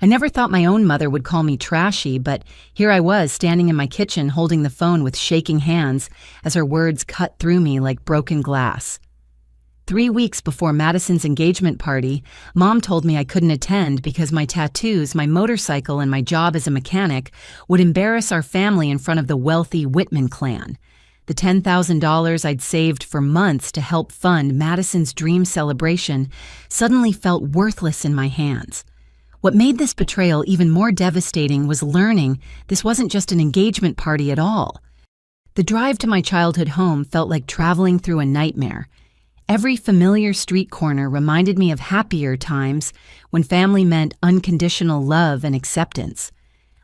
I never thought my own mother would call me trashy, but here I was standing in my kitchen holding the phone with shaking hands as her words cut through me like broken glass. 3 weeks before Madison's engagement party, Mom told me I couldn't attend because my tattoos, my motorcycle, and my job as a mechanic would embarrass our family in front of the wealthy Whitman clan. The $10,000 I'd saved for months to help fund Madison's dream celebration suddenly felt worthless in my hands. What made this betrayal even more devastating was learning this wasn't just an engagement party at all. The drive to my childhood home felt like traveling through a nightmare. Every familiar street corner reminded me of happier times when family meant unconditional love and acceptance.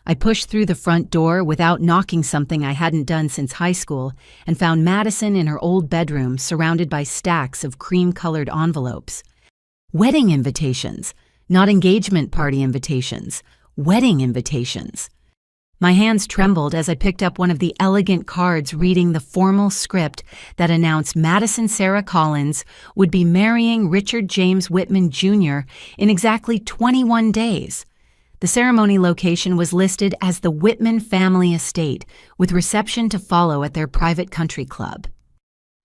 I pushed through the front door without knocking something I hadn't done since high school and found Madison in her old bedroom surrounded by stacks of cream-colored envelopes. Wedding invitations. Not engagement party invitations, wedding invitations. My hands trembled as I picked up one of the elegant cards reading the formal script that announced Madison Sarah Collins would be marrying Richard James Whitman Jr. in exactly 21 days. The ceremony location was listed as the Whitman family estate, with reception to follow at their private country club.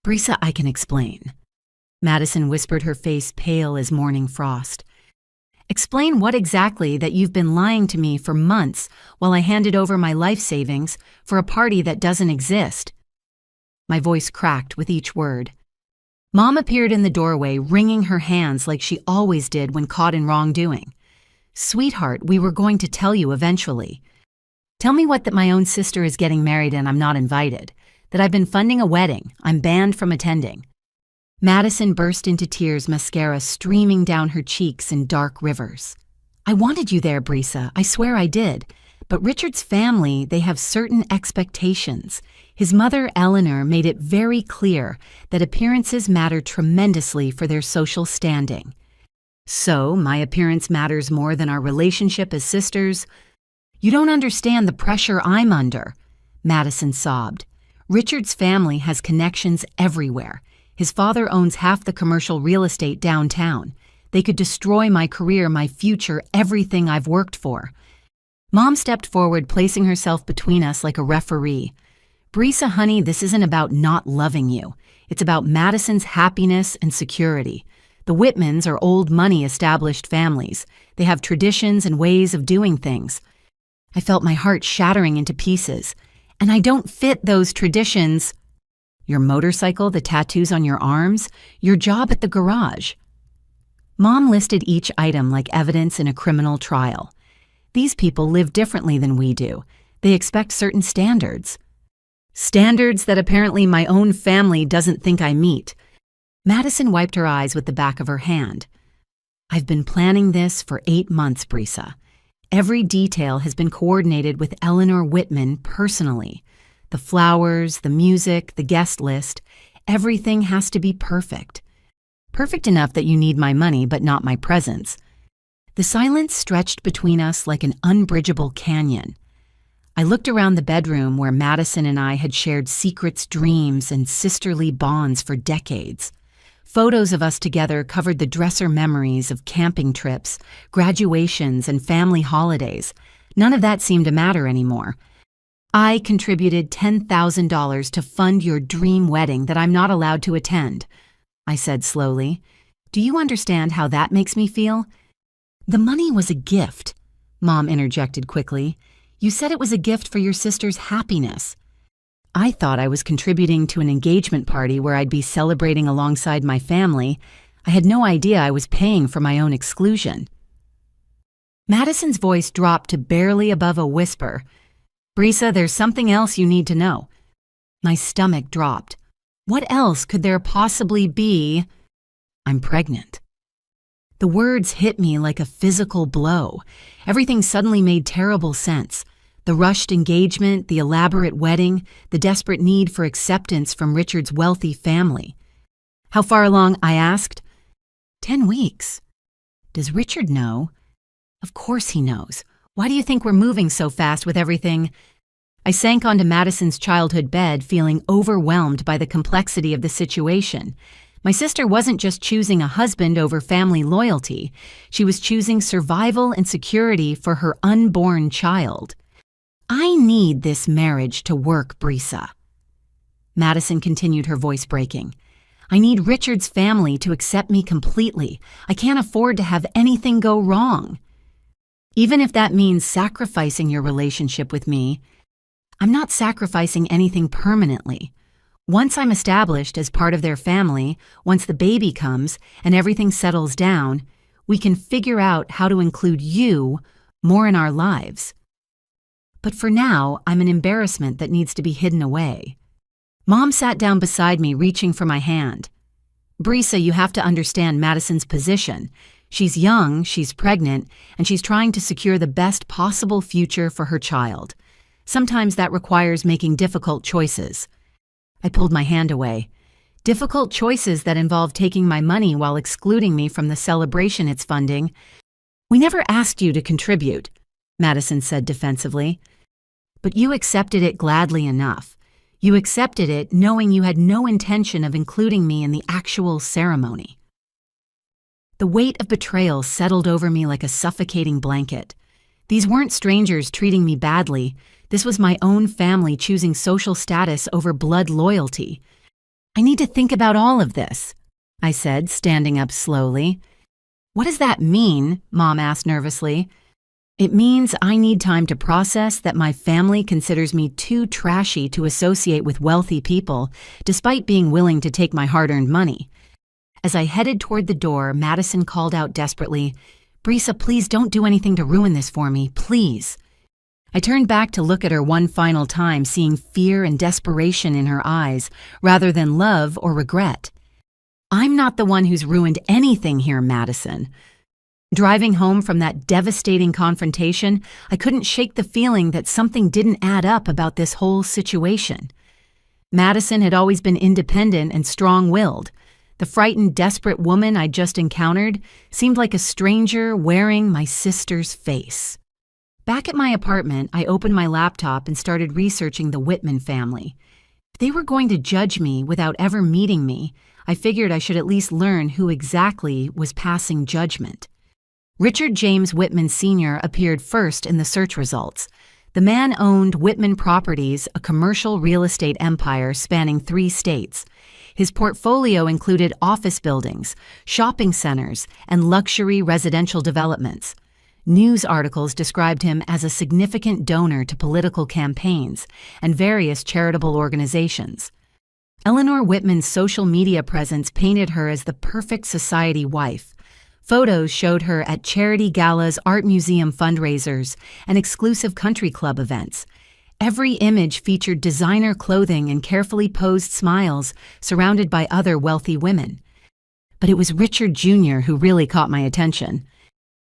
"Brisa, I can explain." Madison whispered, her face pale as morning frost. "Explain what exactly that you've been lying to me for months while I handed over my life savings for a party that doesn't exist." My voice cracked with each word. Mom appeared in the doorway, wringing her hands like she always did when caught in wrongdoing. "Sweetheart, we were going to tell you eventually. Tell me what that my own sister is getting married and I'm not invited, that I've been funding a wedding, I'm banned from attending." Madison burst into tears, mascara streaming down her cheeks in dark rivers. "I wanted you there, Brisa, I swear I did. But Richard's family, they have certain expectations. His mother, Eleanor, made it very clear that appearances matter tremendously for their social standing. So, my appearance matters more than our relationship as sisters. You don't understand the pressure I'm under," Madison sobbed. "Richard's family has connections everywhere. His father owns half the commercial real estate downtown. They could destroy my career, my future, everything I've worked for." Mom stepped forward, placing herself between us like a referee. "Brisa, honey, this isn't about not loving you. It's about Madison's happiness and security. The Whitmans are old money established families. They have traditions and ways of doing things." I felt my heart shattering into pieces. "And I don't fit those traditions." "Your motorcycle, the tattoos on your arms, your job at the garage." Mom listed each item like evidence in a criminal trial. "These people live differently than we do. They expect certain standards. Standards that apparently my own family doesn't think I meet." Madison wiped her eyes with the back of her hand. "I've been planning this for 8 months, Brisa. Every detail has been coordinated with Eleanor Whitman personally. The flowers, the music, the guest list, everything has to be perfect. Perfect enough that you need my money but not my presence." The silence stretched between us like an unbridgeable canyon. I looked around the bedroom where Madison and I had shared secrets, dreams, and sisterly bonds for decades. Photos of us together covered the dresser memories of camping trips, graduations, and family holidays. None of that seemed to matter anymore. "I contributed $10,000 to fund your dream wedding that I'm not allowed to attend," I said slowly. "Do you understand how that makes me feel?" "The money was a gift," Mom interjected quickly. "You said it was a gift for your sister's happiness." I thought I was contributing to an engagement party where I'd be celebrating alongside my family. I had no idea I was paying for my own exclusion. Madison's voice dropped to barely above a whisper. "Brisa, there's something else you need to know." My stomach dropped. What else could there possibly be? "I'm pregnant." The words hit me like a physical blow. Everything suddenly made terrible sense. The rushed engagement, the elaborate wedding, the desperate need for acceptance from Richard's wealthy family. "How far along?" I asked. 10 weeks. "Does Richard know?" "Of course he knows. Why do you think we're moving so fast with everything?" I sank onto Madison's childhood bed, feeling overwhelmed by the complexity of the situation. My sister wasn't just choosing a husband over family loyalty, she was choosing survival and security for her unborn child. I need this marriage to work, Brisa. Madison continued, her voice breaking. I need Richard's family to accept me completely. I can't afford to have anything go wrong. Even if that means sacrificing your relationship with me, I'm not sacrificing anything permanently. Once I'm established as part of their family, once the baby comes and everything settles down, we can figure out how to include you more in our lives. But for now, I'm an embarrassment that needs to be hidden away. Mom sat down beside me, reaching for my hand. Brisa, you have to understand Madison's position. She's young, she's pregnant, and she's trying to secure the best possible future for her child. Sometimes that requires making difficult choices. I pulled my hand away. Difficult choices that involve taking my money while excluding me from the celebration it's funding. We never asked you to contribute, Madison said defensively. But you accepted it gladly enough. You accepted it knowing you had no intention of including me in the actual ceremony. The weight of betrayal settled over me like a suffocating blanket. These weren't strangers treating me badly. This was my own family choosing social status over blood loyalty. I need to think about all of this, I said, standing up slowly. What does that mean? Mom asked nervously. It means I need time to process that my family considers me too trashy to associate with wealthy people, despite being willing to take my hard-earned money. As I headed toward the door, Madison called out desperately, Brisa, please don't do anything to ruin this for me, please. I turned back to look at her one final time, seeing fear and desperation in her eyes, rather than love or regret. I'm not the one who's ruined anything here, Madison. Driving home from that devastating confrontation, I couldn't shake the feeling that something didn't add up about this whole situation. Madison had always been independent and strong-willed. The frightened, desperate woman I'd just encountered seemed like a stranger wearing my sister's face. Back at my apartment, I opened my laptop and started researching the Whitman family. If they were going to judge me without ever meeting me, I figured I should at least learn who exactly was passing judgment. Richard James Whitman Sr. appeared first in the search results. The man owned Whitman Properties, a commercial real estate empire spanning 3 states. His portfolio included office buildings, shopping centers, and luxury residential developments. News articles described him as a significant donor to political campaigns and various charitable organizations. Eleanor Whitman's social media presence painted her as the perfect society wife. Photos showed her at charity galas, art museum fundraisers, and exclusive country club events. Every image featured designer clothing and carefully posed smiles surrounded by other wealthy women. But it was Richard Jr. who really caught my attention.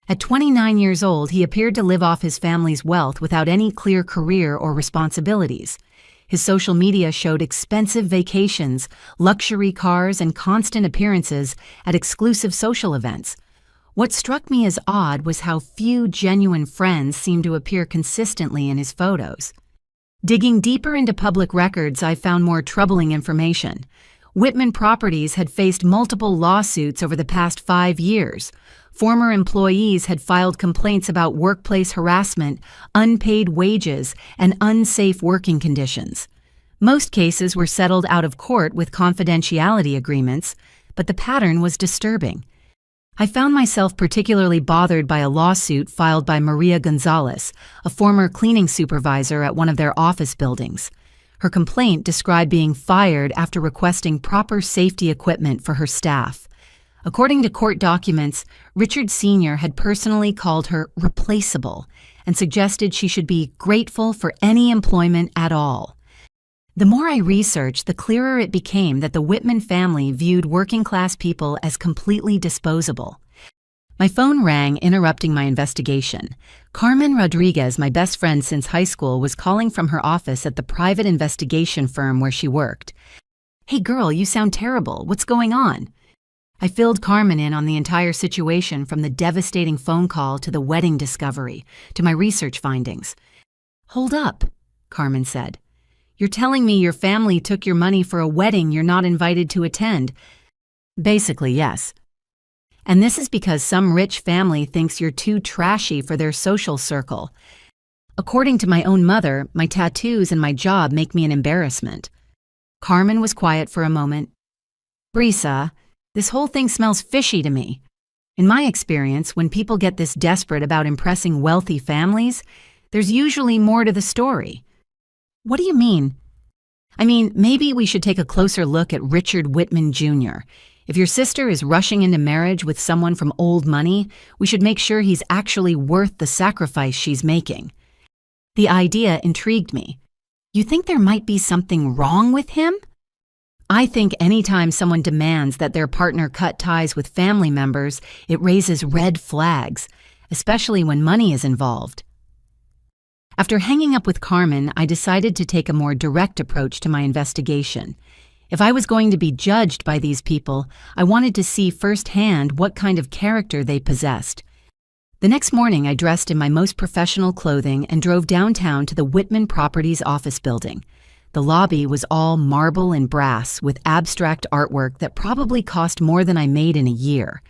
At 29 years old, he appeared to live off his family's wealth without any clear career or responsibilities. His social media showed expensive vacations, luxury cars, and constant appearances at exclusive social events. What struck me as odd was how few genuine friends seemed to appear consistently in his photos. Digging deeper into public records, I found more troubling information. Whitman Properties had faced multiple lawsuits over the past 5 years. Former employees had filed complaints about workplace harassment, unpaid wages, and unsafe working conditions. Most cases were settled out of court with confidentiality agreements, but the pattern was disturbing. I found myself particularly bothered by a lawsuit filed by Maria Gonzalez, a former cleaning supervisor at one of their office buildings. Her complaint described being fired after requesting proper safety equipment for her staff. According to court documents, Richard Sr. had personally called her replaceable and suggested she should be grateful for any employment at all. The more I researched, the clearer it became that the Whitman family viewed working-class people as completely disposable. My phone rang, interrupting my investigation. Carmen Rodriguez, my best friend since high school, was calling from her office at the private investigation firm where she worked. "Hey girl, you sound terrible. What's going on?" I filled Carmen in on the entire situation, from the devastating phone call to the wedding discovery to my research findings. "Hold up," Carmen said. "You're telling me your family took your money for a wedding you're not invited to attend. Basically, yes. And this is because some rich family thinks you're too trashy for their social circle. According to my own mother, my tattoos and my job make me an embarrassment. Carmen was quiet for a moment. Brisa, this whole thing smells fishy to me. In my experience, when people get this desperate about impressing wealthy families, there's usually more to the story. What do you mean? I mean, maybe we should take a closer look at Richard Whitman Jr. If your sister is rushing into marriage with someone from old money, we should make sure he's actually worth the sacrifice she's making. The idea intrigued me. You think there might be something wrong with him? I think anytime someone demands that their partner cut ties with family members, it raises red flags, especially when money is involved. After hanging up with Carmen, I decided to take a more direct approach to my investigation. If I was going to be judged by these people, I wanted to see firsthand what kind of character they possessed. The next morning, I dressed in my most professional clothing and drove downtown to the Whitman Properties office building. The lobby was all marble and brass with abstract artwork that probably cost more than I made in a year.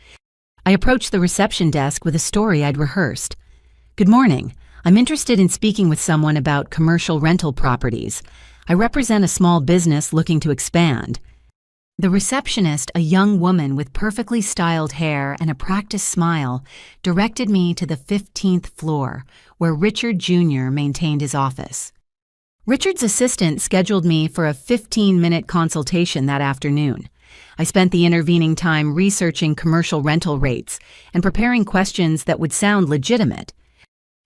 I approached the reception desk with a story I'd rehearsed. "Good morning. I'm interested in speaking with someone about commercial rental properties. I represent a small business looking to expand." The receptionist, a young woman with perfectly styled hair and a practiced smile, directed me to the 15th floor, where Richard Jr. maintained his office. Richard's assistant scheduled me for a 15-minute consultation that afternoon. I spent the intervening time researching commercial rental rates and preparing questions that would sound legitimate.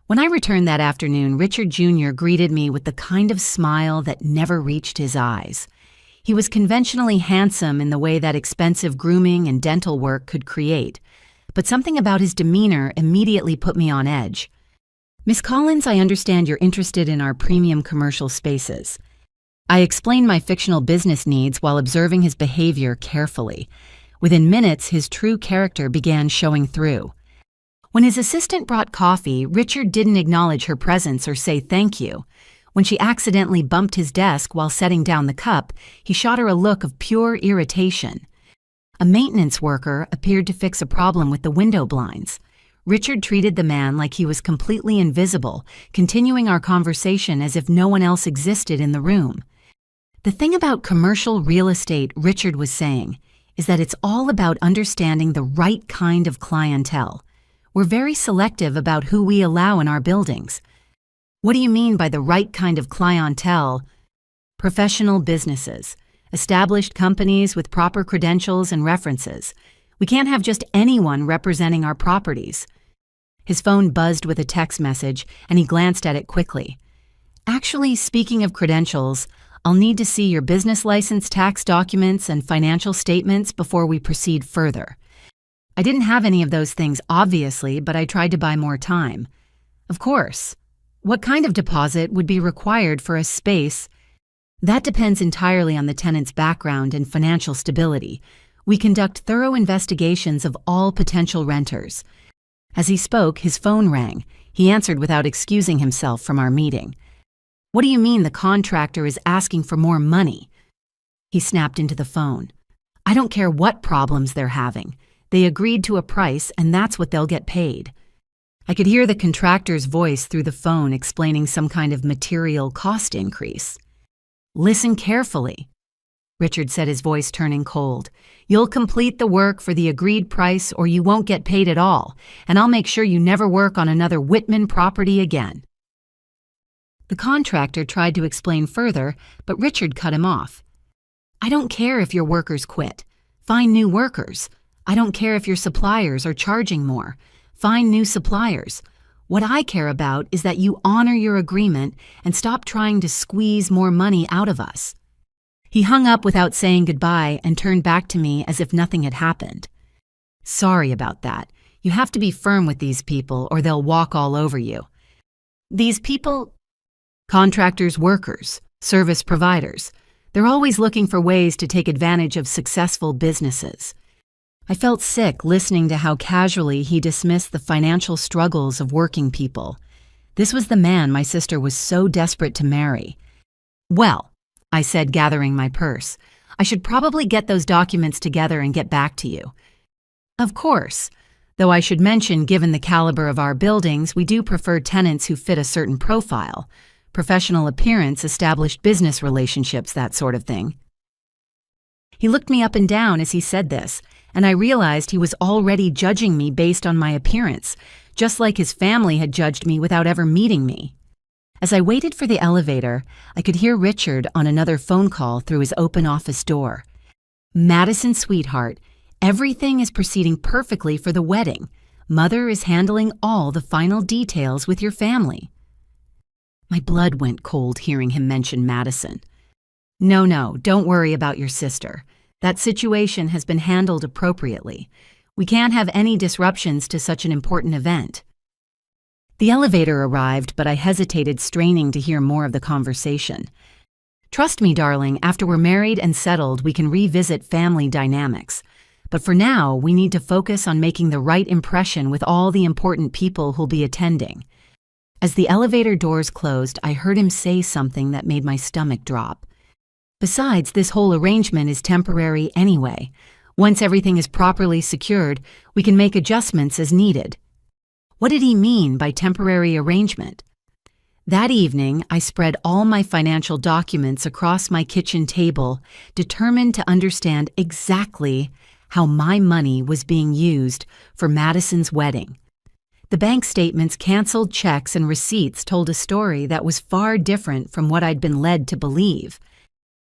When I returned that afternoon, Richard Jr. greeted me with the kind of smile that never reached his eyes. He was conventionally handsome in the way that expensive grooming and dental work could create, but something about his demeanor immediately put me on edge. "Miss Collins, I understand you're interested in our premium commercial spaces." I explained my fictional business needs while observing his behavior carefully. Within minutes, his true character began showing through. When his assistant brought coffee, Richard didn't acknowledge her presence or say thank you. When she accidentally bumped his desk while setting down the cup, he shot her a look of pure irritation. A maintenance worker appeared to fix a problem with the window blinds. Richard treated the man like he was completely invisible, continuing our conversation as if no one else existed in the room. The thing about commercial real estate, Richard was saying, is that it's all about understanding the right kind of clientele. We're very selective about who we allow in our buildings. What do you mean by the right kind of clientele? Professional businesses, established companies with proper credentials and references. We can't have just anyone representing our properties. His phone buzzed with a text message, and he glanced at it quickly. "Actually, speaking of credentials, I'll need to see your business license, tax documents, and financial statements before we proceed further." I didn't have any of those things, obviously, but I tried to buy more time. "Of course. What kind of deposit would be required for a space?" "That depends entirely on the tenant's background and financial stability. We conduct thorough investigations of all potential renters." As he spoke, his phone rang. He answered without excusing himself from our meeting. "What do you mean the contractor is asking for more money?" He snapped into the phone. "I don't care what problems they're having. They agreed to a price, and that's what they'll get paid." I could hear the contractor's voice through the phone explaining some kind of material cost increase. "Listen carefully," Richard said, his voice turning cold. "You'll complete the work for the agreed price or you won't get paid at all, and I'll make sure you never work on another Whitman property again." The contractor tried to explain further, but Richard cut him off. "I don't care if your workers quit. Find new workers. I don't care if your suppliers are charging more. Find new suppliers. What I care about is that you honor your agreement and stop trying to squeeze more money out of us." He hung up without saying goodbye and turned back to me as if nothing had happened. "Sorry about that. You have to be firm with these people or they'll walk all over you." "These people?" "Contractors, workers, service providers. They're always looking for ways to take advantage of successful businesses." I felt sick listening to how casually he dismissed the financial struggles of working people. This was the man my sister was so desperate to marry. "Well," I said, gathering my purse, I should probably get those documents together and get back to you. Of course. Though I should mention, given the caliber of our buildings, we do prefer tenants who fit a certain profile. Professional appearance, established business relationships, that sort of thing. He looked me up and down as he said this, and I realized he was already judging me based on my appearance, just like his family had judged me without ever meeting me. As I waited for the elevator, I could hear Richard on another phone call through his open office door. "Madison, sweetheart, everything is proceeding perfectly for the wedding. Mother is handling all the final details with your family." My blood went cold hearing him mention Madison. No, don't worry about your sister. That situation has been handled appropriately. We can't have any disruptions to such an important event." The elevator arrived, but I hesitated, straining to hear more of the conversation. "Trust me, darling, after we're married and settled, we can revisit family dynamics. But for now, we need to focus on making the right impression with all the important people who'll be attending." As the elevator doors closed, I heard him say something that made my stomach drop. "Besides, this whole arrangement is temporary anyway. Once everything is properly secured, we can make adjustments as needed." What did he mean by temporary arrangement? That evening, I spread all my financial documents across my kitchen table, determined to understand exactly how my money was being used for Madison's wedding. The bank statements, canceled checks, and receipts told a story that was far different from what I'd been led to believe.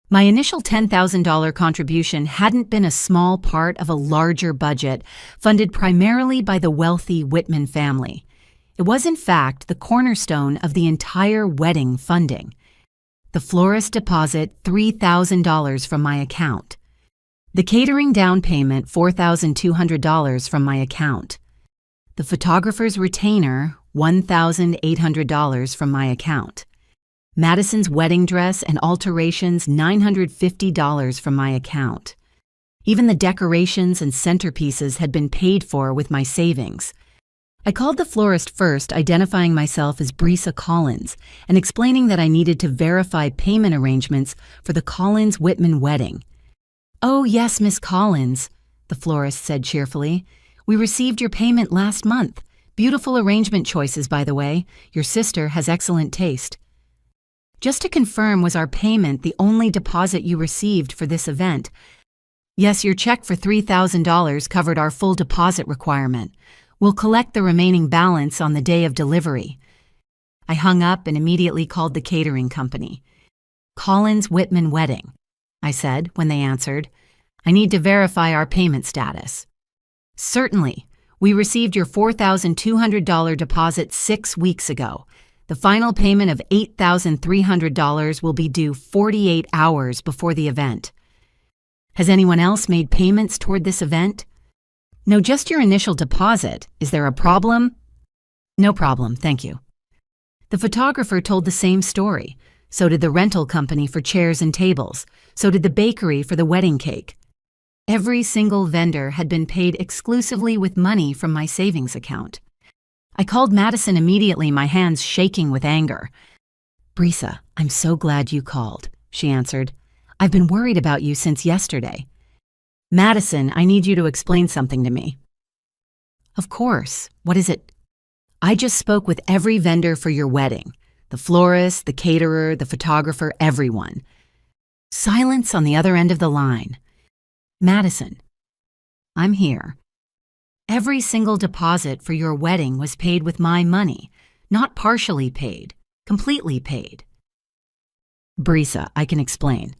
My initial $10,000 contribution hadn't been a small part of a larger budget funded primarily by the wealthy Whitman family. It was, in fact, the cornerstone of the entire wedding funding. The florist deposit $3,000 from my account. The catering down payment $4,200 from my account. The photographer's retainer $1,800 from my account. Madison's wedding dress and alterations $950 from my account. Even the decorations and centerpieces had been paid for with my savings. I called the florist first, identifying myself as Brisa Collins and explaining that I needed to verify payment arrangements for the Collins-Whitman wedding. "Oh, yes, Miss Collins," the florist said cheerfully. "We received your payment last month. Beautiful arrangement choices, by the way. Your sister has excellent taste." "Just to confirm, was our payment the only deposit you received for this event?" "Yes, your check for $3,000 covered our full deposit requirement. We'll collect the remaining balance on the day of delivery." I hung up and immediately called the catering company. "Collins-Whitman wedding," I said when they answered. "I need to verify our payment status." "Certainly. We received your $4,200 deposit 6 weeks ago. The final payment of $8,300 will be due 48 hours before the event." "Has anyone else made payments toward this event?" "No, just your initial deposit. Is there a problem?" "No problem, thank you." The photographer told the same story. So did the rental company for chairs and tables. So did the bakery for the wedding cake. Every single vendor had been paid exclusively with money from my savings account. I called Madison immediately, my hands shaking with anger. "Brisa, I'm so glad you called," she answered. "I've been worried about you since yesterday." "Madison, I need you to explain something to me." "Of course. What is it?" "I just spoke with every vendor for your wedding. The florist, the caterer, the photographer, everyone." Silence on the other end of the line. "Madison, I'm here. Every single deposit for your wedding was paid with my money, not partially paid, completely paid." "Brisa, I can explain.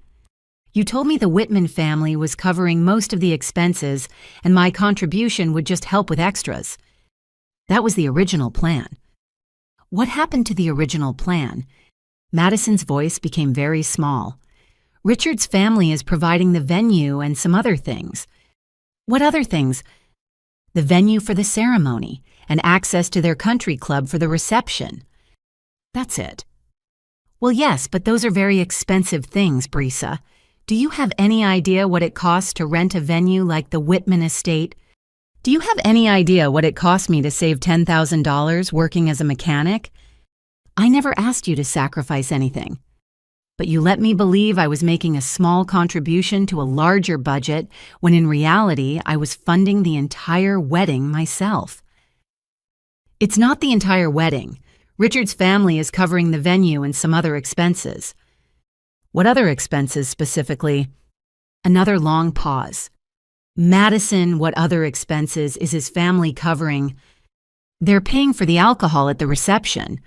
You told me the Whitman family was covering most of the expenses and my contribution would just help with extras. That was the original plan." "What happened to the original plan?" Madison's voice became very small. "Richard's family is providing the venue and some other things." "What other things?" "The venue for the ceremony and access to their country club for the reception." "That's it." "Well, yes, but those are very expensive things, Brisa. Do you have any idea what it costs to rent a venue like the Whitman estate? Do you have any idea what it cost me to save $10,000 working as a mechanic? I never asked you to sacrifice anything." But you let me believe I was making a small contribution to a larger budget when in reality I was funding the entire wedding myself. It's not the entire wedding. Richard's family is covering the venue and some other expenses. What other expenses specifically? Another long pause. Madison, what other expenses is his family covering? They're paying for the alcohol at the reception.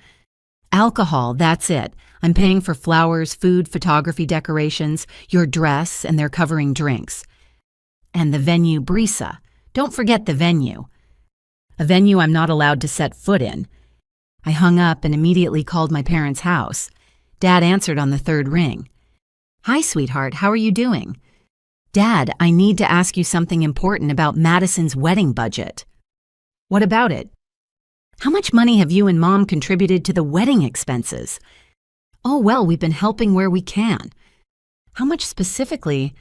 Alcohol, that's it. I'm paying for flowers, food, photography decorations, your dress, and they're covering drinks. And the venue, Brisa. Don't forget the venue. A venue I'm not allowed to set foot in. I hung up and immediately called my parents' house. Dad answered on the third ring. Hi, sweetheart, how are you doing? Dad, I need to ask you something important about Madison's wedding budget. What about it? How much money have you and Mom contributed to the wedding expenses? Oh, well, we've been helping where we can. How much specifically?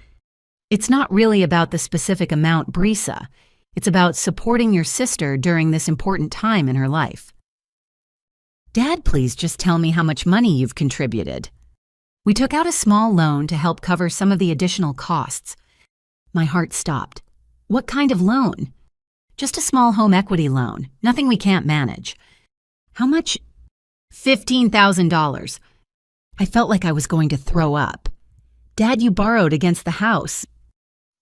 It's not really about the specific amount, Brisa. It's about supporting your sister during this important time in her life. Dad, please just tell me how much money you've contributed. We took out a small loan to help cover some of the additional costs. My heart stopped. What kind of loan? Just a small home equity loan, nothing we can't manage. How much? $15,000. I felt like I was going to throw up. Dad, you borrowed against the house.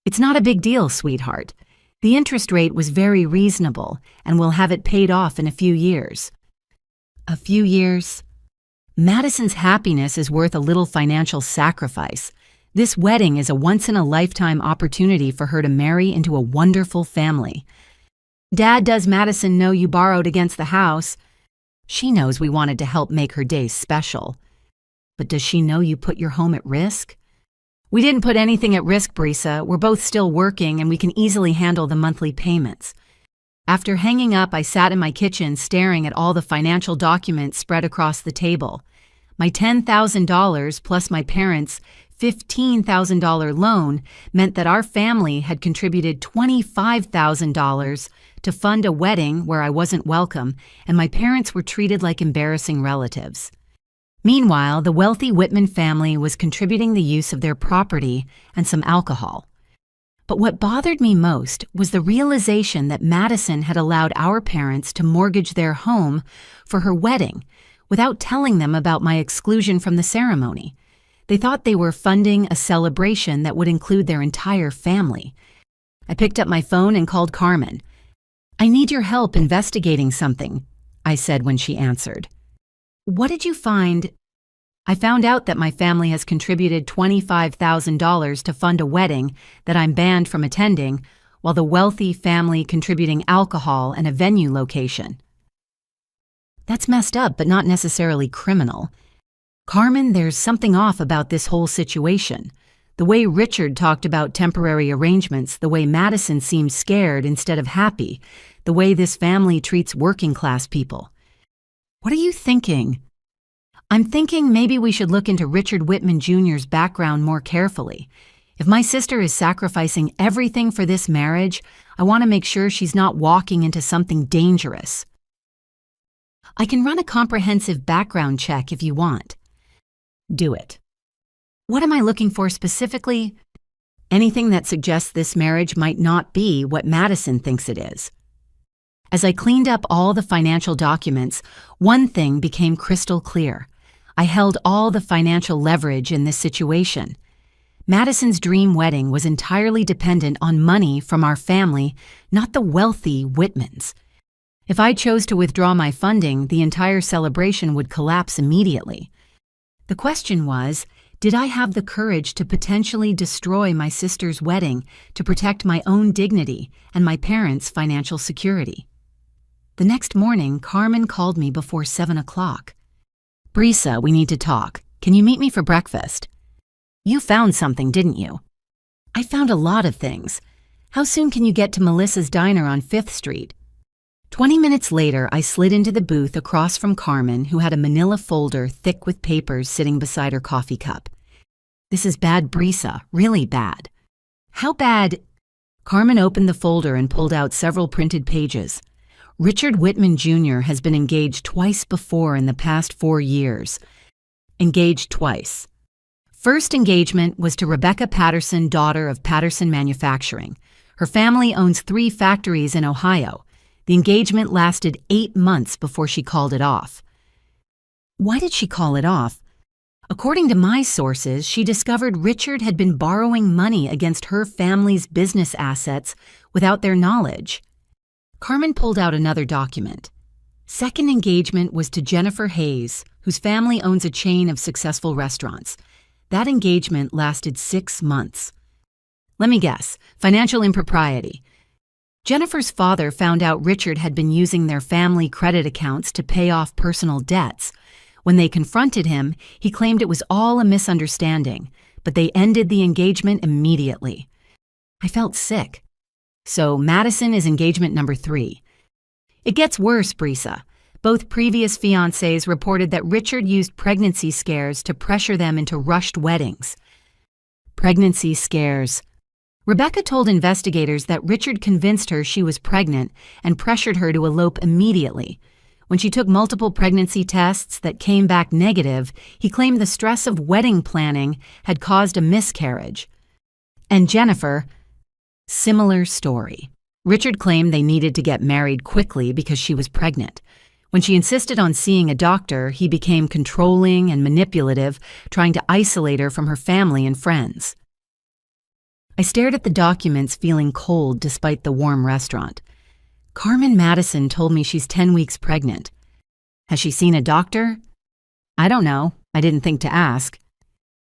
It's not a big deal, sweetheart. The interest rate was very reasonable, and we'll have it paid off in a few years. A few years? Madison's happiness is worth a little financial sacrifice. This wedding is a once-in-a-lifetime opportunity for her to marry into a wonderful family. Dad, does Madison know you borrowed against the house? She knows we wanted to help make her day special. But does she know you put your home at risk? We didn't put anything at risk, Brisa. We're both still working and we can easily handle the monthly payments. After hanging up, I sat in my kitchen staring at all the financial documents spread across the table. My $10,000 plus my parents' $15,000 loan meant that our family had contributed $25,000 to fund a wedding where I wasn't welcome, and my parents were treated like embarrassing relatives. Meanwhile, the wealthy Whitman family was contributing the use of their property and some alcohol. But what bothered me most was the realization that Madison had allowed our parents to mortgage their home for her wedding without telling them about my exclusion from the ceremony. They thought they were funding a celebration that would include their entire family. I picked up my phone and called Carmen. I need your help investigating something, I said when she answered. What did you find? I found out that my family has contributed $25,000 to fund a wedding that I'm banned from attending, while the wealthy family contributing alcohol and a venue location. That's messed up, but not necessarily criminal. Carmen, there's something off about this whole situation. The way Richard talked about temporary arrangements, the way Madison seemed scared instead of happy, the way this family treats working-class people. What are you thinking? I'm thinking maybe we should look into Richard Whitman Jr.'s background more carefully. If my sister is sacrificing everything for this marriage, I want to make sure she's not walking into something dangerous. I can run a comprehensive background check if you want. Do it. What am I looking for specifically? Anything that suggests this marriage might not be what Madison thinks it is. As I cleaned up all the financial documents, one thing became crystal clear. I held all the financial leverage in this situation. Madison's dream wedding was entirely dependent on money from our family, not the wealthy Whitmans. If I chose to withdraw my funding, the entire celebration would collapse immediately. The question was, did I have the courage to potentially destroy my sister's wedding to protect my own dignity and my parents' financial security? The next morning, Carmen called me before 7 o'clock. Brisa, we need to talk. Can you meet me for breakfast? You found something, didn't you? I found a lot of things. How soon can you get to Melissa's Diner on 5th Street? 20 minutes later, I slid into the booth across from Carmen, who had a manila folder thick with papers sitting beside her coffee cup. This is bad, Brisa, really bad. How bad? Carmen opened the folder and pulled out several printed pages. Richard Whitman Jr. has been engaged twice before in the past 4 years. Engaged twice. First engagement was to Rebecca Patterson, daughter of Patterson Manufacturing. Her family owns 3 factories in Ohio. The engagement lasted 8 months before she called it off. Why did she call it off? According to my sources, she discovered Richard had been borrowing money against her family's business assets without their knowledge. Carmen pulled out another document. Second engagement was to Jennifer Hayes, whose family owns a chain of successful restaurants. That engagement lasted 6 months. Let me guess, financial impropriety. Jennifer's father found out Richard had been using their family credit accounts to pay off personal debts. When they confronted him, he claimed it was all a misunderstanding, but they ended the engagement immediately. I felt sick. So Madison is engagement number 3. It gets worse, Brisa. Both previous fiancés reported that Richard used pregnancy scares to pressure them into rushed weddings. Pregnancy scares. Rebecca told investigators that Richard convinced her she was pregnant and pressured her to elope immediately. When she took multiple pregnancy tests that came back negative, he claimed the stress of wedding planning had caused a miscarriage. And Jennifer, similar story. Richard claimed they needed to get married quickly because she was pregnant. When she insisted on seeing a doctor, he became controlling and manipulative, trying to isolate her from her family and friends. I stared at the documents, feeling cold despite the warm restaurant. Carmen Madison told me she's 10 weeks pregnant. Has she seen a doctor? I don't know. I didn't think to ask.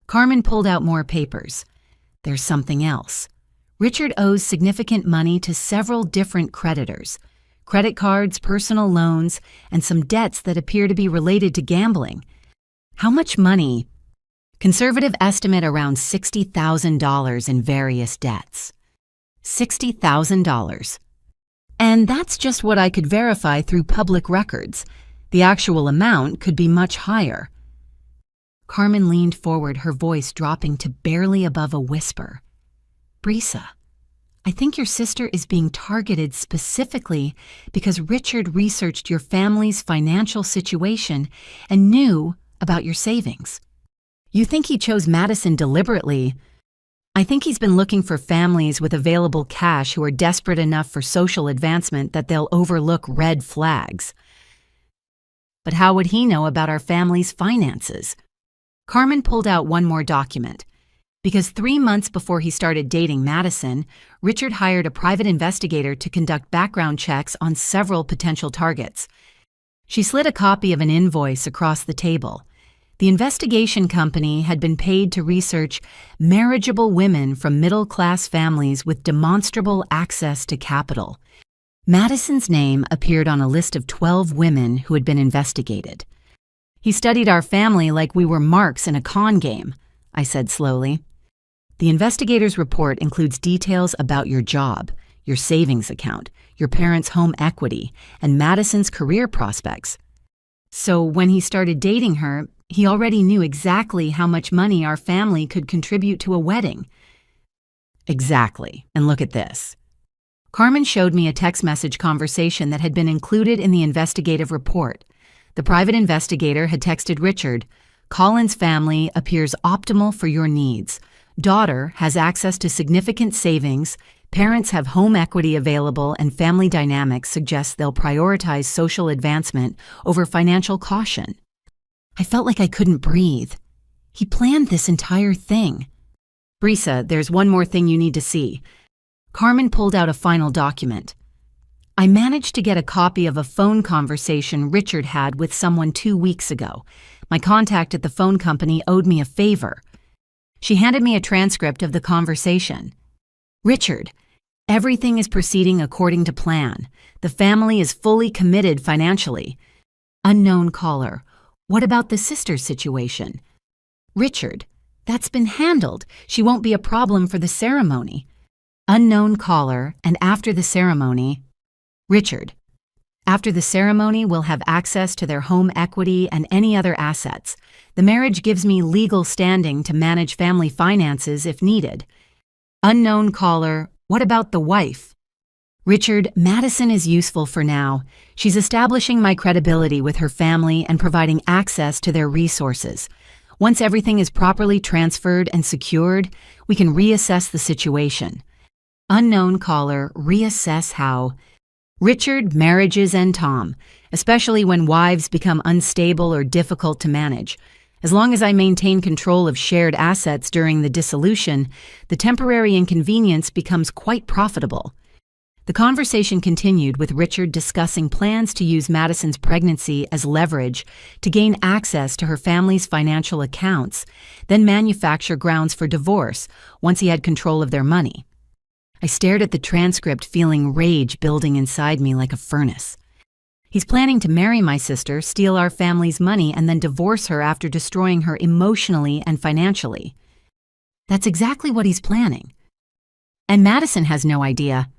Carmen pulled out more papers. There's something else. Richard owes significant money to several different creditors. Credit cards, personal loans, and some debts that appear to be related to gambling. How much money? Conservative estimate around $60,000 in various debts. $60,000. And that's just what I could verify through public records. The actual amount could be much higher. Carmen leaned forward, her voice dropping to barely above a whisper. Brisa, I think your sister is being targeted specifically because Richard researched your family's financial situation and knew about your savings. You think he chose Madison deliberately? I think he's been looking for families with available cash who are desperate enough for social advancement that they'll overlook red flags. But how would he know about our family's finances? Carmen pulled out one more document. Because 3 months before he started dating Madison, Richard hired a private investigator to conduct background checks on several potential targets. She slid a copy of an invoice across the table. The investigation company had been paid to research marriageable women from middle-class families with demonstrable access to capital. Madison's name appeared on a list of 12 women who had been investigated. He studied our family like we were marks in a con game, I said slowly. The investigator's report includes details about your job, your savings account, your parents' home equity, and Madison's career prospects. So when he started dating her, he already knew exactly how much money our family could contribute to a wedding. Exactly. And look at this. Carmen showed me a text message conversation that had been included in the investigative report. The private investigator had texted Richard, Colin's family appears optimal for your needs. Daughter has access to significant savings. Parents have home equity available, and family dynamics suggest they'll prioritize social advancement over financial caution. I felt like I couldn't breathe. He planned this entire thing. Brisa, there's one more thing you need to see. Carmen pulled out a final document. I managed to get a copy of a phone conversation Richard had with someone 2 weeks ago. My contact at the phone company owed me a favor. She handed me a transcript of the conversation. Richard, everything is proceeding according to plan. The family is fully committed financially. Unknown caller. What about the sister situation? Richard, that's been handled. She won't be a problem for the ceremony. Unknown caller, and after the ceremony, Richard, after the ceremony, we'll have access to their home equity and any other assets. The marriage gives me legal standing to manage family finances if needed. Unknown caller, what about the wife? Richard, Madison is useful for now. She's establishing my credibility with her family and providing access to their resources. Once everything is properly transferred and secured, we can reassess the situation. Unknown caller, reassess how. Richard, marriages and Tom, especially when wives become unstable or difficult to manage. As long as I maintain control of shared assets during the dissolution, the temporary inconvenience becomes quite profitable. The conversation continued with Richard discussing plans to use Madison's pregnancy as leverage to gain access to her family's financial accounts, then manufacture grounds for divorce once he had control of their money. I stared at the transcript, feeling rage building inside me like a furnace. He's planning to marry my sister, steal our family's money, and then divorce her after destroying her emotionally and financially. That's exactly what he's planning. And Madison has no idea.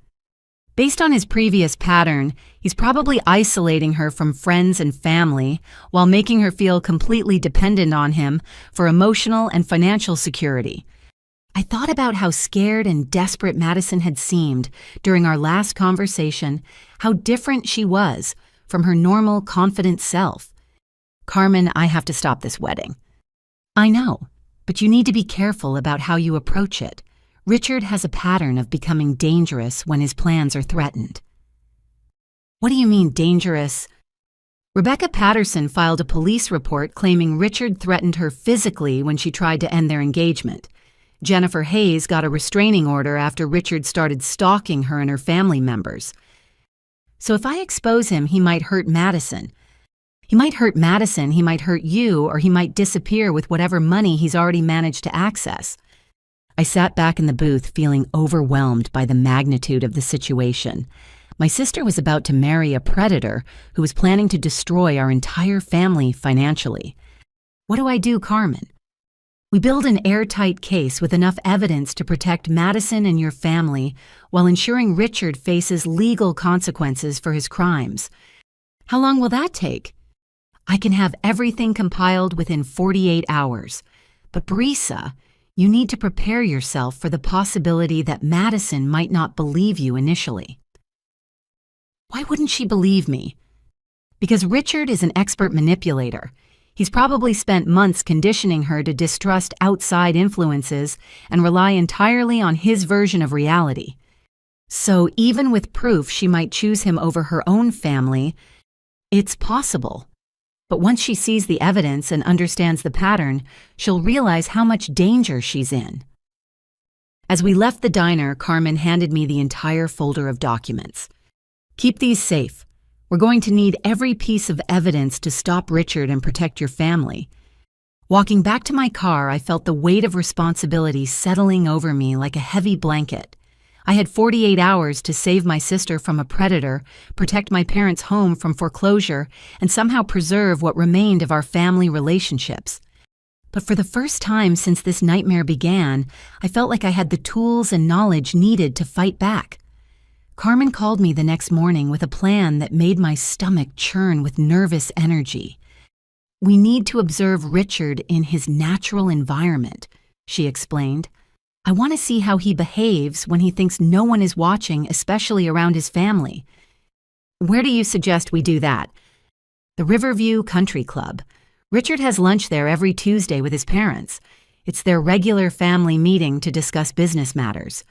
Based on his previous pattern, he's probably isolating her from friends and family while making her feel completely dependent on him for emotional and financial security. I thought about how scared and desperate Madison had seemed during our last conversation, how different she was from her normal, confident self. Carmen, I have to stop this wedding. I know, but you need to be careful about how you approach it. Richard has a pattern of becoming dangerous when his plans are threatened. What do you mean, dangerous? Rebecca Patterson filed a police report claiming Richard threatened her physically when she tried to end their engagement. Jennifer Hayes got a restraining order after Richard started stalking her and her family members. So if I expose him, he might hurt Madison. He might hurt Madison, he might hurt you, or he might disappear with whatever money he's already managed to access. I sat back in the booth feeling overwhelmed by the magnitude of the situation. My sister was about to marry a predator who was planning to destroy our entire family financially. What do I do, Carmen? We build an airtight case with enough evidence to protect Madison and your family while ensuring Richard faces legal consequences for his crimes. How long will that take? I can have everything compiled within 48 hours. But Brisa, you need to prepare yourself for the possibility that Madison might not believe you initially. Why wouldn't she believe me? Because Richard is an expert manipulator. He's probably spent months conditioning her to distrust outside influences and rely entirely on his version of reality. So even with proof she might choose him over her own family, it's possible. But once she sees the evidence and understands the pattern, she'll realize how much danger she's in. As we left the diner, Carmen handed me the entire folder of documents. Keep these safe. We're going to need every piece of evidence to stop Richard and protect your family. Walking back to my car, I felt the weight of responsibility settling over me like a heavy blanket. I had 48 hours to save my sister from a predator, protect my parents' home from foreclosure, and somehow preserve what remained of our family relationships. But for the first time since this nightmare began, I felt like I had the tools and knowledge needed to fight back. Carmen called me the next morning with a plan that made my stomach churn with nervous energy. We need to observe Richard in his natural environment, she explained. I want to see how he behaves when he thinks no one is watching, especially around his family. Where do you suggest we do that? The Riverview Country Club. Richard has lunch there every Tuesday with his parents. It's their regular family meeting to discuss business matters.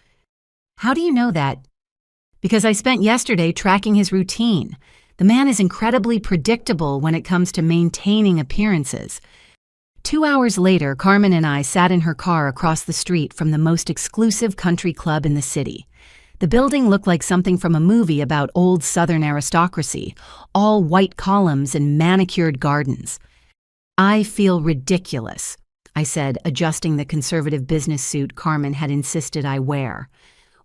How do you know that? Because I spent yesterday tracking his routine. The man is incredibly predictable when it comes to maintaining appearances. 2 hours later, Carmen and I sat in her car across the street from the most exclusive country club in the city. The building looked like something from a movie about old Southern aristocracy, all white columns and manicured gardens. I feel ridiculous, I said, adjusting the conservative business suit Carmen had insisted I wear.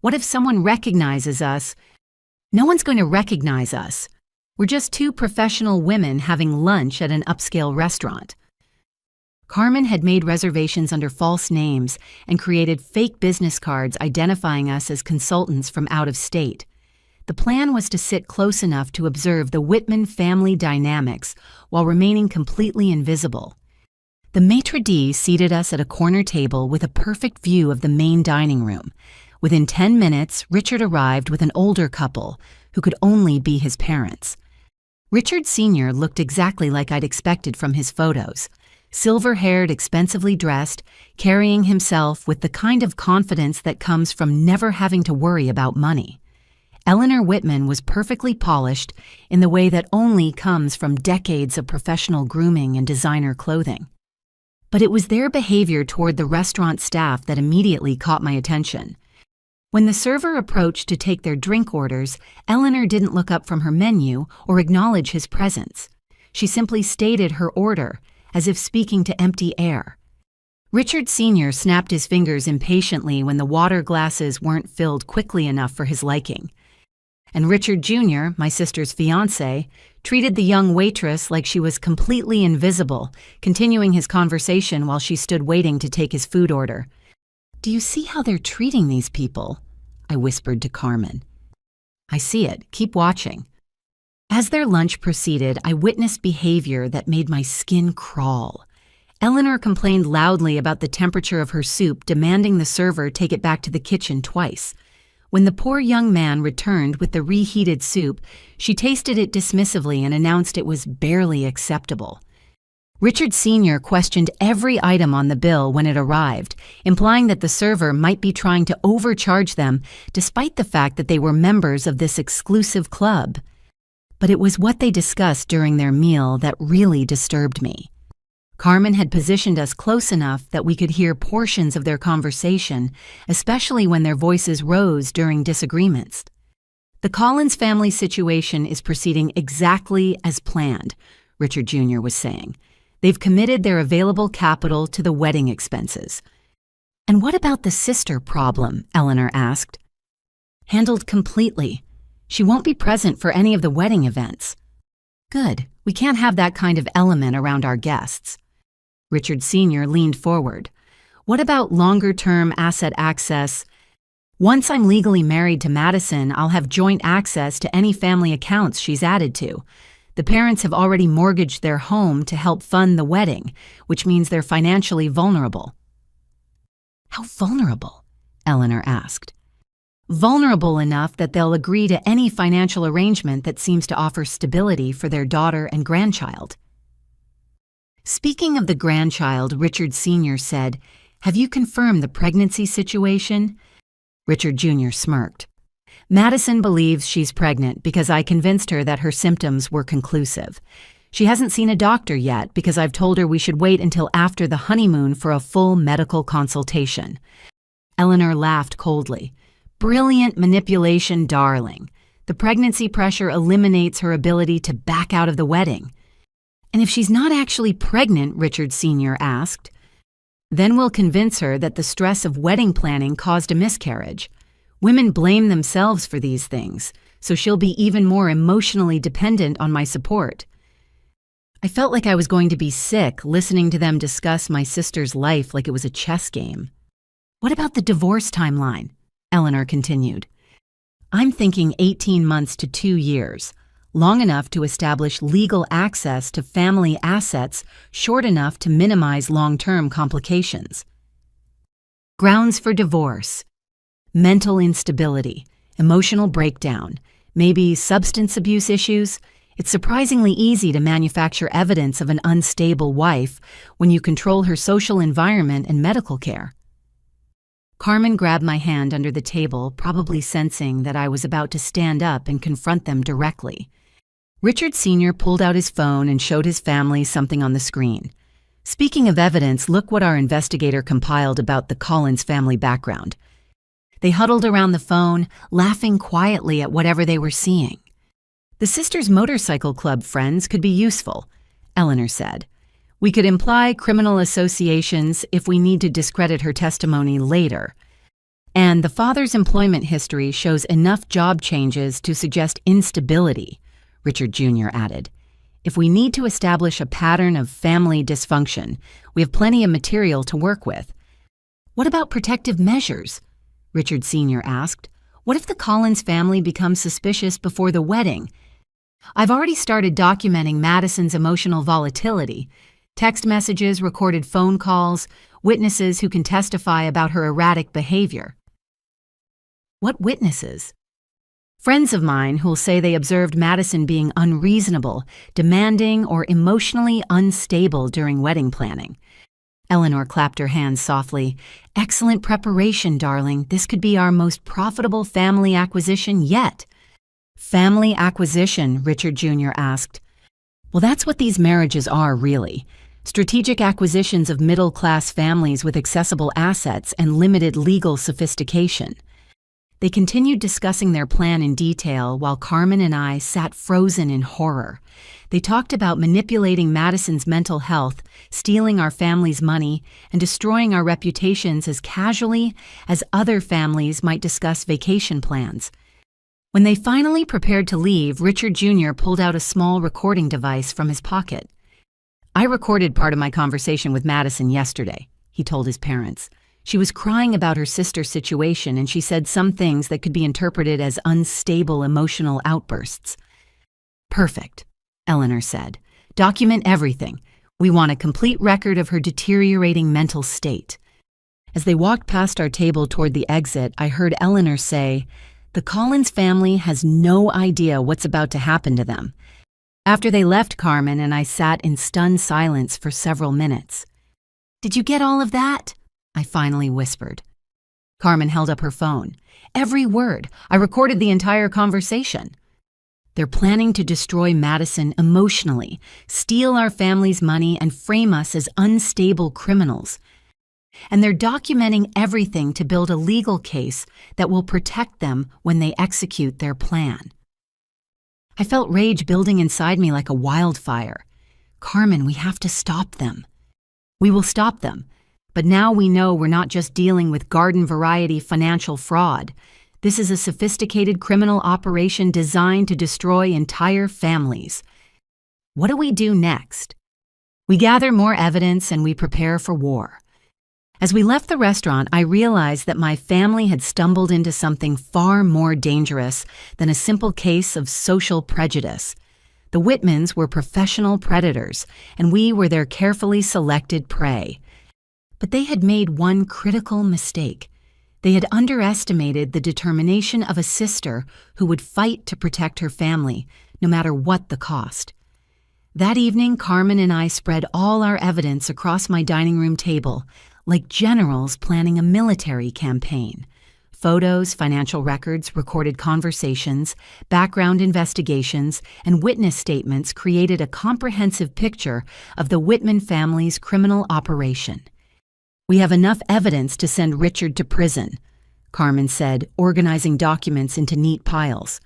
What if someone recognizes us? No one's going to recognize us. We're just two professional women having lunch at an upscale restaurant. Carmen had made reservations under false names and created fake business cards identifying us as consultants from out of state. The plan was to sit close enough to observe the Whitman family dynamics while remaining completely invisible. The maitre d' seated us at a corner table with a perfect view of the main dining room. Within 10 minutes, Richard arrived with an older couple who could only be his parents. Richard Sr. looked exactly like I'd expected from his photos. silver-haired, expensively dressed, carrying himself with the kind of confidence that comes from never having to worry about money. Eleanor Whitman was perfectly polished in the way that only comes from decades of professional grooming and designer clothing. But it was their behavior toward the restaurant staff that immediately caught my attention. When the server approached to take their drink orders, Eleanor didn't look up from her menu or acknowledge his presence. She simply stated her order, as if speaking to empty air. Richard Sr. snapped his fingers impatiently when the water glasses weren't filled quickly enough for his liking. And Richard Jr., my sister's fiancé, treated the young waitress like she was completely invisible, continuing his conversation while she stood waiting to take his food order. "Do you see how they're treating these people?" I whispered to Carmen. "I see it. Keep watching." As their lunch proceeded, I witnessed behavior that made my skin crawl. Eleanor complained loudly about the temperature of her soup, demanding the server take it back to the kitchen twice. When the poor young man returned with the reheated soup, she tasted it dismissively and announced it was barely acceptable. Richard Sr. questioned every item on the bill when it arrived, implying that the server might be trying to overcharge them despite the fact that they were members of this exclusive club. But it was what they discussed during their meal that really disturbed me. Carmen had positioned us close enough that we could hear portions of their conversation, especially when their voices rose during disagreements. "The Collins family situation is proceeding exactly as planned," Richard Jr. was saying. "They've committed their available capital to the wedding expenses." "And what about the sister problem?" Eleanor asked. "Handled completely. She won't be present for any of the wedding events." "Good. We can't have that kind of element around our guests." Richard Sr. leaned forward. "What about longer-term asset access? Once I'm legally married to Madison, I'll have joint access to any family accounts she's added to. The parents have already mortgaged their home to help fund the wedding, which means they're financially vulnerable." "How vulnerable?" Eleanor asked. "Vulnerable enough that they'll agree to any financial arrangement that seems to offer stability for their daughter and grandchild." Speaking of the grandchild, Richard Sr. said, "Have you confirmed the pregnancy situation?" Richard Jr. smirked. "Madison believes she's pregnant because I convinced her that her symptoms were conclusive. She hasn't seen a doctor yet because I've told her we should wait until after the honeymoon for a full medical consultation." Eleanor laughed coldly. "Brilliant manipulation, darling. The pregnancy pressure eliminates her ability to back out of the wedding." "And if she's not actually pregnant," Richard Sr. asked, "then we'll convince her that the stress of wedding planning caused a miscarriage. Women blame themselves for these things, so she'll be even more emotionally dependent on my support." I felt like I was going to be sick listening to them discuss my sister's life like it was a chess game. "What about the divorce timeline?" Eleanor continued. "I'm thinking 18 months to 2 years. Long enough to establish legal access to family assets, short enough to minimize long-term complications." Grounds for divorce: mental instability, emotional breakdown, maybe substance abuse issues. It's surprisingly easy to manufacture evidence of an unstable wife when you control her social environment and medical care. Carmen grabbed my hand under the table, probably sensing that I was about to stand up and confront them directly. Richard Sr. pulled out his phone and showed his family something on the screen. "Speaking of evidence, look what our investigator compiled about the Collins family background." They huddled around the phone, laughing quietly at whatever they were seeing. "The sisters' motorcycle club friends could be useful," Eleanor said. "We could imply criminal associations if we need to discredit her testimony later. And the father's employment history shows enough job changes to suggest instability," Richard Jr. added. "If we need to establish a pattern of family dysfunction, we have plenty of material to work with." "What about protective measures?" Richard Sr. asked. "What if the Collins family becomes suspicious before the wedding?" "I've already started documenting Madison's emotional volatility. Text messages, recorded phone calls, witnesses who can testify about her erratic behavior." "What witnesses?" Friends of mine who'll say they observed Madison being unreasonable, demanding, or emotionally unstable during wedding planning. Eleanor clapped her hands softly. Excellent preparation, darling. This could be our most profitable family acquisition yet. Family acquisition, Richard Jr. asked. Well, that's what these marriages are, really. Strategic acquisitions of middle-class families with accessible assets and limited legal sophistication. They continued discussing their plan in detail while Carmen and I sat frozen in horror. They talked about manipulating Madison's mental health, stealing our family's money, and destroying our reputations as casually as other families might discuss vacation plans. When they finally prepared to leave, Richard Jr. pulled out a small recording device from his pocket. I recorded part of my conversation with Madison yesterday, he told his parents. She was crying about her sister's situation, and she said some things that could be interpreted as unstable emotional outbursts. Perfect, Eleanor said. Document everything. We want a complete record of her deteriorating mental state. As they walked past our table toward the exit, I heard Eleanor say, "The Collins family has no idea what's about to happen to them." After they left, Carmen and I sat in stunned silence for several minutes. "Did you get all of that?" I finally whispered. Carmen held up her phone. "Every word. I recorded the entire conversation." They're planning to destroy Madison emotionally, steal our family's money, and frame us as unstable criminals. And they're documenting everything to build a legal case that will protect them when they execute their plan. I felt rage building inside me like a wildfire. Carmen, we have to stop them. We will stop them. But now we know we're not just dealing with garden-variety financial fraud. This is a sophisticated criminal operation designed to destroy entire families. What do we do next? We gather more evidence and we prepare for war. As we left the restaurant, I realized that my family had stumbled into something far more dangerous than a simple case of social prejudice. The Whitmans were professional predators, and we were their carefully selected prey. But they had made one critical mistake. They had underestimated the determination of a sister who would fight to protect her family, no matter what the cost. That evening, Carmen and I spread all our evidence across my dining room table, like generals planning a military campaign. Photos, financial records, recorded conversations, background investigations, and witness statements created a comprehensive picture of the Whitman family's criminal operation. "We have enough evidence to send Richard to prison," Carmen said, organizing documents into neat piles.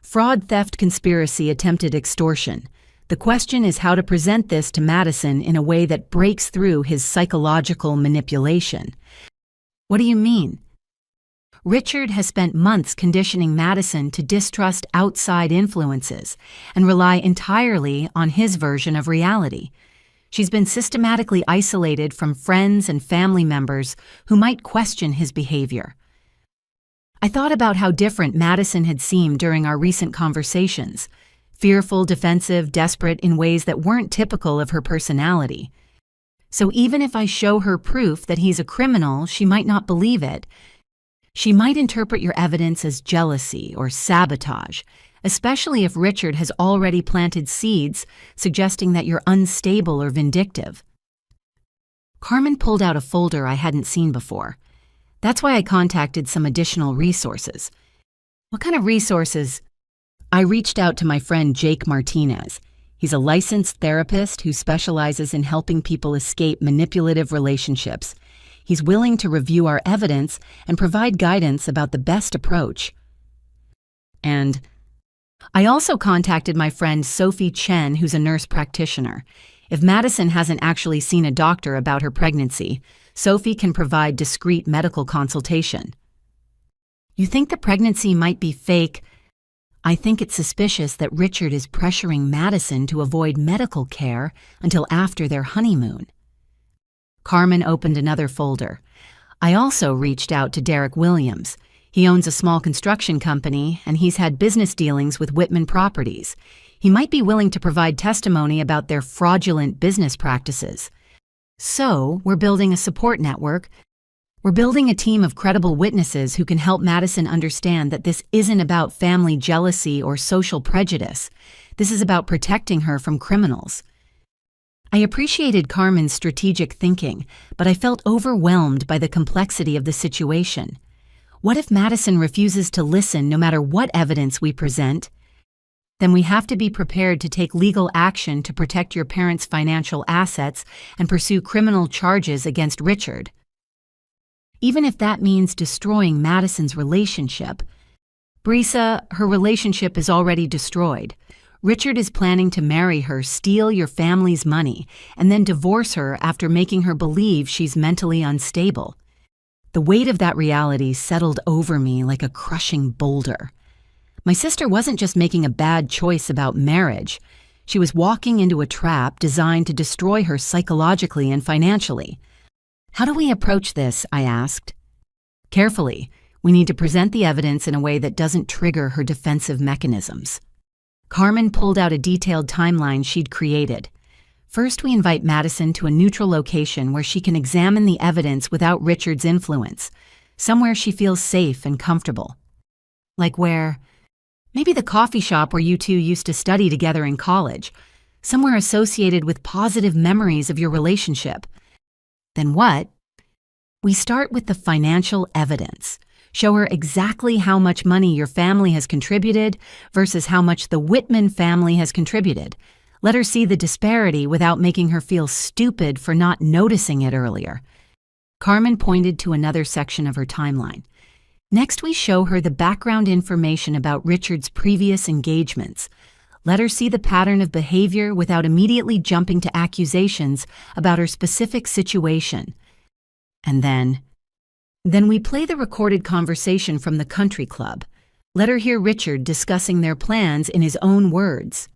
"Fraud, theft, conspiracy, attempted extortion. The question is how to present this to Madison in a way that breaks through his psychological manipulation." "What do you mean?" "Richard has spent months conditioning Madison to distrust outside influences and rely entirely on his version of reality. She's been systematically isolated from friends and family members who might question his behavior." I thought about how different Madison had seemed during our recent conversations. Fearful, defensive, desperate in ways that weren't typical of her personality. So even if I show her proof that he's a criminal, she might not believe it. She might interpret your evidence as jealousy or sabotage, especially if Richard has already planted seeds suggesting that you're unstable or vindictive. Carmen pulled out a folder I hadn't seen before. That's why I contacted some additional resources. "What kind of resources?" I reached out to my friend Jake Martinez. He's a licensed therapist who specializes in helping people escape manipulative relationships. He's willing to review our evidence and provide guidance about the best approach. And I also contacted my friend Sophie Chen, who's a nurse practitioner. If Madison hasn't actually seen a doctor about her pregnancy, Sophie can provide discreet medical consultation. "You think the pregnancy might be fake?" "I think it's suspicious that Richard is pressuring Madison to avoid medical care until after their honeymoon." Carmen opened another folder. I also reached out to Derek Williams. He owns a small construction company, and he's had business dealings with Whitman Properties. He might be willing to provide testimony about their fraudulent business practices. So, we're building a support network, We're building a team of credible witnesses who can help Madison understand that this isn't about family jealousy or social prejudice. This is about protecting her from criminals. I appreciated Carmen's strategic thinking, but I felt overwhelmed by the complexity of the situation. What if Madison refuses to listen no matter what evidence we present? Then we have to be prepared to take legal action to protect your parents' financial assets and pursue criminal charges against Richard. Even if that means destroying Madison's relationship. Brisa, her relationship is already destroyed. Richard is planning to marry her, steal your family's money, and then divorce her after making her believe she's mentally unstable. The weight of that reality settled over me like a crushing boulder. My sister wasn't just making a bad choice about marriage. She was walking into a trap designed to destroy her psychologically and financially. How do we approach this? I asked. Carefully. We need to present the evidence in a way that doesn't trigger her defensive mechanisms. Carmen pulled out a detailed timeline she'd created. First, we invite Madison to a neutral location where she can examine the evidence without Richard's influence, somewhere she feels safe and comfortable. Like where? Maybe the coffee shop where you two used to study together in college, somewhere associated with positive memories of your relationship. Then what? We start with the financial evidence. Show her exactly how much money your family has contributed versus how much the Whitman family has contributed. Let her see the disparity without making her feel stupid for not noticing it earlier. Carmen pointed to another section of her timeline. Next, we show her the background information about Richard's previous engagements. Let her see the pattern of behavior without immediately jumping to accusations about her specific situation. And then we play the recorded conversation from the country club. Let her hear Richard discussing their plans in his own words.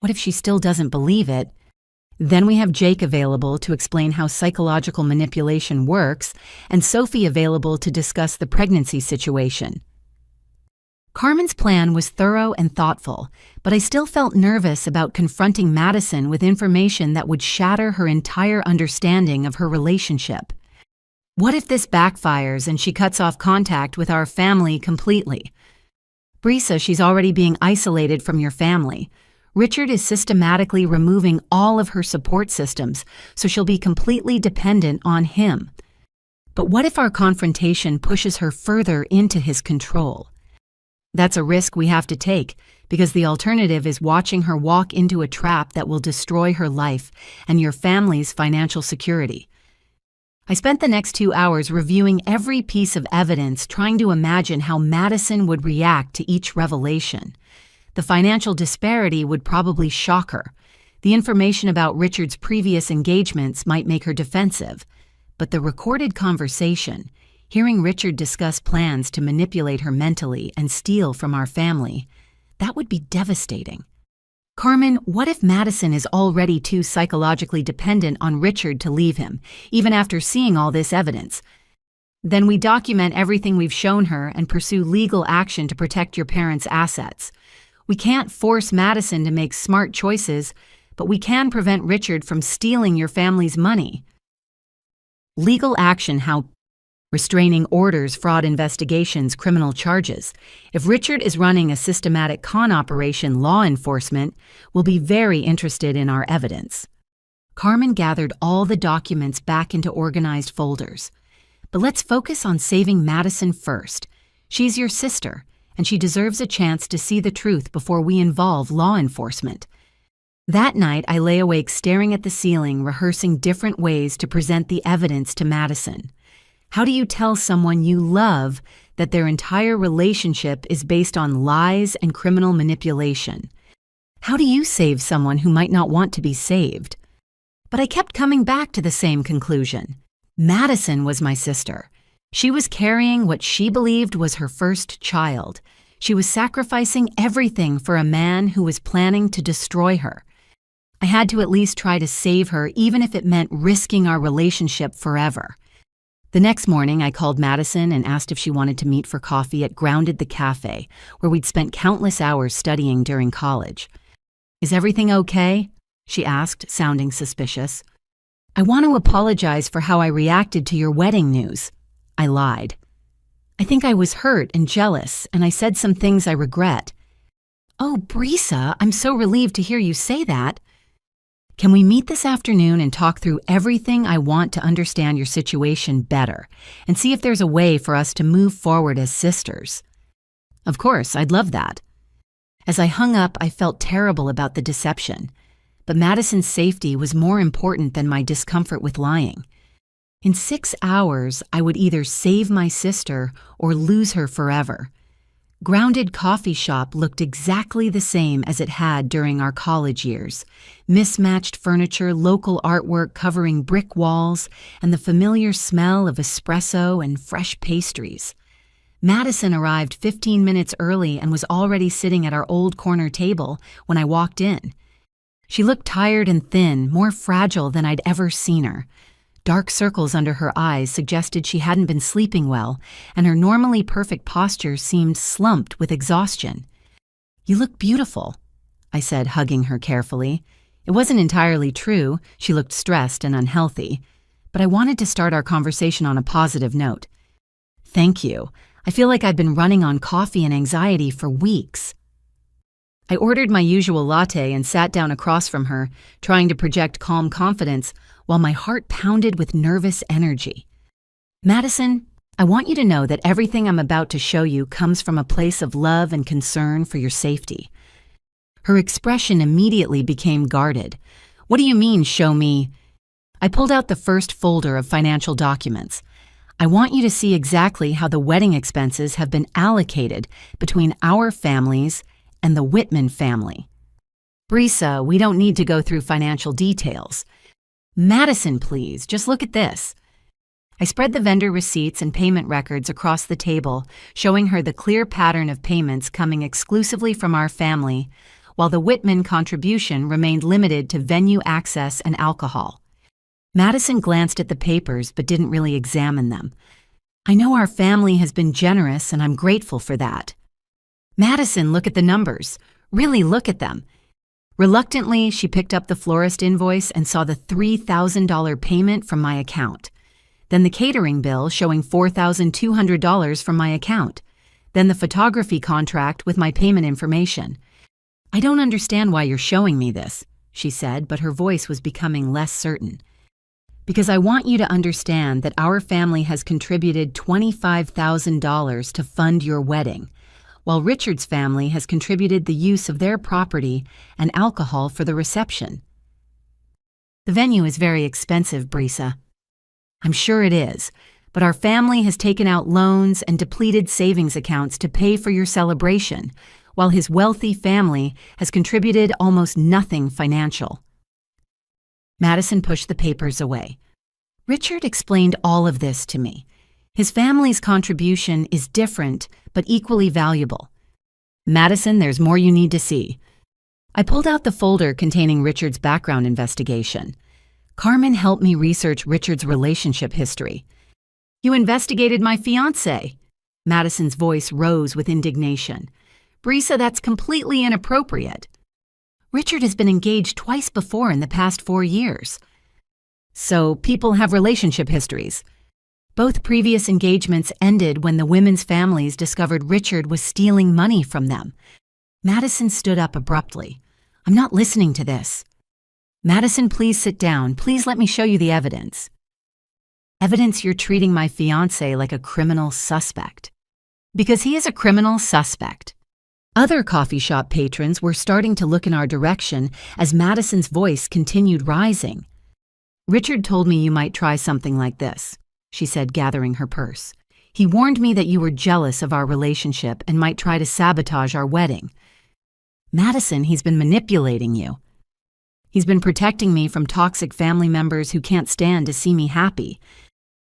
What if she still doesn't believe it? Then we have Jake available to explain how psychological manipulation works, and Sophie available to discuss the pregnancy situation. Carmen's plan was thorough and thoughtful, but I still felt nervous about confronting Madison with information that would shatter her entire understanding of her relationship. What if this backfires and she cuts off contact with our family completely? Brisa, she's already being isolated from your family. Richard is systematically removing all of her support systems, so she'll be completely dependent on him. But what if our confrontation pushes her further into his control? That's a risk we have to take, because the alternative is watching her walk into a trap that will destroy her life and your family's financial security. I spent the next 2 hours reviewing every piece of evidence, trying to imagine how Madison would react to each revelation. The financial disparity would probably shock her. The information about Richard's previous engagements might make her defensive. But the recorded conversation, hearing Richard discuss plans to manipulate her mentally and steal from our family, that would be devastating. Carmen, what if Madison is already too psychologically dependent on Richard to leave him, even after seeing all this evidence? Then we document everything we've shown her and pursue legal action to protect your parents' assets. We can't force Madison to make smart choices, but we can prevent Richard from stealing your family's money. Legal action, how? Restraining orders, fraud investigations, criminal charges. If Richard is running a systematic con operation, law enforcement will be very interested in our evidence. Carmen gathered all the documents back into organized folders. But let's focus on saving Madison first. She's your sister, and she deserves a chance to see the truth before we involve law enforcement. That night, I lay awake staring at the ceiling, rehearsing different ways to present the evidence to Madison. How do you tell someone you love that their entire relationship is based on lies and criminal manipulation? How do you save someone who might not want to be saved? But I kept coming back to the same conclusion. Madison was my sister. She was carrying what she believed was her first child. She was sacrificing everything for a man who was planning to destroy her. I had to at least try to save her, even if it meant risking our relationship forever. The next morning, I called Madison and asked if she wanted to meet for coffee at Grounded the Cafe, where we'd spent countless hours studying during college. "Is everything okay?" she asked, sounding suspicious. I want to apologize for how I reacted to your wedding news. I lied. I think I was hurt and jealous, and I said some things I regret. Oh, Brisa, I'm so relieved to hear you say that. Can we meet this afternoon and talk through everything? I want to understand your situation better and see if there's a way for us to move forward as sisters. Of course, I'd love that. As I hung up, I felt terrible about the deception, but Madison's safety was more important than my discomfort with lying. In 6 hours, I would either save my sister or lose her forever. Grounded Coffee Shop looked exactly the same as it had during our college years. Mismatched furniture, local artwork covering brick walls, and the familiar smell of espresso and fresh pastries. Madison arrived 15 minutes early and was already sitting at our old corner table when I walked in. She looked tired and thin, more fragile than I'd ever seen her. Dark circles under her eyes suggested she hadn't been sleeping well, and her normally perfect posture seemed slumped with exhaustion. "You look beautiful," I said, hugging her carefully. It wasn't entirely true. She looked stressed and unhealthy, but I wanted to start our conversation on a positive note. "Thank you. I feel like I've been running on coffee and anxiety for weeks." I ordered my usual latte and sat down across from her, trying to project calm confidence while my heart pounded with nervous energy. "Madison, I want you to know that everything I'm about to show you comes from a place of love and concern for your safety." Her expression immediately became guarded. "What do you mean, show me?" I pulled out the first folder of financial documents. "I want you to see exactly how the wedding expenses have been allocated between our families and the Whitman family." "Brisa, we don't need to go through financial details." "Madison, please, just look at this." I spread the vendor receipts and payment records across the table, showing her the clear pattern of payments coming exclusively from our family, while the Whitman contribution remained limited to venue access and alcohol. Madison glanced at the papers but didn't really examine them. "I know our family has been generous, and I'm grateful for that." "Madison, look at the numbers. Really look at them." Reluctantly, she picked up the florist invoice and saw the $3,000 payment from my account. Then the catering bill showing $4,200 from my account. Then the photography contract with my payment information. "I don't understand why you're showing me this," she said, but her voice was becoming less certain. "Because I want you to understand that our family has contributed $25,000 to fund your wedding, while Richard's family has contributed the use of their property and alcohol for the reception." "The venue is very expensive, Brisa." "I'm sure it is, but our family has taken out loans and depleted savings accounts to pay for your celebration, while his wealthy family has contributed almost nothing financial." Madison pushed the papers away. "Richard explained all of this to me. His family's contribution is different, but equally valuable." "Madison, there's more you need to see." I pulled out the folder containing Richard's background investigation. Carmen helped me research Richard's relationship history. "You investigated my fiancé." Madison's voice rose with indignation. "Brisa, that's completely inappropriate." "Richard has been engaged twice before in the past 4 years." "So people have relationship histories." "Both previous engagements ended when the women's families discovered Richard was stealing money from them." Madison stood up abruptly. "I'm not listening to this." "Madison, please sit down. Please let me show you the evidence." "Evidence you're treating my fiancé like a criminal suspect." "Because he is a criminal suspect." Other coffee shop patrons were starting to look in our direction as Madison's voice continued rising. "Richard told me you might try something like this," she said, gathering her purse. "He warned me that you were jealous of our relationship and might try to sabotage our wedding." "Madison, he's been manipulating you." "He's been protecting me from toxic family members who can't stand to see me happy."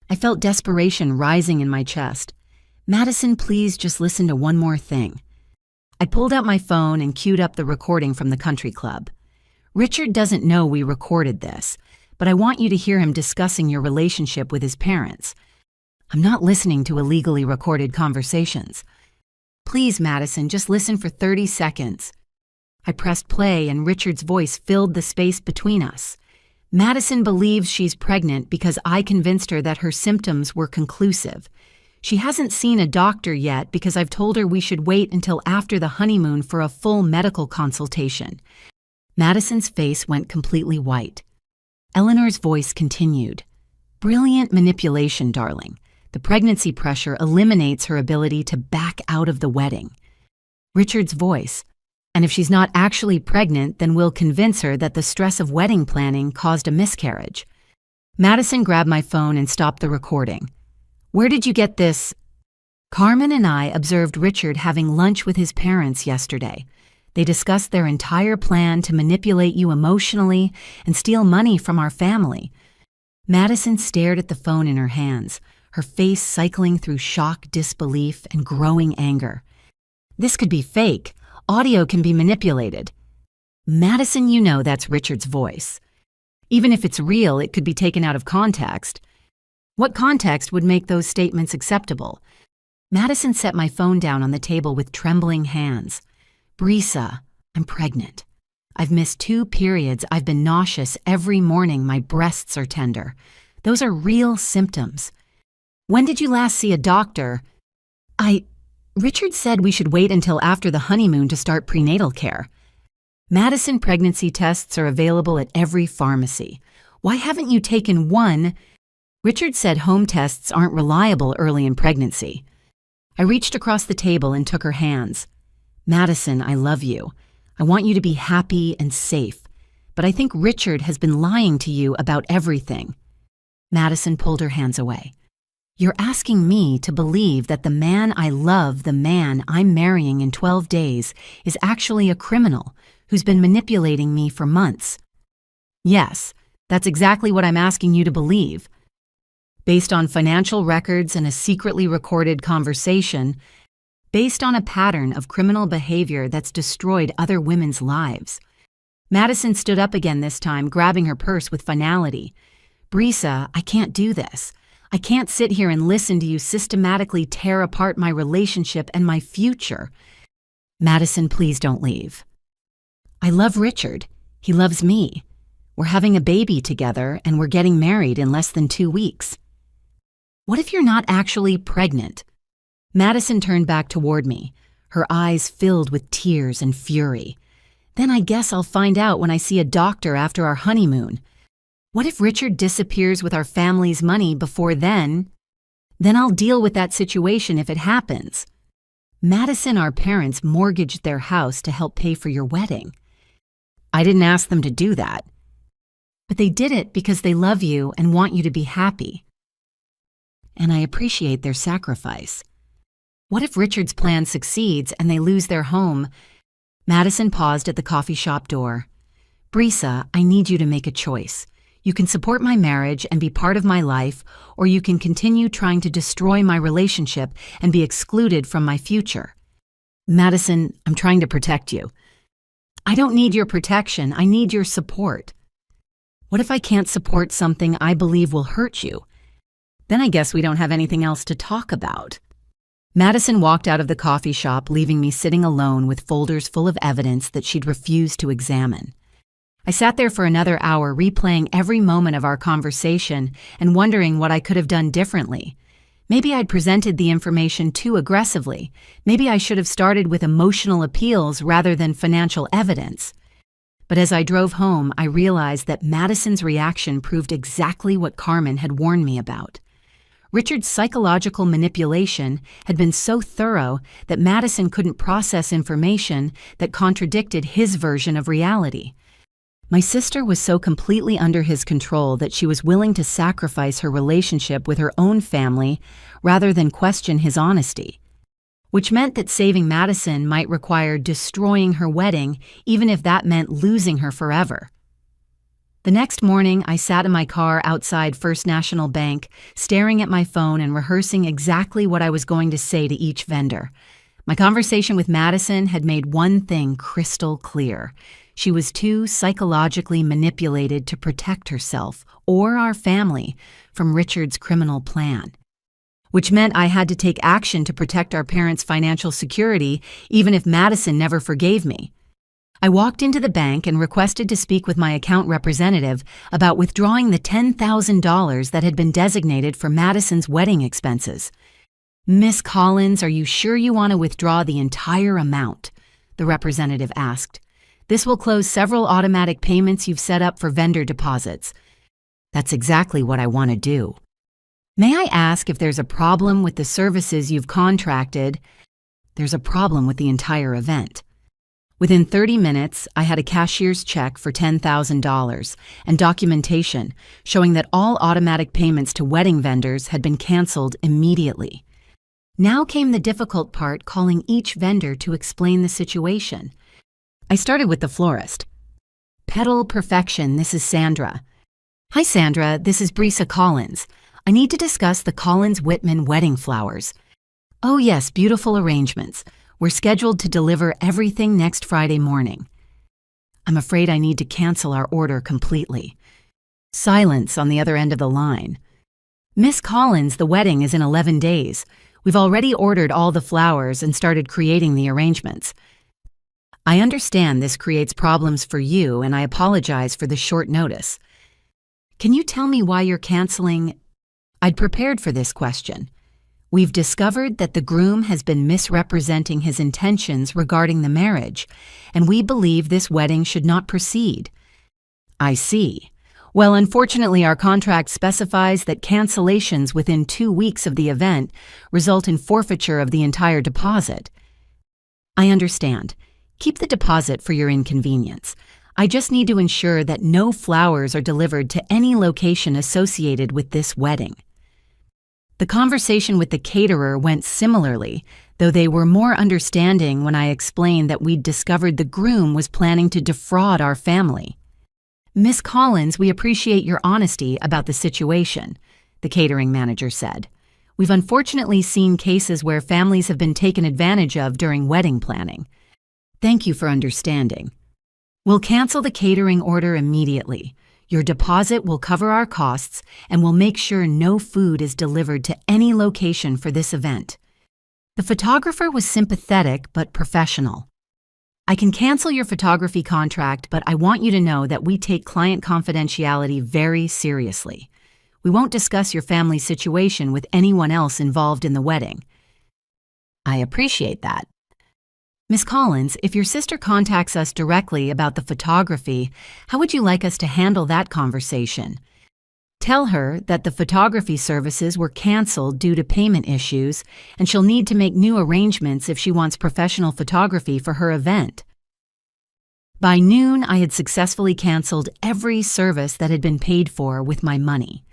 I felt desperation rising in my chest. "Madison, please just listen to one more thing." I pulled out my phone and queued up the recording from the country club. "Richard doesn't know we recorded this, but I want you to hear him discussing your relationship with his parents." "I'm not listening to illegally recorded conversations." "Please, Madison, just listen for 30 seconds. I pressed play and Richard's voice filled the space between us. Madison believes she's pregnant because I convinced her that her symptoms were conclusive. She hasn't seen a doctor yet because I've told her we should wait until after the honeymoon for a full medical consultation. Madison's face went completely white. Eleanor's voice continued. Brilliant manipulation, darling. The pregnancy pressure eliminates her ability to back out of the wedding. Richard's voice. And if she's not actually pregnant, then we'll convince her that the stress of wedding planning caused a miscarriage. Madison grabbed my phone and stopped the recording. Where did you get this? Carmen and I observed Richard having lunch with his parents yesterday. They discussed their entire plan to manipulate you emotionally and steal money from our family. Madison stared at the phone in her hands, her face cycling through shock, disbelief, and growing anger. This could be fake. Audio can be manipulated. Madison, you know that's Richard's voice. Even if it's real, it could be taken out of context. What context would make those statements acceptable? Madison set my phone down on the table with trembling hands. Brisa, I'm pregnant. I've missed 2 periods. I've been nauseous every morning. My breasts are tender. Those are real symptoms. When did you last see a doctor? Richard said we should wait until after the honeymoon to start prenatal care. Madison pregnancy tests are available at every pharmacy. Why haven't you taken one? Richard said home tests aren't reliable early in pregnancy. I reached across the table and took her hands. Madison, I love you. I want you to be happy and safe. But I think Richard has been lying to you about everything. Madison pulled her hands away. You're asking me to believe that the man I love, the man I'm marrying in 12 days, is actually a criminal who's been manipulating me for months. Yes, that's exactly what I'm asking you to believe. Based on financial records and a secretly recorded conversation, based on a pattern of criminal behavior that's destroyed other women's lives. Madison stood up again this time, grabbing her purse with finality. Brisa, I can't do this. I can't sit here and listen to you systematically tear apart my relationship and my future. Madison, please don't leave. I love Richard. He loves me. We're having a baby together and we're getting married in less than 2 weeks. What if you're not actually pregnant? Madison turned back toward me, her eyes filled with tears and fury. Then I guess I'll find out when I see a doctor after our honeymoon. What if Richard disappears with our family's money before then? Then I'll deal with that situation if it happens. Madison, our parents mortgaged their house to help pay for your wedding. I didn't ask them to do that. But they did it because they love you and want you to be happy. And I appreciate their sacrifice. What if Richard's plan succeeds and they lose their home? Madison paused at the coffee shop door. Brisa, I need you to make a choice. You can support my marriage and be part of my life, or you can continue trying to destroy my relationship and be excluded from my future. Madison, I'm trying to protect you. I don't need your protection. I need your support. What if I can't support something I believe will hurt you? Then I guess we don't have anything else to talk about. Madison walked out of the coffee shop, leaving me sitting alone with folders full of evidence that she'd refused to examine. I sat there for another hour, replaying every moment of our conversation and wondering what I could have done differently. Maybe I'd presented the information too aggressively. Maybe I should have started with emotional appeals rather than financial evidence. But as I drove home, I realized that Madison's reaction proved exactly what Carmen had warned me about. Richard's psychological manipulation had been so thorough that Madison couldn't process information that contradicted his version of reality. My sister was so completely under his control that she was willing to sacrifice her relationship with her own family rather than question his honesty, which meant that saving Madison might require destroying her wedding, even if that meant losing her forever. The next morning, I sat in my car outside First National Bank, staring at my phone and rehearsing exactly what I was going to say to each vendor. My conversation with Madison had made one thing crystal clear. She was too psychologically manipulated to protect herself or our family from Richard's criminal plan, which meant I had to take action to protect our parents' financial security, even if Madison never forgave me. I walked into the bank and requested to speak with my account representative about withdrawing the $10,000 that had been designated for Madison's wedding expenses. "Miss Collins, are you sure you want to withdraw the entire amount?" the representative asked. "This will close several automatic payments you've set up for vendor deposits." "That's exactly what I want to do." "May I ask if there's a problem with the services you've contracted?" "There's a problem with the entire event." Within 30 minutes, I had a cashier's check for $10,000 and documentation showing that all automatic payments to wedding vendors had been canceled immediately. Now came the difficult part, calling each vendor to explain the situation. I started with the florist. "Petal Perfection, this is Sandra." "Hi Sandra, this is Brisa Collins. I need to discuss the Collins-Whitman wedding flowers." "Oh yes, beautiful arrangements. We're scheduled to deliver everything next Friday morning." "I'm afraid I need to cancel our order completely." Silence on the other end of the line. "Miss Collins, the wedding is in 11 days. We've already ordered all the flowers and started creating the arrangements." "I understand this creates problems for you, and I apologize for the short notice. Can you tell me why you're canceling?" I'd prepared for this question. "We've discovered that the groom has been misrepresenting his intentions regarding the marriage, and we believe this wedding should not proceed." "I see. Well, unfortunately, our contract specifies that cancellations within 2 weeks of the event result in forfeiture of the entire deposit." "I understand. Keep the deposit for your inconvenience. I just need to ensure that no flowers are delivered to any location associated with this wedding." The conversation with the caterer went similarly, though they were more understanding when I explained that we'd discovered the groom was planning to defraud our family. "Miss Collins, we appreciate your honesty about the situation," the catering manager said. "We've unfortunately seen cases where families have been taken advantage of during wedding planning. Thank you for understanding. We'll cancel the catering order immediately. Your deposit will cover our costs, and we'll make sure no food is delivered to any location for this event." The photographer was sympathetic but professional. "I can cancel your photography contract, but I want you to know that we take client confidentiality very seriously. We won't discuss your family situation with anyone else involved in the wedding." "I appreciate that." "Miss Collins, if your sister contacts us directly about the photography, how would you like us to handle that conversation?" "Tell her that the photography services were canceled due to payment issues, and she'll need to make new arrangements if she wants professional photography for her event." By noon, I had successfully canceled every service that had been paid for with my money.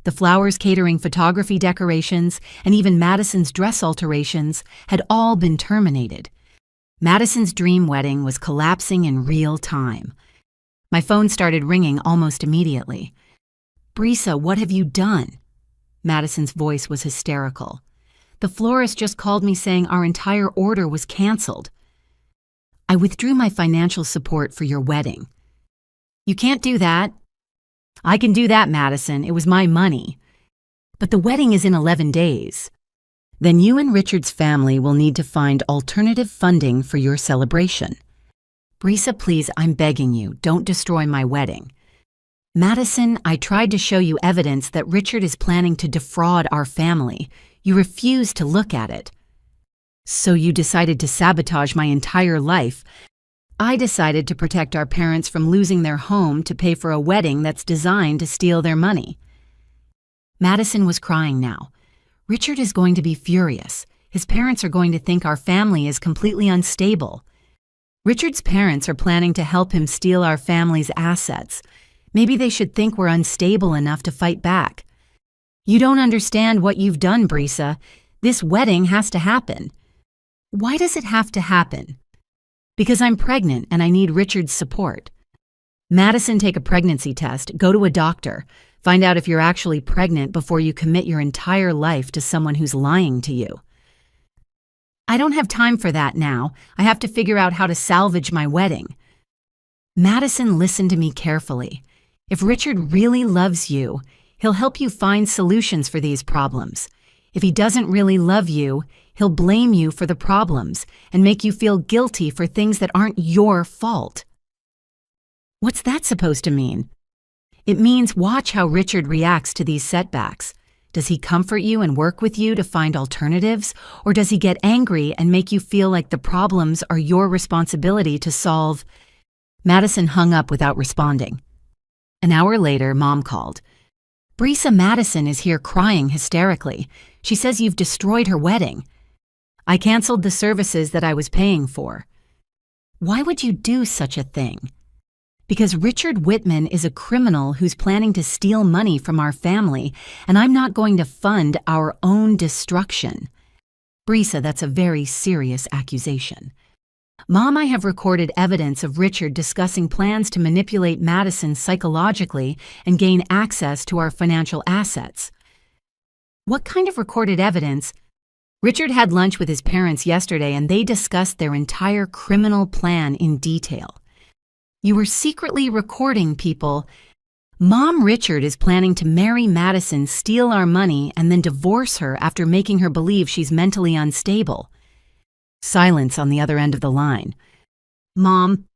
The flowers, catering, photography, decorations, and even Madison's dress alterations had all been terminated. Madison's dream wedding was collapsing in real time. My phone started ringing almost immediately. "Brisa, what have you done?" Madison's voice was hysterical. "The florist just called me saying our entire order was canceled." "I withdrew my financial support for your wedding." "You can't do that." "I can do that, Madison. It was my money." "But the wedding is in 11 days. "Then you and Richard's family will need to find alternative funding for your celebration." "Brisa, please, I'm begging you, don't destroy my wedding." "Madison, I tried to show you evidence that Richard is planning to defraud our family. You refused to look at it." "So you decided to sabotage my entire life." "I decided to protect our parents from losing their home to pay for a wedding that's designed to steal their money." Madison was crying now. "Richard is going to be furious. His parents are going to think our family is completely unstable. Richard's parents are planning to help him steal our family's assets. Maybe they should think we're unstable enough to fight back." "You don't understand what you've done, Brisa. This wedding has to happen." "Why does it have to happen?" "Because I'm pregnant and I need Richard's support." "Madison, take a pregnancy test, go to a doctor. Find out if you're actually pregnant before you commit your entire life to someone who's lying to you." "I don't have time for that now. I have to figure out how to salvage my wedding." "Madison, listen to me carefully. If Richard really loves you, he'll help you find solutions for these problems. If he doesn't really love you, he'll blame you for the problems and make you feel guilty for things that aren't your fault. What's that supposed to mean? It means watch how Richard reacts to these setbacks. Does he comfort you and work with you to find alternatives, or does he get angry and make you feel like the problems are your responsibility to solve? Madison hung up without responding. An hour later, Mom called. Brisa Madison is here crying hysterically. She says you've destroyed her wedding. I canceled the services that I was paying for. Why would you do such a thing? Because Richard Whitman is a criminal who's planning to steal money from our family, and I'm not going to fund our own destruction. Brisa, that's a very serious accusation. Mom, I have recorded evidence of Richard discussing plans to manipulate Madison psychologically and gain access to our financial assets. What kind of recorded evidence? Richard had lunch with his parents yesterday and they discussed their entire criminal plan in detail. You were secretly recording people. Mom, Richard is planning to marry Madison, steal our money, and then divorce her after making her believe she's mentally unstable. Silence on the other end of the line. Mom,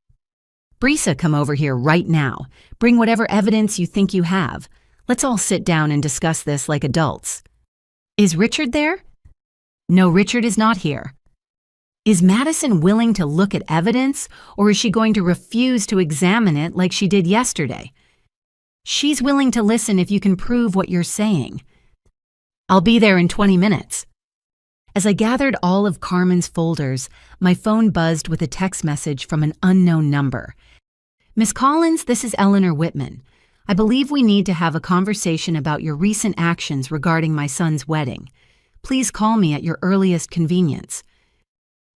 Brisa, come over here right now. Bring whatever evidence you think you have. Let's all sit down and discuss this like adults. Is Richard there? No, Richard is not here. Is Madison willing to look at evidence, or is she going to refuse to examine it like she did yesterday? She's willing to listen if you can prove what you're saying. I'll be there in 20 minutes. As I gathered all of Carmen's folders, my phone buzzed with a text message from an unknown number. Miss Collins, this is Eleanor Whitman. I believe we need to have a conversation about your recent actions regarding my son's wedding. Please call me at your earliest convenience.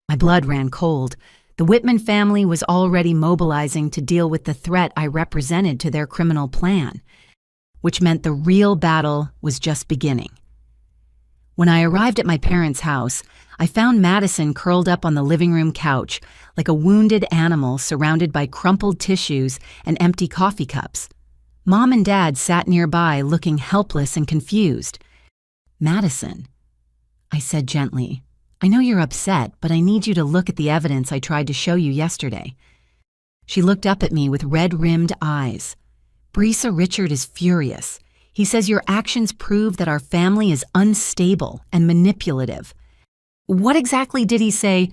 My blood ran cold. The Whitman family was already mobilizing to deal with the threat I represented to their criminal plan, which meant the real battle was just beginning. When I arrived at my parents' house, I found Madison curled up on the living room couch like a wounded animal surrounded by crumpled tissues and empty coffee cups. Mom and Dad sat nearby looking helpless and confused. Madison, I said gently, I know you're upset, but I need you to look at the evidence I tried to show you yesterday. She looked up at me with red-rimmed eyes. Brisa, Richard is furious. He says your actions prove that our family is unstable and manipulative. What exactly did he say?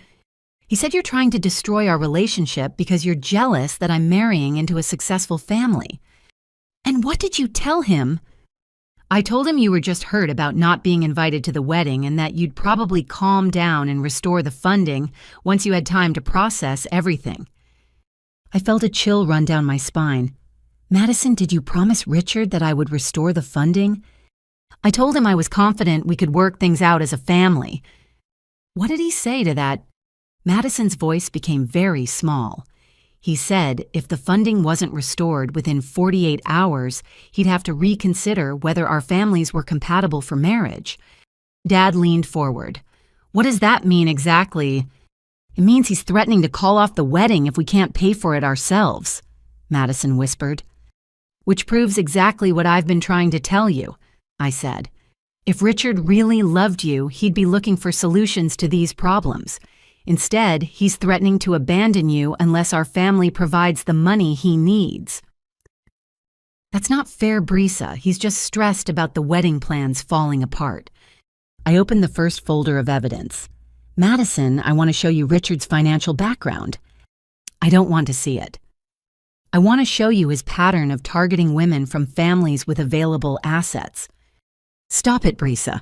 He said you're trying to destroy our relationship because you're jealous that I'm marrying into a successful family. And what did you tell him? I told him you were just hurt about not being invited to the wedding and that you'd probably calm down and restore the funding once you had time to process everything. I felt a chill run down my spine. Madison, did you promise Richard that I would restore the funding? I told him I was confident we could work things out as a family. What did he say to that? Madison's voice became very small. He said if the funding wasn't restored within 48 hours, he'd have to reconsider whether our families were compatible for marriage. Dad leaned forward. What does that mean exactly? It means he's threatening to call off the wedding if we can't pay for it ourselves, Madison whispered. Which proves exactly what I've been trying to tell you, I said. If Richard really loved you, he'd be looking for solutions to these problems. Instead, he's threatening to abandon you unless our family provides the money he needs. That's not fair, Brisa. He's just stressed about the wedding plans falling apart. I opened the first folder of evidence. Madison, I want to show you Richard's financial background. I don't want to see it. I want to show you his pattern of targeting women from families with available assets. Stop it, Brisa.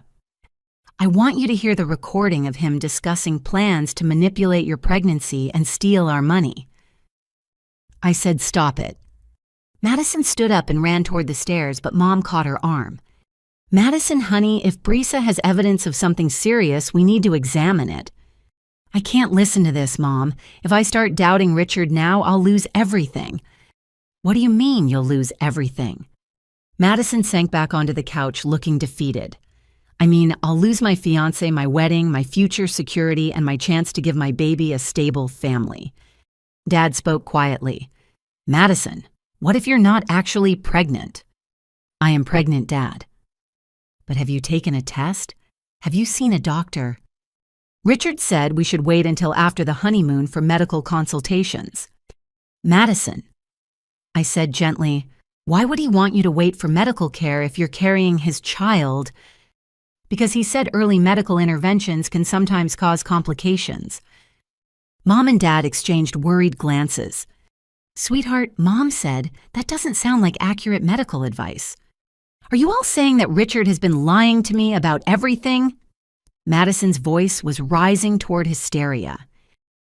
I want you to hear the recording of him discussing plans to manipulate your pregnancy and steal our money. I said, stop it. Madison stood up and ran toward the stairs, but Mom caught her arm. Madison, honey, if Brisa has evidence of something serious, we need to examine it. I can't listen to this, Mom. If I start doubting Richard now, I'll lose everything. What do you mean you'll lose everything? Madison sank back onto the couch, looking defeated. I mean, I'll lose my fiancé, my wedding, my future security, and my chance to give my baby a stable family. Dad spoke quietly. Madison, what if you're not actually pregnant? I am pregnant, Dad. But have you taken a test? Have you seen a doctor? Richard said we should wait until after the honeymoon for medical consultations. Madison, I said gently, why would he want you to wait for medical care if you're carrying his child? Because he said early medical interventions can sometimes cause complications. Mom and Dad exchanged worried glances. Sweetheart, Mom said, that doesn't sound like accurate medical advice. Are you all saying that Richard has been lying to me about everything? Madison's voice was rising toward hysteria.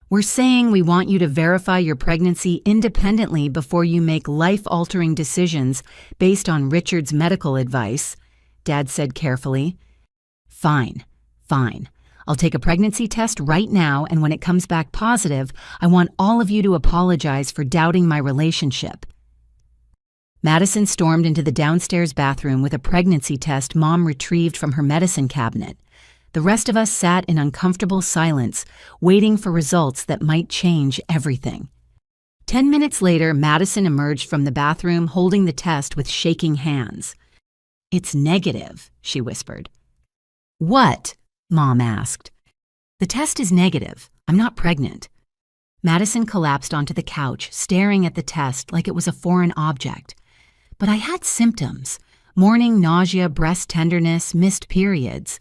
We're saying we want you to verify your pregnancy independently before you make life-altering decisions based on Richard's medical advice, Dad said carefully. Fine. I'll take a pregnancy test right now, and when it comes back positive, I want all of you to apologize for doubting my relationship. Madison stormed into the downstairs bathroom with a pregnancy test Mom retrieved from her medicine cabinet. The rest of us sat in uncomfortable silence, waiting for results that might change everything. 10 minutes later, Madison emerged from the bathroom holding the test with shaking hands. It's negative, she whispered. What? Mom asked. The test is negative. I'm not pregnant. Madison collapsed onto the couch, staring at the test like it was a foreign object. But I had symptoms: morning nausea, breast tenderness, missed periods.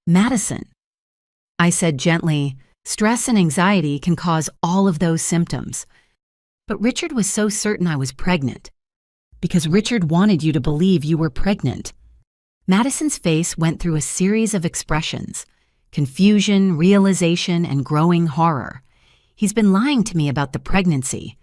Madison, I said gently, stress and anxiety can cause all of those symptoms. But Richard was so certain I was pregnant. Because Richard wanted you to believe you were pregnant. Madison's face went through a series of expressions: confusion, realization, and growing horror. He's been lying to me about the pregnancy.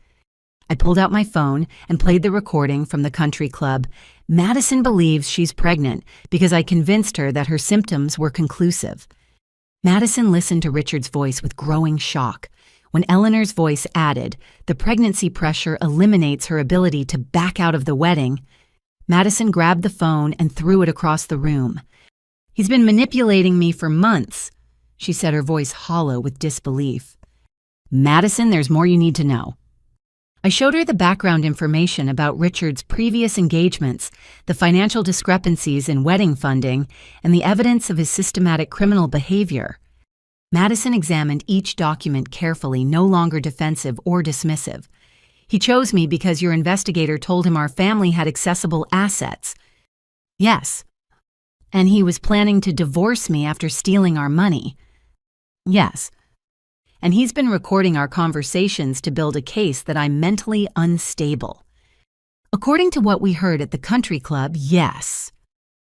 I pulled out my phone and played the recording from the country club. Madison believes she's pregnant because I convinced her that her symptoms were conclusive. Madison listened to Richard's voice with growing shock. When Eleanor's voice added, the pregnancy pressure eliminates her ability to back out of the wedding, Madison grabbed the phone and threw it across the room. He's been manipulating me for months, she said, her voice hollow with disbelief. Madison, there's more you need to know. I showed her the background information about Richard's previous engagements, the financial discrepancies in wedding funding, and the evidence of his systematic criminal behavior. Madison examined each document carefully, no longer defensive or dismissive. He chose me because your investigator told him our family had accessible assets. Yes. And he was planning to divorce me after stealing our money. Yes. And he's been recording our conversations to build a case that I'm mentally unstable. According to what we heard at the country club, yes.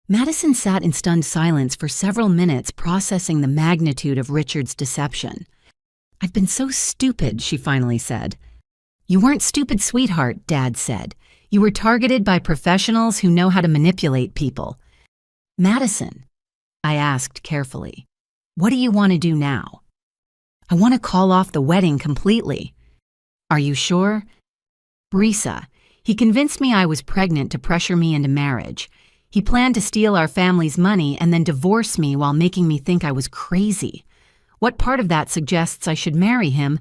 Madison sat in stunned silence for several minutes, processing the magnitude of Richard's deception. I've been so stupid, she finally said. You weren't stupid, sweetheart, Dad said. You were targeted by professionals who know how to manipulate people. Madison, I asked carefully, what do you want to do now? I want to call off the wedding completely. Are you sure? Brisa, he convinced me I was pregnant to pressure me into marriage. He planned to steal our family's money and then divorce me while making me think I was crazy. What part of that suggests I should marry him?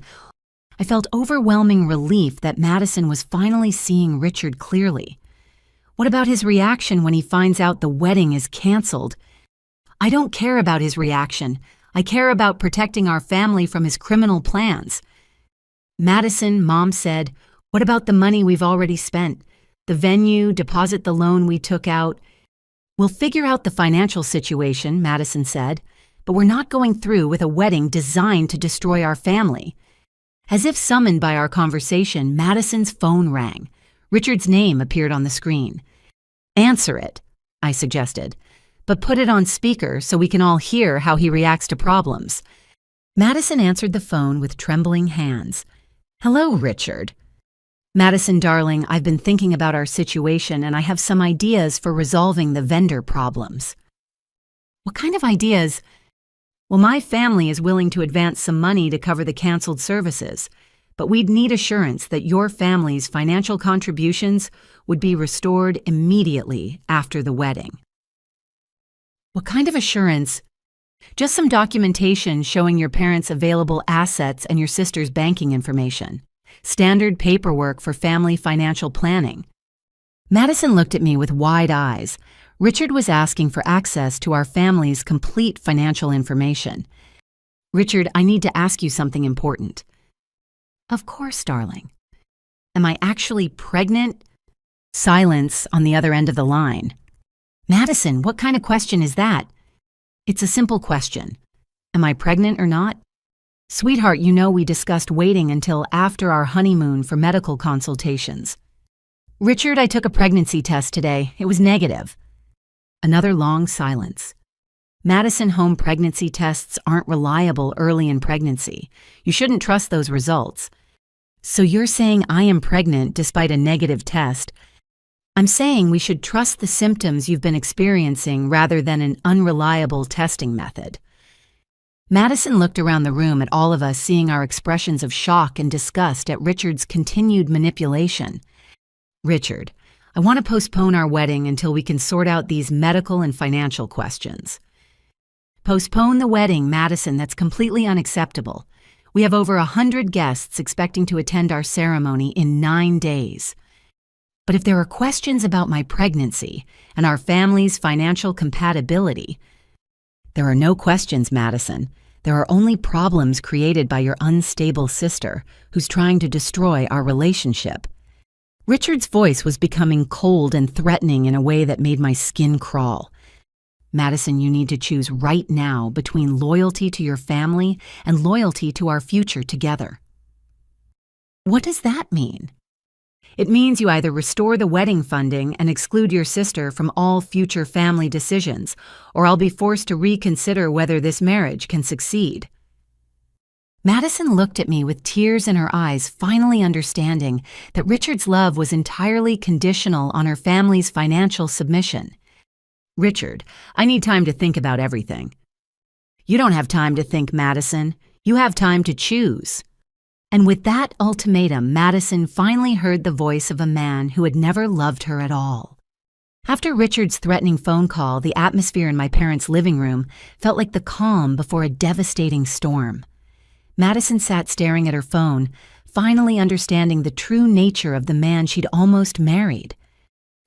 I felt overwhelming relief that Madison was finally seeing Richard clearly. What about his reaction when he finds out the wedding is canceled? I don't care about his reaction. I care about protecting our family from his criminal plans. Madison, Mom said, what about the money we've already spent? The venue, deposit the loan we took out? We'll figure out the financial situation, Madison said, but we're not going through with a wedding designed to destroy our family. As if summoned by our conversation, Madison's phone rang. Richard's name appeared on the screen. Answer it, I suggested, but put it on speaker so we can all hear how he reacts to problems. Madison answered the phone with trembling hands. Hello, Richard. Madison, darling, I've been thinking about our situation and I have some ideas for resolving the vendor problems. What kind of ideas? Well, my family is willing to advance some money to cover the canceled services, but we'd need assurance that your family's financial contributions would be restored immediately after the wedding. What kind of assurance? Just some documentation showing your parents' available assets and your sister's banking information. Standard paperwork for family financial planning. Madison looked at me with wide eyes. Richard was asking for access to our family's complete financial information. Richard, I need to ask you something important. Of course, darling. Am I actually pregnant? Silence on the other end of the line. Madison, what kind of question is that? It's a simple question. Am I pregnant or not? Sweetheart, you know we discussed waiting until after our honeymoon for medical consultations. Richard, I took a pregnancy test today. It was negative. Another long silence. Madison, home pregnancy tests aren't reliable early in pregnancy. You shouldn't trust those results. So you're saying I am pregnant despite a negative test. I'm saying we should trust the symptoms you've been experiencing rather than an unreliable testing method. Madison looked around the room at all of us, seeing our expressions of shock and disgust at Richard's continued manipulation. Richard, I want to postpone our wedding until we can sort out these medical and financial questions. Postpone the wedding, Madison, that's completely unacceptable. We have over 100 guests expecting to attend our ceremony in 9 days. But if there are questions about my pregnancy and our family's financial compatibility, there are no questions, Madison. There are only problems created by your unstable sister, who's trying to destroy our relationship. Richard's voice was becoming cold and threatening in a way that made my skin crawl. Madison, you need to choose right now between loyalty to your family and loyalty to our future together. What does that mean? It means you either restore the wedding funding and exclude your sister from all future family decisions, or I'll be forced to reconsider whether this marriage can succeed. Madison looked at me with tears in her eyes, finally understanding that Richard's love was entirely conditional on her family's financial submission. Richard, I need time to think about everything. You don't have time to think, Madison. You have time to choose. And with that ultimatum, Madison finally heard the voice of a man who had never loved her at all. After Richard's threatening phone call, the atmosphere in my parents' living room felt like the calm before a devastating storm. Madison sat staring at her phone, finally understanding the true nature of the man she'd almost married.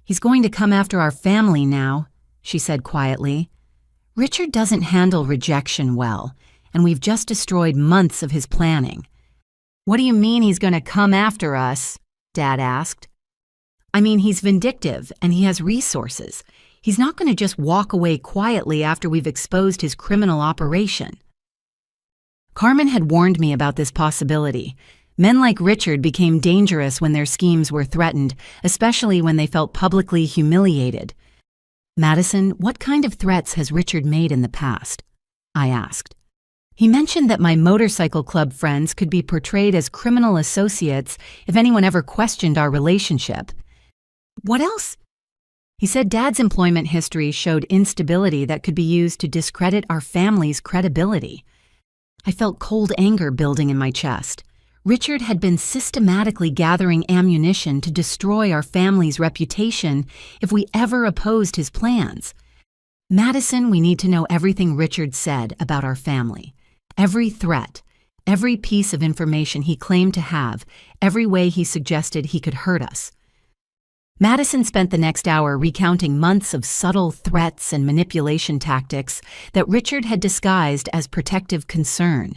He's going to come after our family now, she said quietly. Richard doesn't handle rejection well, and we've just destroyed months of his planning. What do you mean he's going to come after us? Dad asked. I mean, he's vindictive and he has resources. He's not going to just walk away quietly after we've exposed his criminal operation. Carmen had warned me about this possibility. Men like Richard became dangerous when their schemes were threatened, especially when they felt publicly humiliated. Madison, what kind of threats has Richard made in the past? I asked. He mentioned that my motorcycle club friends could be portrayed as criminal associates if anyone ever questioned our relationship. What else? He said Dad's employment history showed instability that could be used to discredit our family's credibility. I felt cold anger building in my chest. Richard had been systematically gathering ammunition to destroy our family's reputation if we ever opposed his plans. Madison, we need to know everything Richard said about our family. Every threat, every piece of information he claimed to have, every way he suggested he could hurt us. Madison spent the next hour recounting months of subtle threats and manipulation tactics that Richard had disguised as protective concern.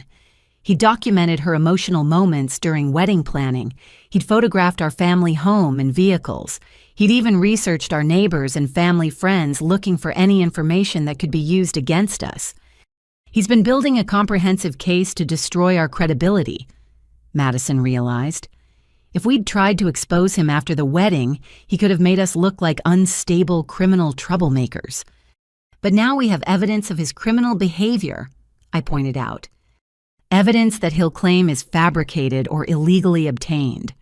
He documented her emotional moments during wedding planning. He'd photographed our family home and vehicles. He'd even researched our neighbors and family friends looking for any information that could be used against us. He's been building a comprehensive case to destroy our credibility, Madison realized. If we'd tried to expose him after the wedding, he could have made us look like unstable criminal troublemakers. But now we have evidence of his criminal behavior, I pointed out. Evidence that he'll claim is fabricated or illegally obtained.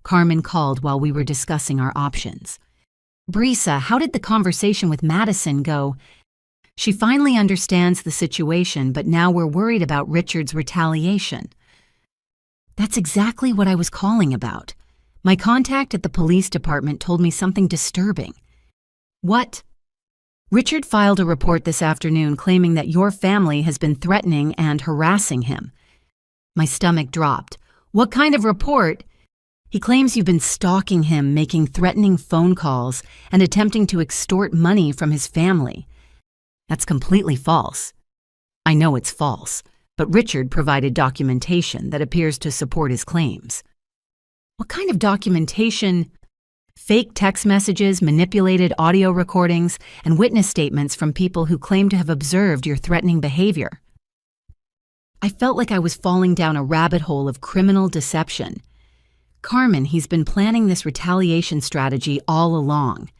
Carmen called while we were discussing our options. Brisa, how did the conversation with Madison go? She finally understands the situation, but now we're worried about Richard's retaliation. That's exactly what I was calling about. My contact at the police department told me something disturbing. What? Richard filed a report this afternoon claiming that your family has been threatening and harassing him. My stomach dropped. What kind of report? He claims you've been stalking him, making threatening phone calls, and attempting to extort money from his family. That's completely false. I know it's false, but Richard provided documentation that appears to support his claims. What kind of documentation? Fake text messages, manipulated audio recordings, and witness statements from people who claim to have observed your threatening behavior. I felt like I was falling down a rabbit hole of criminal deception. Carmen, he's been planning this retaliation strategy all along.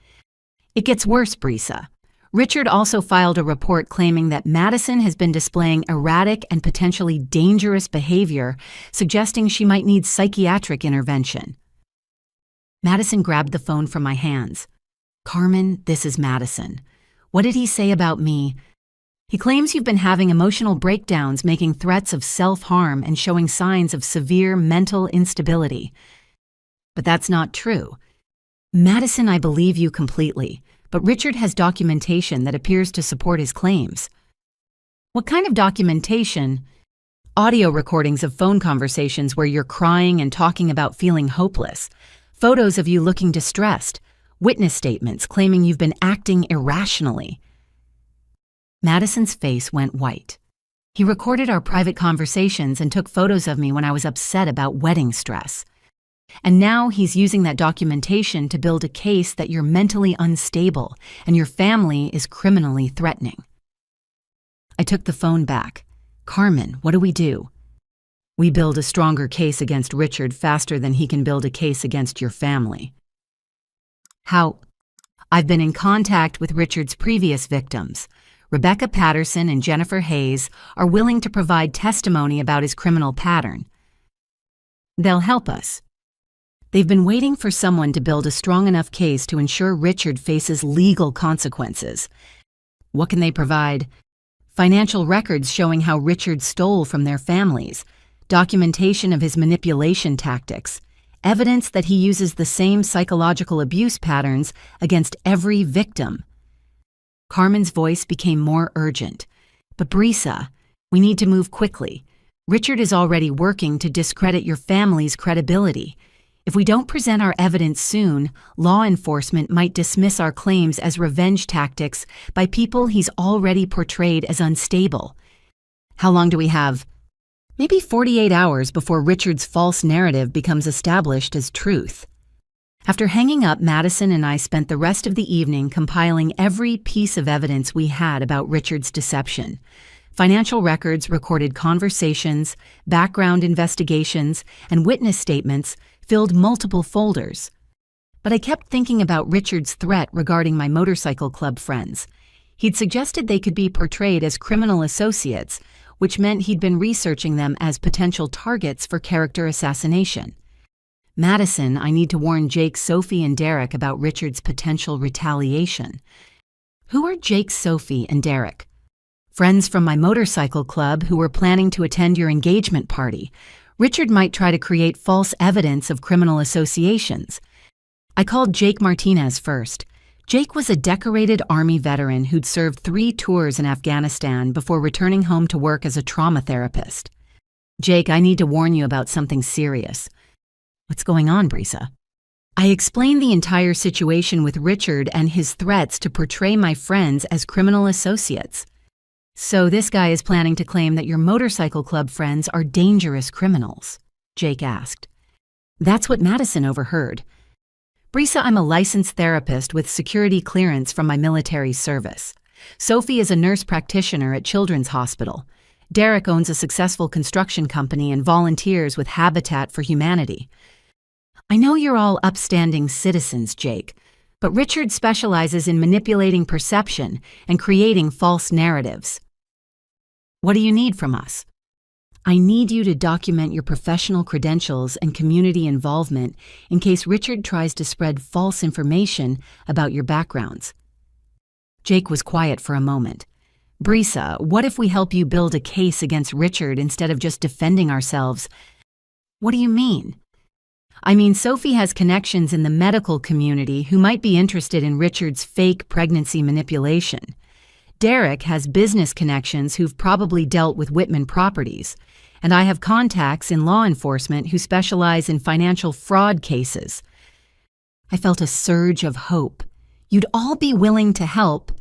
It gets worse, Brisa. Richard also filed a report claiming that Madison has been displaying erratic and potentially dangerous behavior, suggesting she might need psychiatric intervention. Madison grabbed the phone from my hands. Carmen, this is Madison. What did he say about me? He claims you've been having emotional breakdowns, making threats of self-harm and showing signs of severe mental instability. But that's not true. Madison, I believe you completely, but Richard has documentation that appears to support his claims. What kind of documentation? Audio recordings of phone conversations where you're crying and talking about feeling hopeless. Photos of you looking distressed. Witness statements claiming you've been acting irrationally. Madison's face went white. He recorded our private conversations and took photos of me when I was upset about wedding stress. And now he's using that documentation to build a case that you're mentally unstable and your family is criminally threatening. I took the phone back. Carmen, what do? We build a stronger case against Richard faster than he can build a case against your family. How? I've been in contact with Richard's previous victims. Rebecca Patterson and Jennifer Hayes are willing to provide testimony about his criminal pattern. They'll help us. They've been waiting for someone to build a strong enough case to ensure Richard faces legal consequences. What can they provide? Financial records showing how Richard stole from their families, documentation of his manipulation tactics, evidence that he uses the same psychological abuse patterns against every victim. Carmen's voice became more urgent. But Brisa, we need to move quickly. Richard is already working to discredit your family's credibility. If we don't present our evidence soon, law enforcement might dismiss our claims as revenge tactics by people he's already portrayed as unstable. How long do we have? Maybe 48 hours before Richard's false narrative becomes established as truth. After hanging up, Madison and I spent the rest of the evening compiling every piece of evidence we had about Richard's deception. Financial records, recorded conversations, background investigations, and witness statements filled multiple folders. But I kept thinking about Richard's threat regarding my motorcycle club friends. He'd suggested they could be portrayed as criminal associates, which meant he'd been researching them as potential targets for character assassination. Madison, I need to warn Jake, Sophie, and Derek about Richard's potential retaliation. Who are Jake, Sophie, and Derek? Friends from my motorcycle club who were planning to attend your engagement party. Richard might try to create false evidence of criminal associations. I called Jake Martinez first. Jake was a decorated Army veteran who'd served 3 tours in Afghanistan before returning home to work as a trauma therapist. Jake, I need to warn you about something serious. What's going on, Brisa? I explained the entire situation with Richard and his threats to portray my friends as criminal associates. So this guy is planning to claim that your motorcycle club friends are dangerous criminals, Jake asked. That's what Madison overheard. Brisa, I'm a licensed therapist with security clearance from my military service. Sophie is a nurse practitioner at Children's Hospital. Derek owns a successful construction company and volunteers with Habitat for Humanity. I know you're all upstanding citizens, Jake, but Richard specializes in manipulating perception and creating false narratives. What do you need from us? I need you to document your professional credentials and community involvement in case Richard tries to spread false information about your backgrounds. Jake was quiet for a moment. Brisa, what if we help you build a case against Richard instead of just defending ourselves? What do you mean? I mean, Sophie has connections in the medical community who might be interested in Richard's fake pregnancy manipulation. Derek has business connections who've probably dealt with Whitman Properties. and I have contacts in law enforcement who specialize in financial fraud cases." I felt a surge of hope. You'd all be willing to help.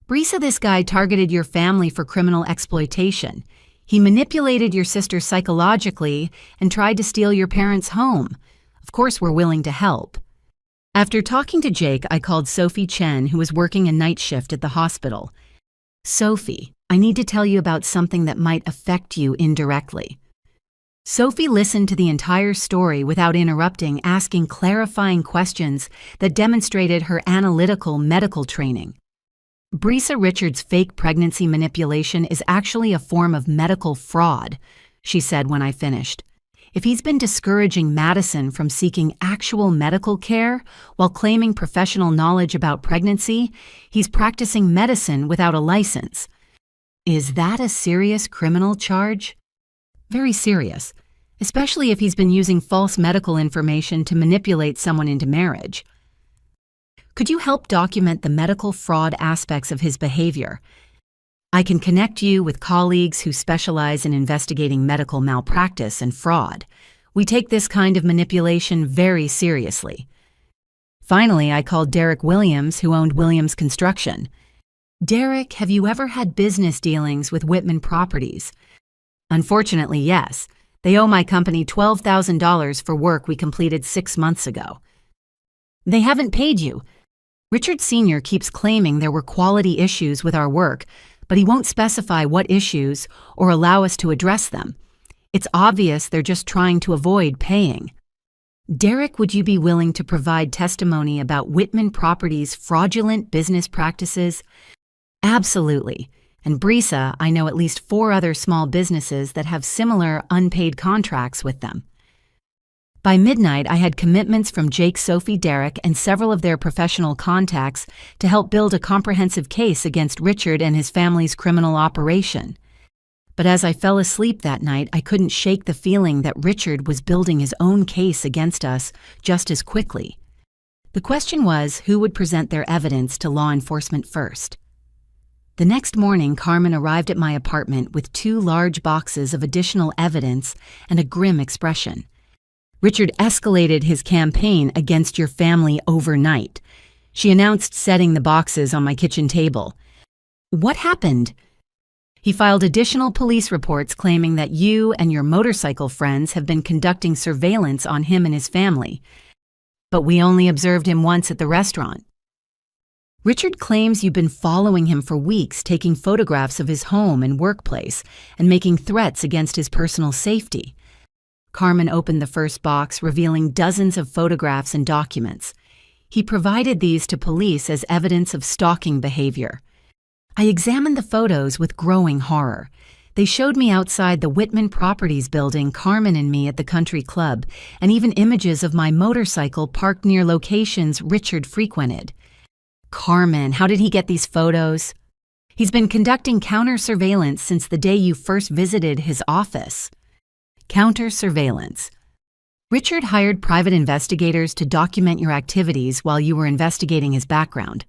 "Brisa, this guy targeted your family for criminal exploitation. He manipulated your sister psychologically and tried to steal your parents' home. Of course, we're willing to help." After talking to Jake, I called Sophie Chen, who was working a night shift at the hospital. "Sophie, I need to tell you about something that might affect you indirectly." Sophie listened to the entire story without interrupting, asking clarifying questions that demonstrated her analytical medical training. "Brisa Richards' fake pregnancy manipulation is actually a form of medical fraud," she said when I finished. "If he's been discouraging Madison from seeking actual medical care while claiming professional knowledge about pregnancy, he's practicing medicine without a license. Is that a serious criminal charge?" "Very serious, especially if he's been using false medical information to manipulate someone into marriage." "Could you help document the medical fraud aspects of his behavior? I can connect you with colleagues who specialize in investigating medical malpractice and fraud. We take this kind of manipulation very seriously." Finally, I called Derek Williams, who owned Williams Construction. "Derek, have you ever had business dealings with Whitman Properties?" "Unfortunately, yes. They owe my company $12,000 for work we completed 6 months ago." "They haven't paid you. Richard Sr. keeps claiming there were quality issues with our work, but he won't specify what issues or allow us to address them. It's obvious they're just trying to avoid paying." "Derek, would you be willing to provide testimony about Whitman Properties' fraudulent business practices?" "Absolutely. And Brisa, I know at least 4 other small businesses that have similar unpaid contracts with them." By midnight, I had commitments from Jake, Sophie, Derek, and several of their professional contacts to help build a comprehensive case against Richard and his family's criminal operation. But as I fell asleep that night, I couldn't shake the feeling that Richard was building his own case against us just as quickly. The question was, who would present their evidence to law enforcement first? The next morning, Carmen arrived at my apartment with 2 large boxes of additional evidence and a grim expression. "Richard escalated his campaign against your family overnight," she announced, setting the boxes on my kitchen table. "What happened?" "He filed additional police reports claiming that you and your motorcycle friends have been conducting surveillance on him and his family. But we only observed him once at the restaurant. Richard claims you've been following him for weeks, taking photographs of his home and workplace and making threats against his personal safety." Carmen opened the first box, revealing dozens of photographs and documents. "He provided these to police as evidence of stalking behavior." I examined the photos with growing horror. They showed me outside the Whitman Properties building, Carmen and me at the country club, and even images of my motorcycle parked near locations Richard frequented. "Carmen, how did he get these photos?" "He's been conducting counter-surveillance since the day you first visited his office." Counter-surveillance. Richard hired private investigators to document your activities while you were investigating his background.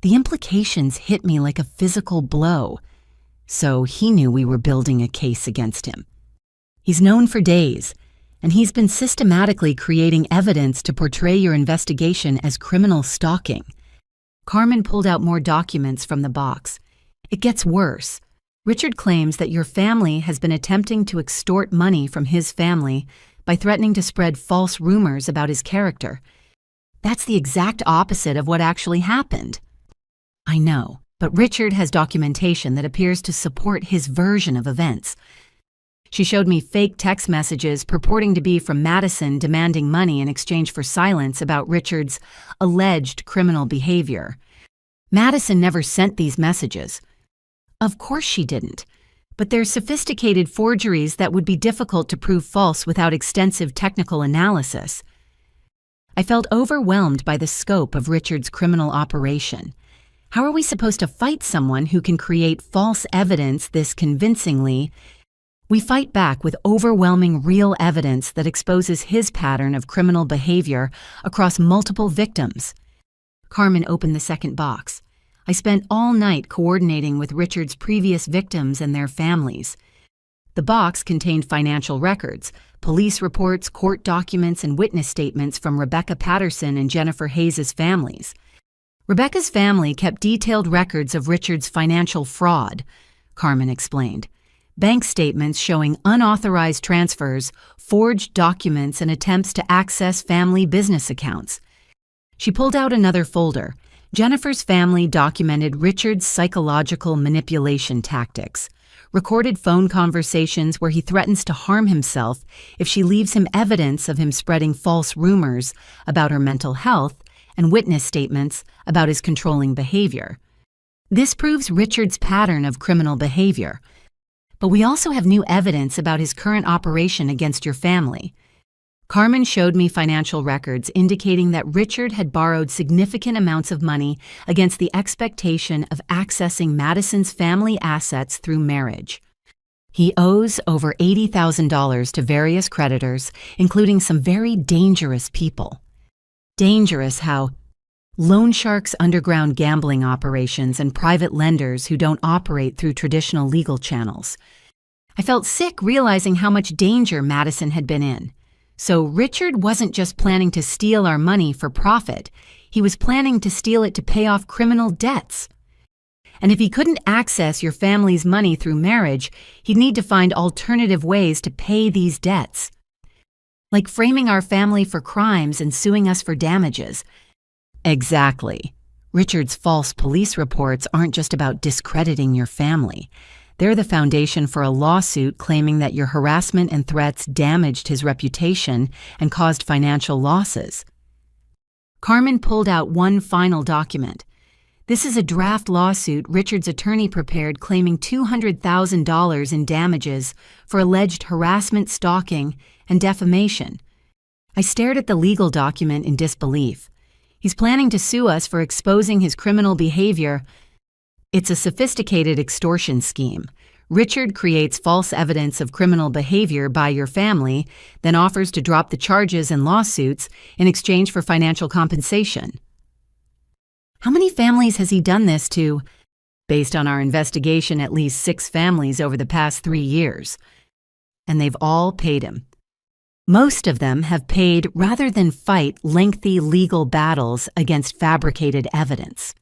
The implications hit me like a physical blow. So he knew we were building a case against him. He's known for days, and he's been systematically creating evidence to portray your investigation as criminal stalking. Carmen pulled out more documents from the box. It gets worse. Richard claims that your family has been attempting to extort money from his family by threatening to spread false rumors about his character. That's the exact opposite of what actually happened. I know, but Richard has documentation that appears to support his version of events. She showed me fake text messages purporting to be from Madison demanding money in exchange for silence about Richard's alleged criminal behavior. Madison never sent these messages. Of course she didn't, but they're sophisticated forgeries that would be difficult to prove false without extensive technical analysis. I felt overwhelmed by the scope of Richard's criminal operation. How are we supposed to fight someone who can create false evidence this convincingly? We fight back with overwhelming real evidence that exposes his pattern of criminal behavior across multiple victims. Carmen opened the second box. I spent all night coordinating with Richard's previous victims and their families. The box contained financial records, police reports, court documents, and witness statements from Rebecca Patterson and Jennifer Hayes' families. Rebecca's family kept detailed records of Richard's financial fraud, Carmen explained. Bank statements showing unauthorized transfers, forged documents, and attempts to access family business accounts. She pulled out another folder. Jennifer's family documented Richard's psychological manipulation tactics, recorded phone conversations where he threatens to harm himself if she leaves him evidence of him spreading false rumors about her mental health, and witness statements about his controlling behavior. This proves Richard's pattern of criminal behavior. But we also have new evidence about his current operation against your family. Carmen showed me financial records indicating that Richard had borrowed significant amounts of money against the expectation of accessing Madison's family assets through marriage. He owes over $80,000 to various creditors, including some very dangerous people. Dangerous how loan sharks, underground gambling operations, and private lenders who don't operate through traditional legal channels. I felt sick realizing how much danger Madison had been in. So Richard wasn't just planning to steal our money for profit. He was planning to steal it to pay off criminal debts. And if he couldn't access your family's money through marriage, he'd need to find alternative ways to pay these debts. Like framing our family for crimes and suing us for damages. Exactly. Richard's false police reports aren't just about discrediting your family. They're the foundation for a lawsuit claiming that your harassment and threats damaged his reputation and caused financial losses. Carmen pulled out one final document. This is a draft lawsuit Richard's attorney prepared claiming $200,000 in damages for alleged harassment, stalking, and defamation. I stared at the legal document in disbelief. He's planning to sue us for exposing his criminal behavior. It's a sophisticated extortion scheme. Richard creates false evidence of criminal behavior by your family, then offers to drop the charges and lawsuits in exchange for financial compensation. How many families has he done this to? Based on our investigation, at least 6 families over the past 3 years. And they've all paid him. Most of them have paid rather than fight lengthy legal battles against fabricated evidence.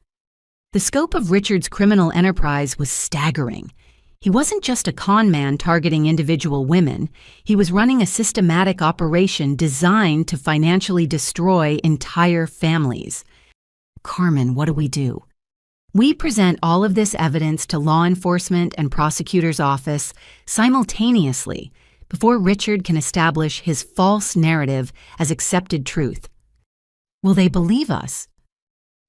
The scope of Richard's criminal enterprise was staggering. He wasn't just a con man targeting individual women. He was running a systematic operation designed to financially destroy entire families. Carmen, what do? We present all of this evidence to law enforcement and prosecutor's office simultaneously before Richard can establish his false narrative as accepted truth. Will they believe us?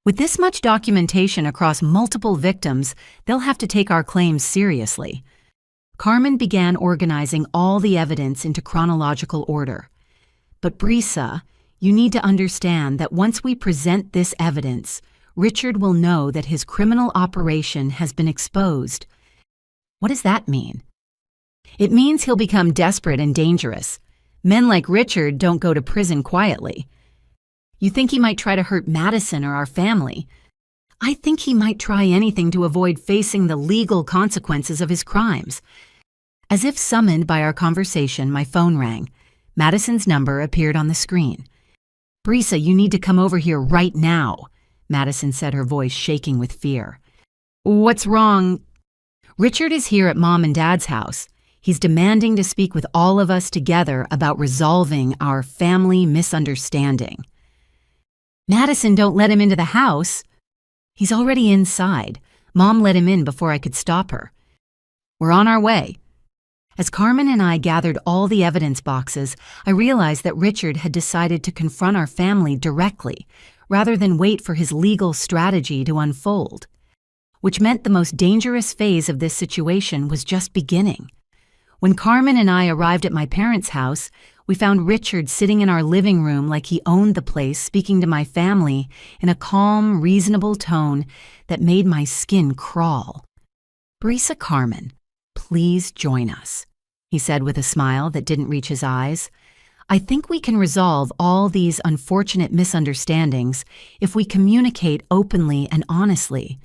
With this much documentation across multiple victims, they'll have to take our claims seriously. Carmen began organizing all the evidence into chronological order. But Brisa, you need to understand that once we present this evidence, Richard will know that his criminal operation has been exposed. What does that mean? It means he'll become desperate and dangerous. Men like Richard don't go to prison quietly. You think he might try to hurt Madison or our family? I think he might try anything to avoid facing the legal consequences of his crimes. As if summoned by our conversation, my phone rang. Madison's number appeared on the screen. Brisa, you need to come over here right now, Madison said, her voice shaking with fear. What's wrong? Richard is here at Mom and Dad's house. He's demanding to speak with all of us together about resolving our family misunderstanding. Madison, don't let him into the house. He's already inside. Mom let him in before I could stop her. We're on our way. As Carmen and I gathered all the evidence boxes, I realized that Richard had decided to confront our family directly, rather than wait for his legal strategy to unfold, which meant the most dangerous phase of this situation was just beginning. When Carmen and I arrived at my parents' house, we found Richard sitting in our living room like he owned the place, speaking to my family in a calm, reasonable tone that made my skin crawl. Brisa, Carmen, please join us, he said with a smile that didn't reach his eyes. I think we can resolve all these unfortunate misunderstandings if we communicate openly and honestly.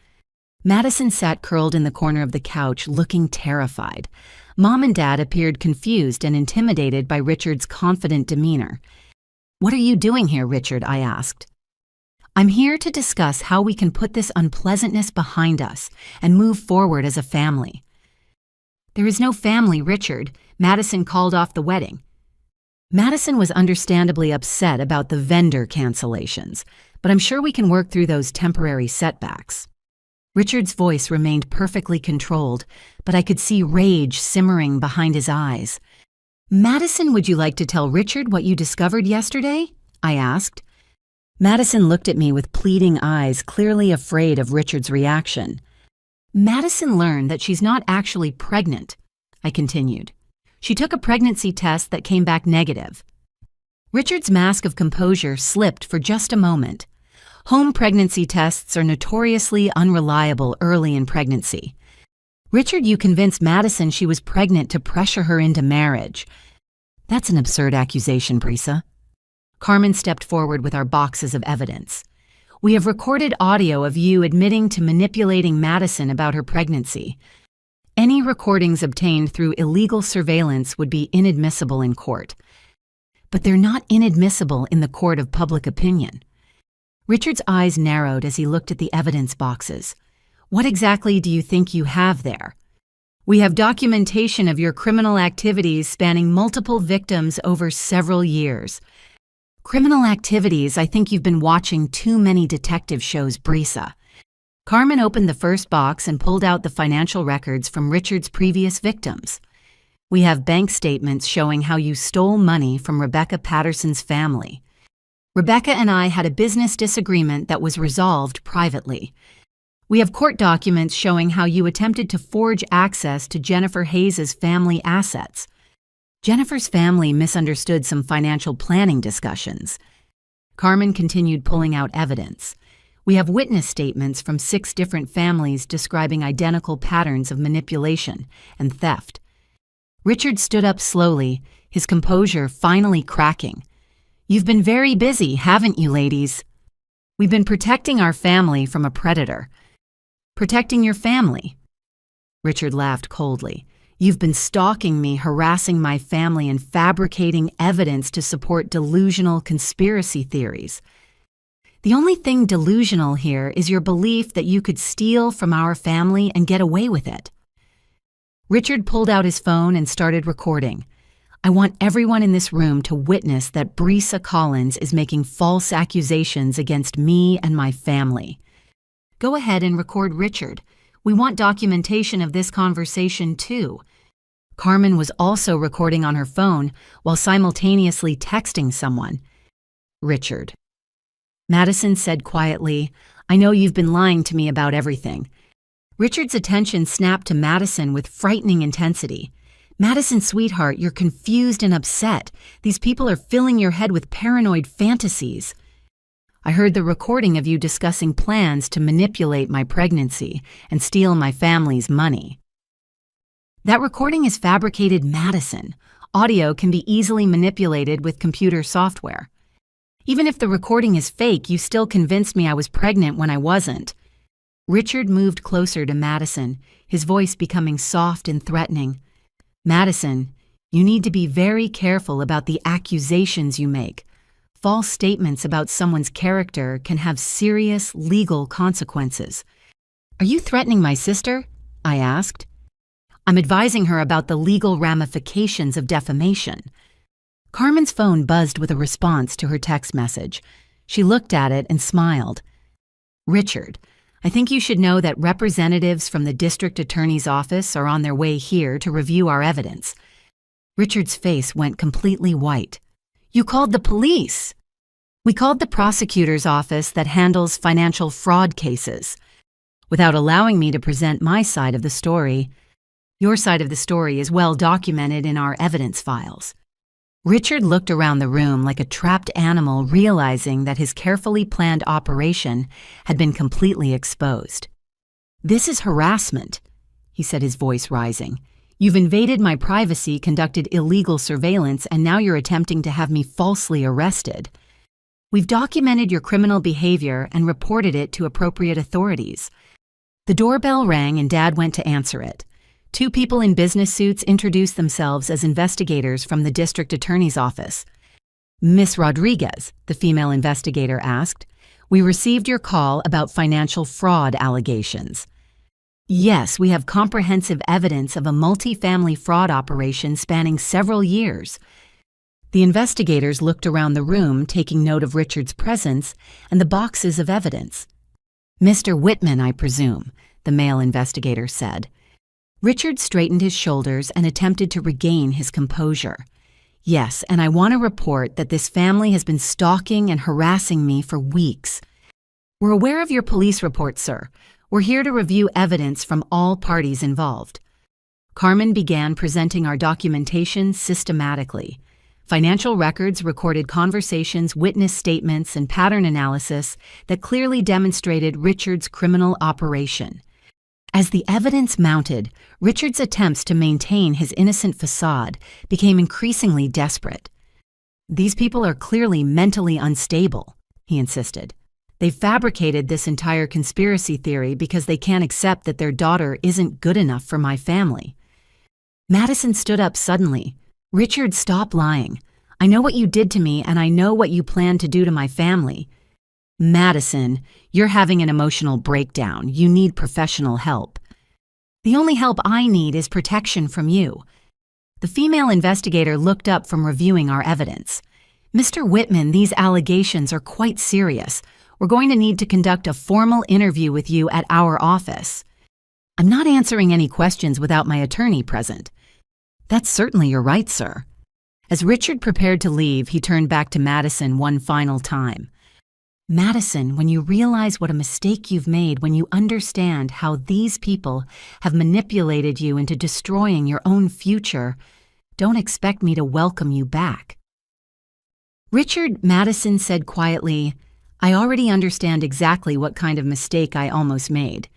Madison sat curled in the corner of the couch, looking terrified. Mom and Dad appeared confused and intimidated by Richard's confident demeanor. "What are you doing here, Richard?" I asked. "I'm here to discuss how we can put this unpleasantness behind us and move forward as a family." "There is no family, Richard. Madison called off the wedding." Madison was understandably upset about the vendor cancellations, but I'm sure we can work through those temporary setbacks. Richard's voice remained perfectly controlled, but I could see rage simmering behind his eyes. "Madison, would you like to tell Richard what you discovered yesterday?" I asked. Madison looked at me with pleading eyes, clearly afraid of Richard's reaction. "Madison learned that she's not actually pregnant," I continued. "She took a pregnancy test that came back negative." Richard's mask of composure slipped for just a moment. Home pregnancy tests are notoriously unreliable early in pregnancy. "Richard, you convinced Madison she was pregnant to pressure her into marriage." "That's an absurd accusation, Brisa." Carmen stepped forward with our boxes of evidence. "We have recorded audio of you admitting to manipulating Madison about her pregnancy. Any recordings obtained through illegal surveillance would be inadmissible in court. But they're not inadmissible in the court of public opinion." Richard's eyes narrowed as he looked at the evidence boxes. "What exactly do you think you have there?" "We have documentation of your criminal activities spanning multiple victims over several years." "Criminal activities? I think you've been watching too many detective shows, Brisa." Carmen opened the first box and pulled out the financial records from Richard's previous victims. "We have bank statements showing how you stole money from Rebecca Patterson's family. Rebecca and I had a business disagreement that was resolved privately. We have court documents showing how you attempted to forge access to Jennifer Hayes' family assets. Jennifer's family misunderstood some financial planning discussions." Carmen continued pulling out evidence. "We have witness statements from 6 different families describing identical patterns of manipulation and theft." Richard stood up slowly, his composure finally cracking. "You've been very busy, haven't you, ladies?" "We've been protecting our family from a predator." "Protecting your family?" Richard laughed coldly. "You've been stalking me, harassing my family, and fabricating evidence to support delusional conspiracy theories. The only thing delusional here is your belief that you could steal from our family and get away with it." Richard pulled out his phone and started recording. "I want everyone in this room to witness that Brisa Collins is making false accusations against me and my family. Go ahead and record Richard. We want documentation of this conversation, too." Carmen was also recording on her phone while simultaneously texting someone. "Richard." Madison said quietly, "I know you've been lying to me about everything." Richard's attention snapped to Madison with frightening intensity. "Madison, sweetheart, you're confused and upset. These people are filling your head with paranoid fantasies. I heard the recording of you discussing plans to manipulate my pregnancy and steal my family's money." "That recording is fabricated, Madison. Audio can be easily manipulated with computer software. Even if the recording is fake, you still convinced me I was pregnant when I wasn't." Richard moved closer to Madison, his voice becoming soft and threatening. "Madison, you need to be very careful about the accusations you make. False statements about someone's character can have serious legal consequences." "Are you threatening my sister?" I asked. "I'm advising her about the legal ramifications of defamation." Carmen's phone buzzed with a response to her text message. She looked at it and smiled. "Richard, I think you should know that representatives from the district attorney's office are on their way here to review our evidence." Richard's face went completely white. "You called the police?" "We called the prosecutor's office that handles financial fraud cases." Without allowing me to present my side of the story, "Your side of the story is well documented in our evidence files." Richard looked around the room like a trapped animal, realizing that his carefully planned operation had been completely exposed. "This is harassment," he said, his voice rising. "You've invaded my privacy, conducted illegal surveillance, and now you're attempting to have me falsely arrested. We've documented your criminal behavior and reported it to appropriate authorities. The doorbell rang and Dad went to answer it. Two people in business suits introduced themselves as investigators from the district attorney's office. "Miss Rodriguez," the female investigator asked, "we received your call about financial fraud allegations." "Yes, we have comprehensive evidence of a multi-family fraud operation spanning several years." The investigators looked around the room, taking note of Richard's presence and the boxes of evidence. "Mr. Whitman, I presume," the male investigator said. Richard straightened his shoulders and attempted to regain his composure. "Yes, and I want to report that this family has been stalking and harassing me for weeks. We're aware of your police report, sir. We're here to review evidence from all parties involved." Carmen began presenting our documentation systematically. Financial records recorded conversations, witness statements, and pattern analysis that clearly demonstrated Richard's criminal operation. As the evidence mounted, Richard's attempts to maintain his innocent facade became increasingly desperate. "These people are clearly mentally unstable," he insisted. "They fabricated this entire conspiracy theory because they can't accept that their daughter isn't good enough for my family." Madison stood up suddenly. "Richard, stop lying. I know what you did to me, and I know what you plan to do to my family." "Madison, you're having an emotional breakdown. You need professional help." "The only help I need is protection from you." The female investigator looked up from reviewing our evidence. "Mr. Whitman, these allegations are quite serious. We're going to need to conduct a formal interview with you at our office." "I'm not answering any questions without my attorney present." "That's certainly your right, sir." As Richard prepared to leave, he turned back to Madison one final time. "Madison, when you realize what a mistake you've made, when you understand how these people have manipulated you into destroying your own future, don't expect me to welcome you back." "Richard," Madison said quietly, "I already understand exactly what kind of mistake I almost made."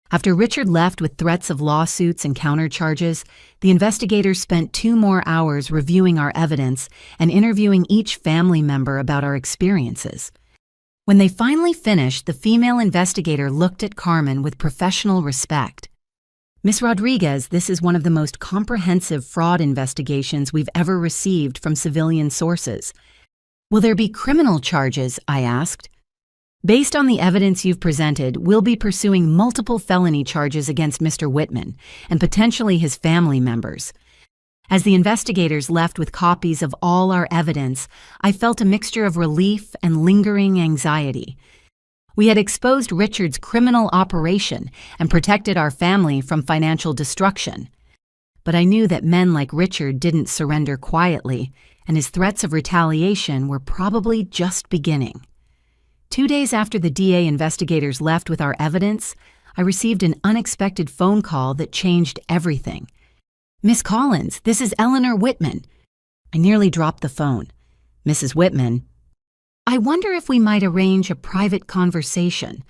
After Richard left with threats of lawsuits and countercharges, the investigators spent 2 more hours reviewing our evidence and interviewing each family member about our experiences. When they finally finished, the female investigator looked at Carmen with professional respect. "Miss Rodriguez, this is one of the most comprehensive fraud investigations we've ever received from civilian sources." "Will there be criminal charges?" I asked. "Based on the evidence you've presented, we'll be pursuing multiple felony charges against Mr. Whitman and potentially his family members." As the investigators left with copies of all our evidence, I felt a mixture of relief and lingering anxiety. We had exposed Richard's criminal operation and protected our family from financial destruction. But I knew that men like Richard didn't surrender quietly, and his threats of retaliation were probably just beginning. 2 days after the DA investigators left with our evidence, I received an unexpected phone call that changed everything. "Miss Collins, this is Eleanor Whitman." I nearly dropped the phone. "Mrs. Whitman, I wonder if we might arrange a private conversation.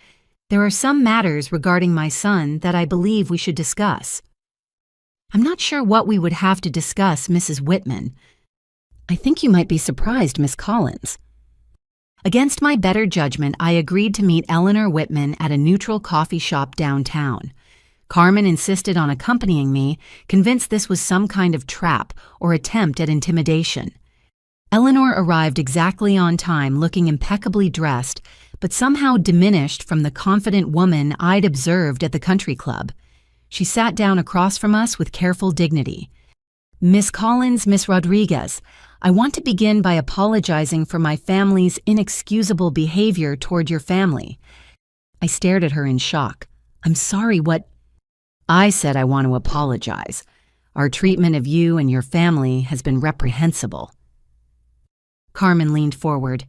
There are some matters regarding my son that I believe we should discuss." "I'm not sure what we would have to discuss, Mrs. Whitman." "I think you might be surprised, Miss Collins." Against my better judgment, I agreed to meet Eleanor Whitman at a neutral coffee shop downtown. Carmen insisted on accompanying me, convinced this was some kind of trap or attempt at intimidation. Eleanor arrived exactly on time, looking impeccably dressed, but somehow diminished from the confident woman I'd observed at the country club. She sat down across from us with careful dignity. "Miss Collins, Miss Rodriguez, I want to begin by apologizing for my family's inexcusable behavior toward your family." I stared at her in shock. "I'm sorry, what?" "I said I want to apologize. Our treatment of you and your family has been reprehensible." Carmen leaned forward.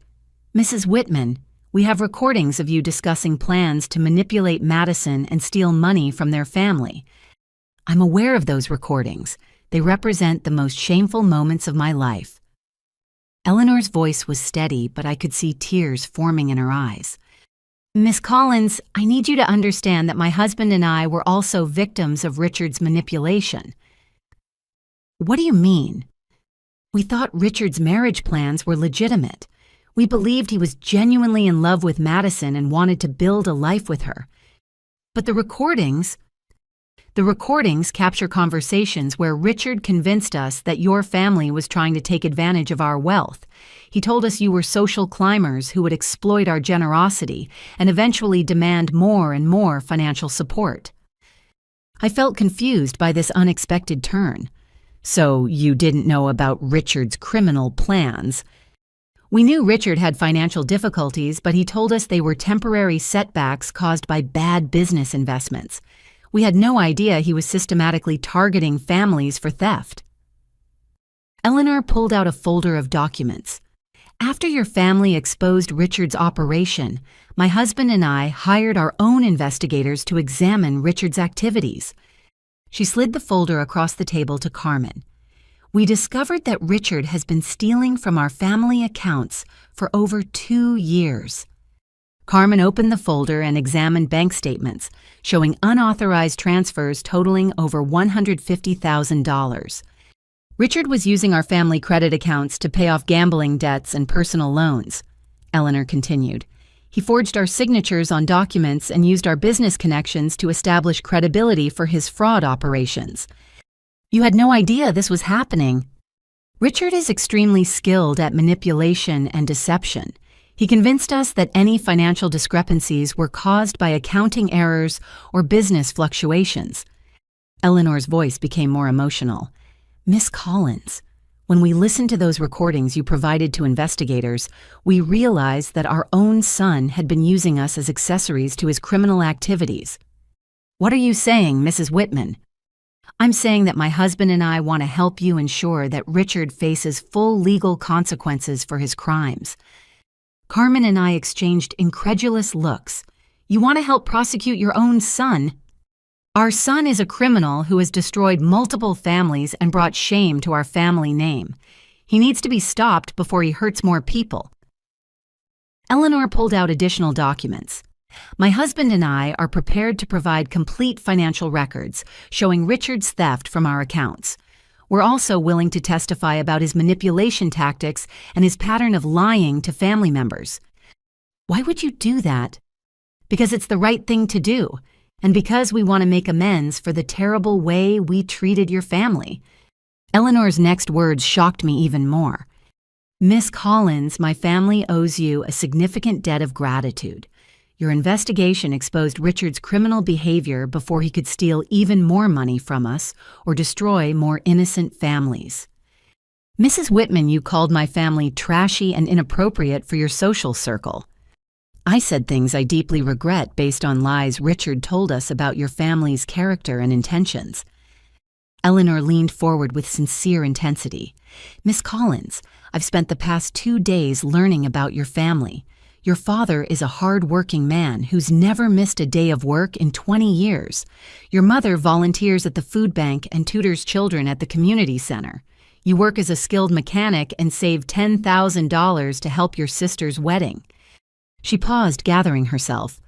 "Mrs. Whitman, we have recordings of you discussing plans to manipulate Madison and steal money from their family. I'm aware of those recordings. They represent the most shameful moments of my life." Eleanor's voice was steady, but I could see tears forming in her eyes. "Miss Collins, I need you to understand that my husband and I were also victims of Richard's manipulation." "What do you mean?" "We thought Richard's marriage plans were legitimate. We believed he was genuinely in love with Madison and wanted to build a life with her. But the recordings capture conversations where Richard convinced us that your family was trying to take advantage of our wealth. He told us you were social climbers who would exploit our generosity and eventually demand more and more financial support. I felt confused by this unexpected turn. So you didn't know about Richard's criminal plans? We knew Richard had financial difficulties, but he told us they were temporary setbacks caused by bad business investments. We had no idea he was systematically targeting families for theft. Eleanor pulled out a folder of documents. After your family exposed Richard's operation, my husband and I hired our own investigators to examine Richard's activities. She slid the folder across the table to Carmen. We discovered that Richard has been stealing from our family accounts for over 2 years. Carmen opened the folder and examined bank statements, showing unauthorized transfers totaling over $150,000. Richard was using our family credit accounts to pay off gambling debts and personal loans, Eleanor continued. He forged our signatures on documents and used our business connections to establish credibility for his fraud operations. You had no idea this was happening. Richard is extremely skilled at manipulation and deception. He convinced us that any financial discrepancies were caused by accounting errors or business fluctuations. Eleanor's voice became more emotional. Miss Collins, when we listened to those recordings you provided to investigators, we realized that our own son had been using us as accessories to his criminal activities. What are you saying, Mrs. Whitman? I'm saying that my husband and I want to help you ensure that Richard faces full legal consequences for his crimes. Carmen and I exchanged incredulous looks. You want to help prosecute your own son? Our son is a criminal who has destroyed multiple families and brought shame to our family name. He needs to be stopped before he hurts more people. Eleanor pulled out additional documents. My husband and I are prepared to provide complete financial records showing Richard's theft from our accounts. We're also willing to testify about his manipulation tactics and his pattern of lying to family members. Why would you do that? Because it's the right thing to do, and because we want to make amends for the terrible way we treated your family. Eleanor's next words shocked me even more. Miss Collins, my family owes you a significant debt of gratitude. Your investigation exposed Richard's criminal behavior before he could steal even more money from us or destroy more innocent families. Mrs. Whitman, you called my family trashy and inappropriate for your social circle. I said things I deeply regret based on lies Richard told us about your family's character and intentions. Eleanor leaned forward with sincere intensity. Miss Collins, I've spent the past 2 days learning about your family. Your father is a hard-working man who's never missed a day of work in 20 years. Your mother volunteers at the food bank and tutors children at the community center. You work as a skilled mechanic and saved $10,000 to help your sister's wedding. She paused, gathering herself.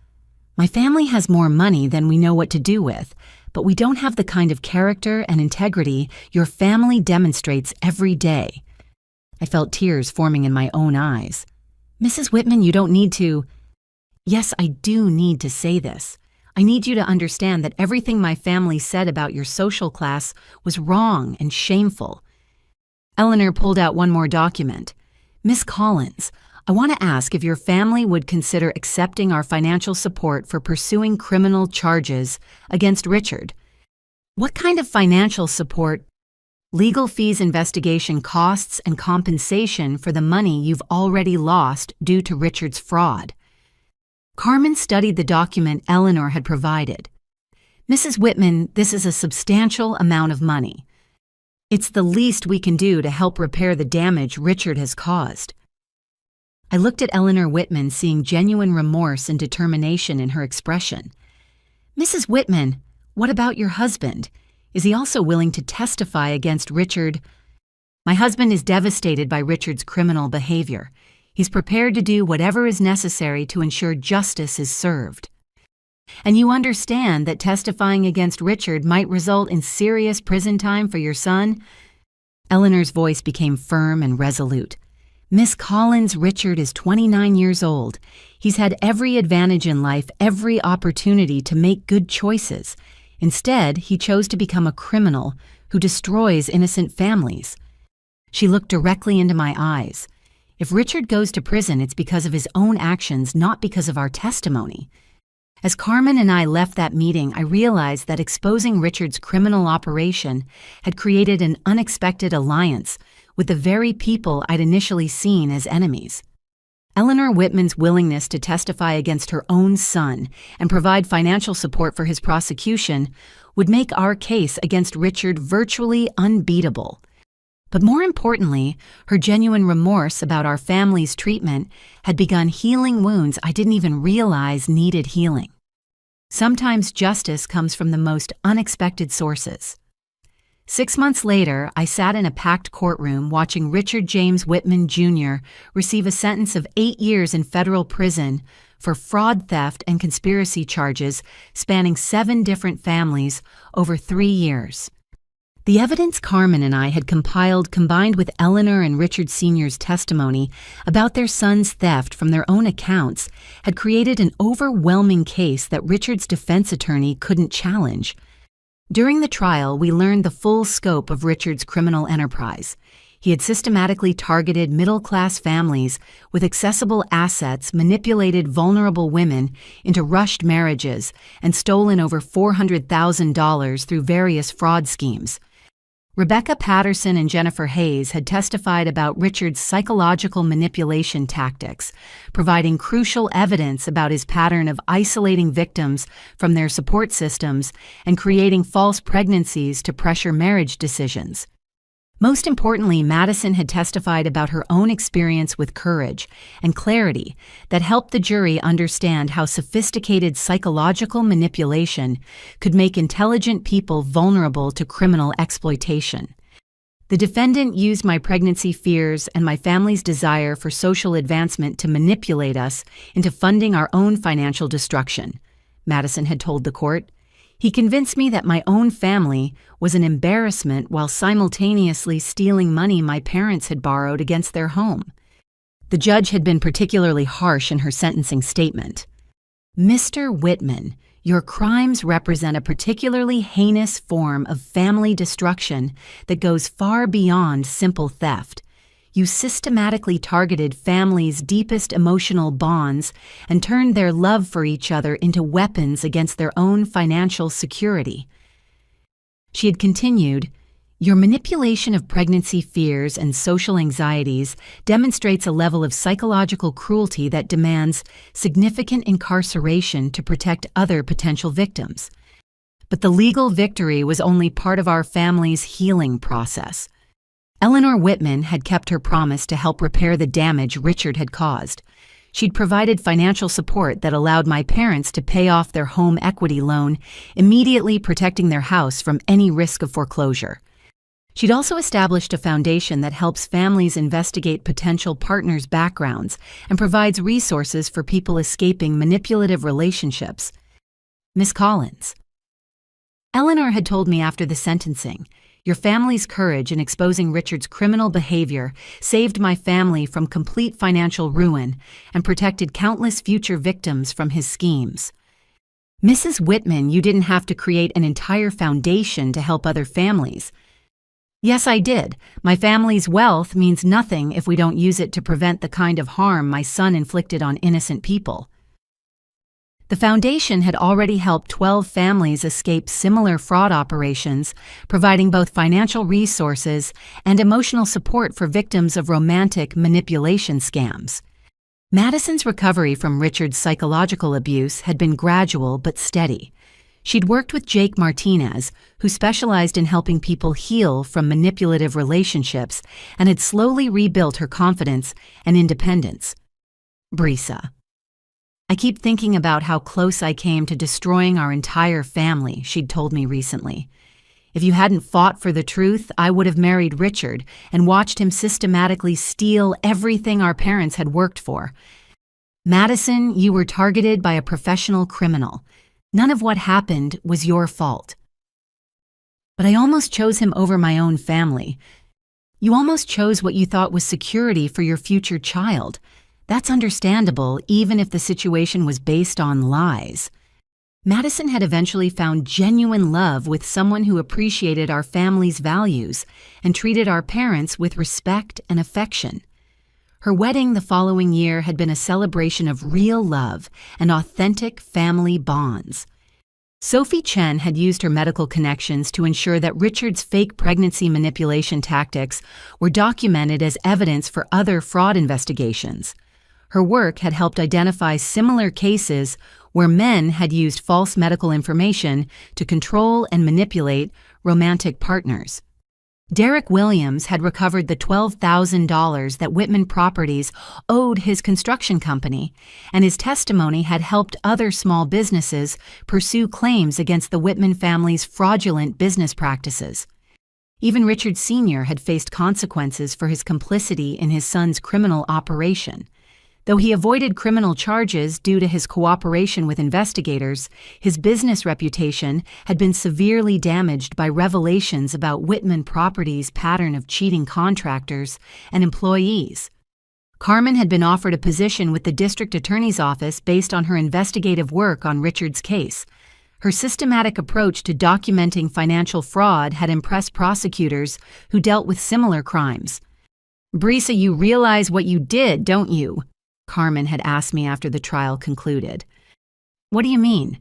My family has more money than we know what to do with, but we don't have the kind of character and integrity your family demonstrates every day. I felt tears forming in my own eyes. Mrs. Whitman, you don't need to. Yes, I do need to say this. I need you to understand that everything my family said about your social class was wrong and shameful. Eleanor pulled out one more document. Miss Collins, I want to ask if your family would consider accepting our financial support for pursuing criminal charges against Richard. What kind of financial support? Legal fees, investigation costs, and compensation for the money you've already lost due to Richard's fraud. Carmen studied the document Eleanor had provided. Mrs. Whitman, this is a substantial amount of money. It's the least we can do to help repair the damage Richard has caused. I looked at Eleanor Whitman, seeing genuine remorse and determination in her expression. Mrs. Whitman, what about your husband? Is he also willing to testify against Richard? My husband is devastated by Richard's criminal behavior. He's prepared to do whatever is necessary to ensure justice is served. And you understand that testifying against Richard might result in serious prison time for your son? Eleanor's voice became firm and resolute. Miss Collins, Richard is 29 years old. He's had every advantage in life, every opportunity to make good choices. Instead, he chose to become a criminal who destroys innocent families. She looked directly into my eyes. If Richard goes to prison, it's because of his own actions, not because of our testimony. As Carmen and I left that meeting, I realized that exposing Richard's criminal operation had created an unexpected alliance with the very people I'd initially seen as enemies. Eleanor Whitman's willingness to testify against her own son and provide financial support for his prosecution would make our case against Richard virtually unbeatable. But more importantly, her genuine remorse about our family's treatment had begun healing wounds I didn't even realize needed healing. Sometimes justice comes from the most unexpected sources. 6 months later, I sat in a packed courtroom watching Richard James Whitman Jr. receive a sentence of 8 years in federal prison for fraud, theft, and conspiracy charges spanning 7 different families over 3 years. The evidence Carmen and I had compiled, combined with Eleanor and Richard Sr.'s testimony about their son's theft from their own accounts, had created an overwhelming case that Richard's defense attorney couldn't challenge. During the trial, we learned the full scope of Richard's criminal enterprise. He had systematically targeted middle-class families with accessible assets, manipulated vulnerable women into rushed marriages, and stolen over $400,000 through various fraud schemes. Rebecca Patterson and Jennifer Hayes had testified about Richard's psychological manipulation tactics, providing crucial evidence about his pattern of isolating victims from their support systems and creating false pregnancies to pressure marriage decisions. Most importantly, Madison had testified about her own experience with courage and clarity that helped the jury understand how sophisticated psychological manipulation could make intelligent people vulnerable to criminal exploitation. The defendant used my pregnancy fears and my family's desire for social advancement to manipulate us into funding our own financial destruction, Madison had told the court. He convinced me that my own family was an embarrassment while simultaneously stealing money my parents had borrowed against their home. The judge had been particularly harsh in her sentencing statement. Mr. Whitman, your crimes represent a particularly heinous form of family destruction that goes far beyond simple theft. You systematically targeted families' deepest emotional bonds and turned their love for each other into weapons against their own financial security. She had continued, your manipulation of pregnancy fears and social anxieties demonstrates a level of psychological cruelty that demands significant incarceration to protect other potential victims. But the legal victory was only part of our family's healing process. Eleanor Whitman had kept her promise to help repair the damage Richard had caused. She'd provided financial support that allowed my parents to pay off their home equity loan, immediately protecting their house from any risk of foreclosure. She'd also established a foundation that helps families investigate potential partners' backgrounds and provides resources for people escaping manipulative relationships. Miss Collins. Eleanor had told me after the sentencing, your family's courage in exposing Richard's criminal behavior saved my family from complete financial ruin and protected countless future victims from his schemes. Mrs. Whitman, you didn't have to create an entire foundation to help other families. Yes, I did. My family's wealth means nothing if we don't use it to prevent the kind of harm my son inflicted on innocent people. The foundation had already helped 12 families escape similar fraud operations, providing both financial resources and emotional support for victims of romantic manipulation scams. Madison's recovery from Richard's psychological abuse had been gradual but steady. She'd worked with Jake Martinez, who specialized in helping people heal from manipulative relationships, and had slowly rebuilt her confidence and independence. Brisa. I keep thinking about how close I came to destroying our entire family, she'd told me recently. If you hadn't fought for the truth, I would have married Richard and watched him systematically steal everything our parents had worked for. Madison, you were targeted by a professional criminal. None of what happened was your fault. But I almost chose him over my own family. You almost chose what you thought was security for your future child. That's understandable, even if the situation was based on lies. Madison had eventually found genuine love with someone who appreciated our family's values and treated our parents with respect and affection. Her wedding the following year had been a celebration of real love and authentic family bonds. Sophie Chen had used her medical connections to ensure that Richard's fake pregnancy manipulation tactics were documented as evidence for other fraud investigations. Her work had helped identify similar cases where men had used false medical information to control and manipulate romantic partners. Derek Williams had recovered the $12,000 that Whitman Properties owed his construction company, and his testimony had helped other small businesses pursue claims against the Whitman family's fraudulent business practices. Even Richard Sr. had faced consequences for his complicity in his son's criminal operation. Though he avoided criminal charges due to his cooperation with investigators, his business reputation had been severely damaged by revelations about Whitman Properties' pattern of cheating contractors and employees. Carmen had been offered a position with the district attorney's office based on her investigative work on Richard's case. Her systematic approach to documenting financial fraud had impressed prosecutors who dealt with similar crimes. "Brisa, you realize what you did, don't you?" Carmen had asked me after the trial concluded. "What do you mean?"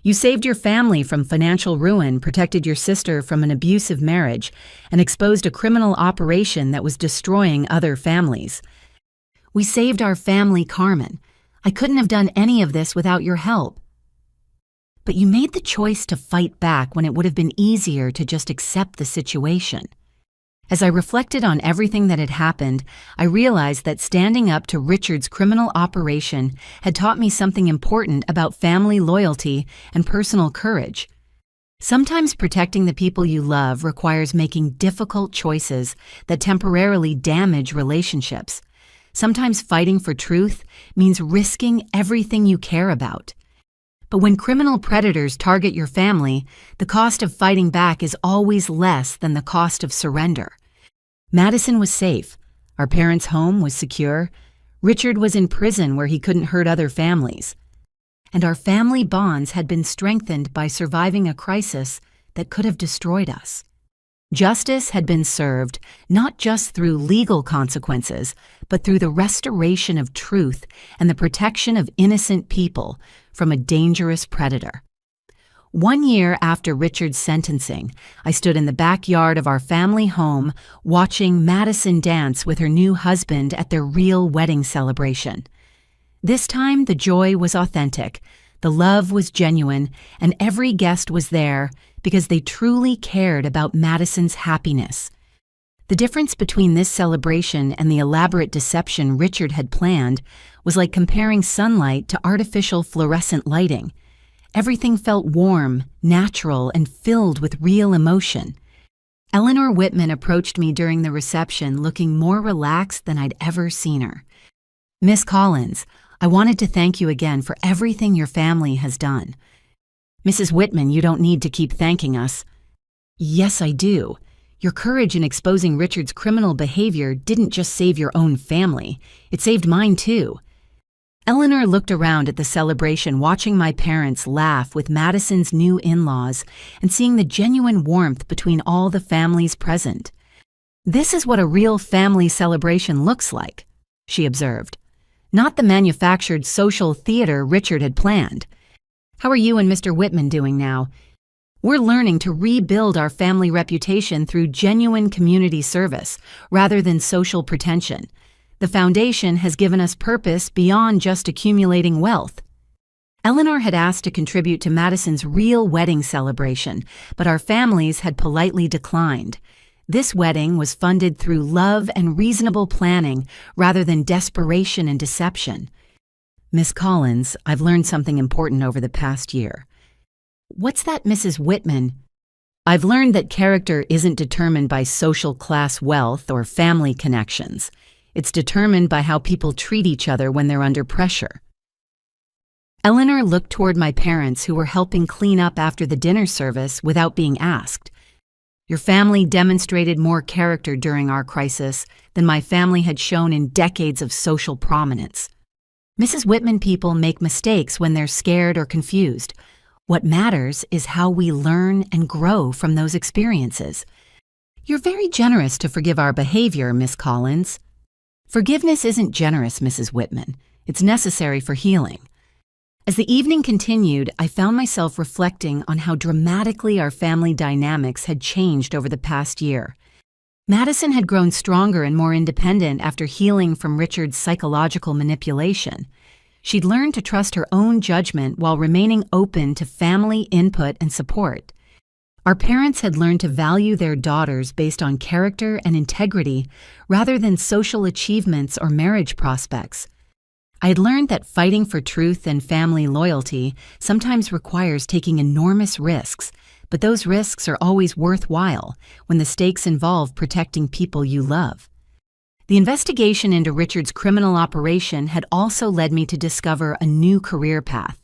"You saved your family from financial ruin, protected your sister from an abusive marriage, and exposed a criminal operation that was destroying other families." "We saved our family, Carmen. I couldn't have done any of this without your help." "But you made the choice to fight back when it would have been easier to just accept the situation." As I reflected on everything that had happened, I realized that standing up to Richard's criminal operation had taught me something important about family loyalty and personal courage. Sometimes protecting the people you love requires making difficult choices that temporarily damage relationships. Sometimes fighting for truth means risking everything you care about. But when criminal predators target your family, the cost of fighting back is always less than the cost of surrender. Madison was safe. Our parents' home was secure. Richard was in prison where he couldn't hurt other families. And our family bonds had been strengthened by surviving a crisis that could have destroyed us. Justice had been served not just through legal consequences, but through the restoration of truth and the protection of innocent people from a dangerous predator. 1 year after Richard's sentencing, I stood in the backyard of our family home watching Madison dance with her new husband at their real wedding celebration. This time, the joy was authentic, the love was genuine, and every guest was there because they truly cared about Madison's happiness. The difference between this celebration and the elaborate deception Richard had planned was like comparing sunlight to artificial fluorescent lighting. Everything felt warm, natural, and filled with real emotion. Eleanor Whitman approached me during the reception looking more relaxed than I'd ever seen her. "Miss Collins, I wanted to thank you again for everything your family has done." "Mrs. Whitman, you don't need to keep thanking us." "Yes, I do. Your courage in exposing Richard's criminal behavior didn't just save your own family, it saved mine too." Eleanor looked around at the celebration, watching my parents laugh with Madison's new in-laws and seeing the genuine warmth between all the families present. "This is what a real family celebration looks like," she observed. "Not the manufactured social theater Richard had planned." "How are you and Mr. Whitman doing now?" "We're learning to rebuild our family reputation through genuine community service rather than social pretension. The foundation has given us purpose beyond just accumulating wealth." Eleanor had asked to contribute to Madison's real wedding celebration, but our families had politely declined. This wedding was funded through love and reasonable planning rather than desperation and deception. "Miss Collins, I've learned something important over the past year." "What's that, Mrs. Whitman?" "I've learned that character isn't determined by social class wealth or family connections. It's determined by how people treat each other when they're under pressure." Eleanor looked toward my parents who were helping clean up after the dinner service without being asked. Your family demonstrated more character during our crisis than my family had shown in decades of social prominence. Mrs. Whitman, people make mistakes when they're scared or confused. What matters is how we learn and grow from those experiences. You're very generous to forgive our behavior, Miss Collins. Forgiveness isn't generous, Mrs. Whitman. It's necessary for healing. As the evening continued, I found myself reflecting on how dramatically our family dynamics had changed over the past year. Madison had grown stronger and more independent after healing from Richard's psychological manipulation. She'd learned to trust her own judgment while remaining open to family input and support. Our parents had learned to value their daughters based on character and integrity rather than social achievements or marriage prospects. I had learned that fighting for truth and family loyalty sometimes requires taking enormous risks, but those risks are always worthwhile when the stakes involve protecting people you love. The investigation into Richard's criminal operation had also led me to discover a new career path.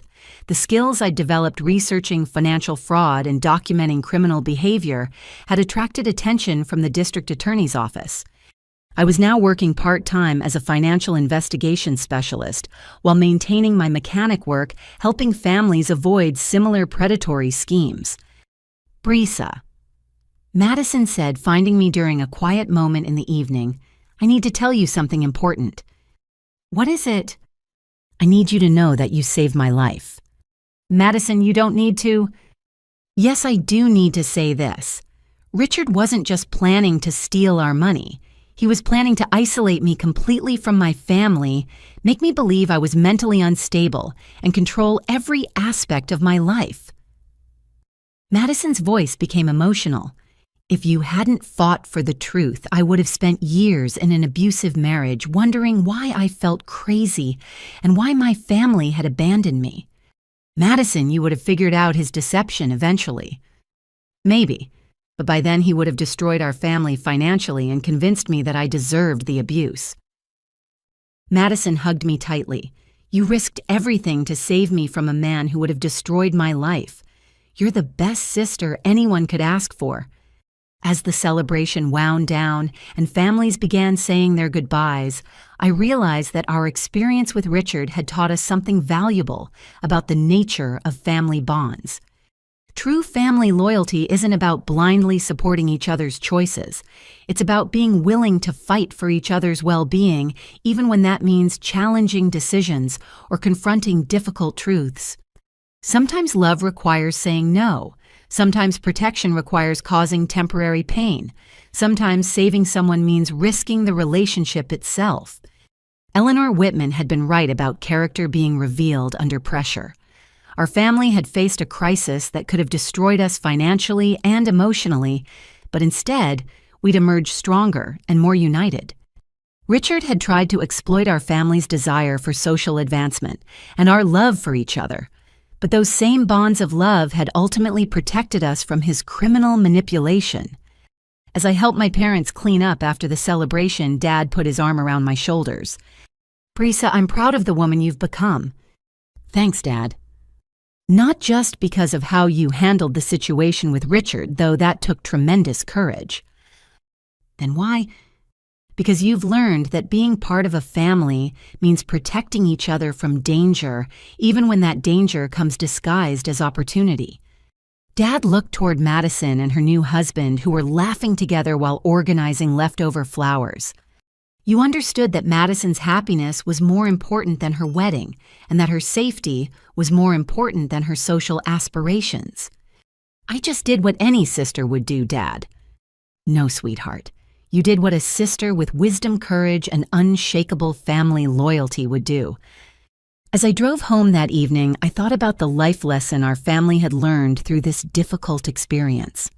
The skills I'd developed researching financial fraud and documenting criminal behavior had attracted attention from the district attorney's office. I was now working part-time as a financial investigation specialist while maintaining my mechanic work, helping families avoid similar predatory schemes. Brisa. Madison said, finding me during a quiet moment in the evening, "I need to tell you something important." "What is it?" "I need you to know that you saved my life." "Madison, you don't need to." "Yes, I do need to say this. Richard wasn't just planning to steal our money. He was planning to isolate me completely from my family, make me believe I was mentally unstable, and control every aspect of my life." Madison's voice became emotional. "If you hadn't fought for the truth, I would have spent years in an abusive marriage wondering why I felt crazy and why my family had abandoned me. Madison, you would have figured out his deception eventually." "Maybe. But by then he would have destroyed our family financially and convinced me that I deserved the abuse." Madison hugged me tightly. "You risked everything to save me from a man who would have destroyed my life. You're the best sister anyone could ask for." As the celebration wound down and families began saying their goodbyes, I realized that our experience with Richard had taught us something valuable about the nature of family bonds. True family loyalty isn't about blindly supporting each other's choices. It's about being willing to fight for each other's well-being, even when that means challenging decisions or confronting difficult truths. Sometimes love requires saying no. Sometimes protection requires causing temporary pain. Sometimes saving someone means risking the relationship itself. Eleanor Whitman had been right about character being revealed under pressure. Our family had faced a crisis that could have destroyed us financially and emotionally, but instead, we'd emerged stronger and more united. Richard had tried to exploit our family's desire for social advancement and our love for each other, but those same bonds of love had ultimately protected us from his criminal manipulation. As I helped my parents clean up after the celebration, Dad put his arm around my shoulders. "Brisa, I'm proud of the woman you've become." "Thanks, Dad." "Not just because of how you handled the situation with Richard, though that took tremendous courage." "Then why?" "Because you've learned that being part of a family means protecting each other from danger, even when that danger comes disguised as opportunity." Dad looked toward Madison and her new husband, who were laughing together while organizing leftover flowers. "You understood that Madison's happiness was more important than her wedding, and that her safety was more important than her social aspirations." "I just did what any sister would do, Dad." "No, sweetheart. You did what a sister with wisdom, courage, and unshakable family loyalty would do." As I drove home that evening, I thought about the life lesson our family had learned through this difficult experience.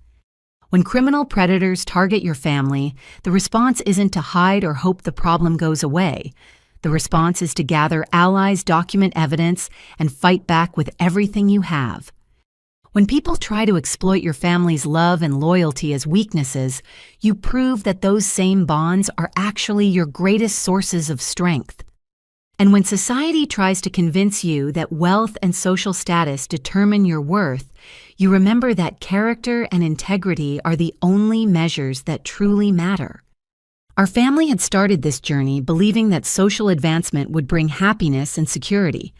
When criminal predators target your family, the response isn't to hide or hope the problem goes away. The response is to gather allies, document evidence, and fight back with everything you have. When people try to exploit your family's love and loyalty as weaknesses, you prove that those same bonds are actually your greatest sources of strength. And when society tries to convince you that wealth and social status determine your worth, you remember that character and integrity are the only measures that truly matter. Our family had started this journey believing that social advancement would bring happiness and security.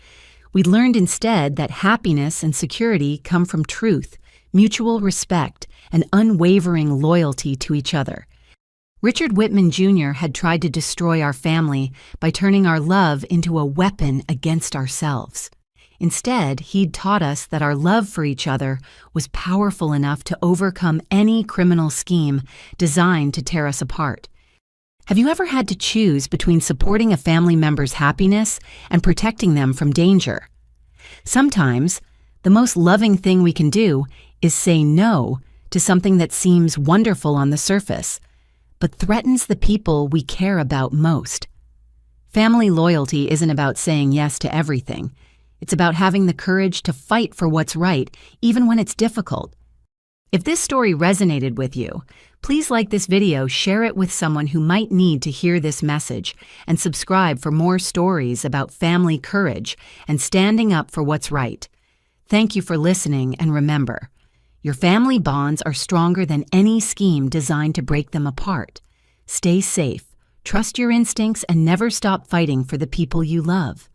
We'd learned instead that happiness and security come from truth, mutual respect, and unwavering loyalty to each other. Richard Whitman Jr. had tried to destroy our family by turning our love into a weapon against ourselves. Instead, he'd taught us that our love for each other was powerful enough to overcome any criminal scheme designed to tear us apart. Have you ever had to choose between supporting a family member's happiness and protecting them from danger? Sometimes, the most loving thing we can do is say no to something that seems wonderful on the surface, but threatens the people we care about most. Family loyalty isn't about saying yes to everything. It's about having the courage to fight for what's right, even when it's difficult. If this story resonated with you, please like this video, share it with someone who might need to hear this message, and subscribe for more stories about family courage and standing up for what's right. Thank you for listening, and remember, your family bonds are stronger than any scheme designed to break them apart. Stay safe, trust your instincts, and never stop fighting for the people you love.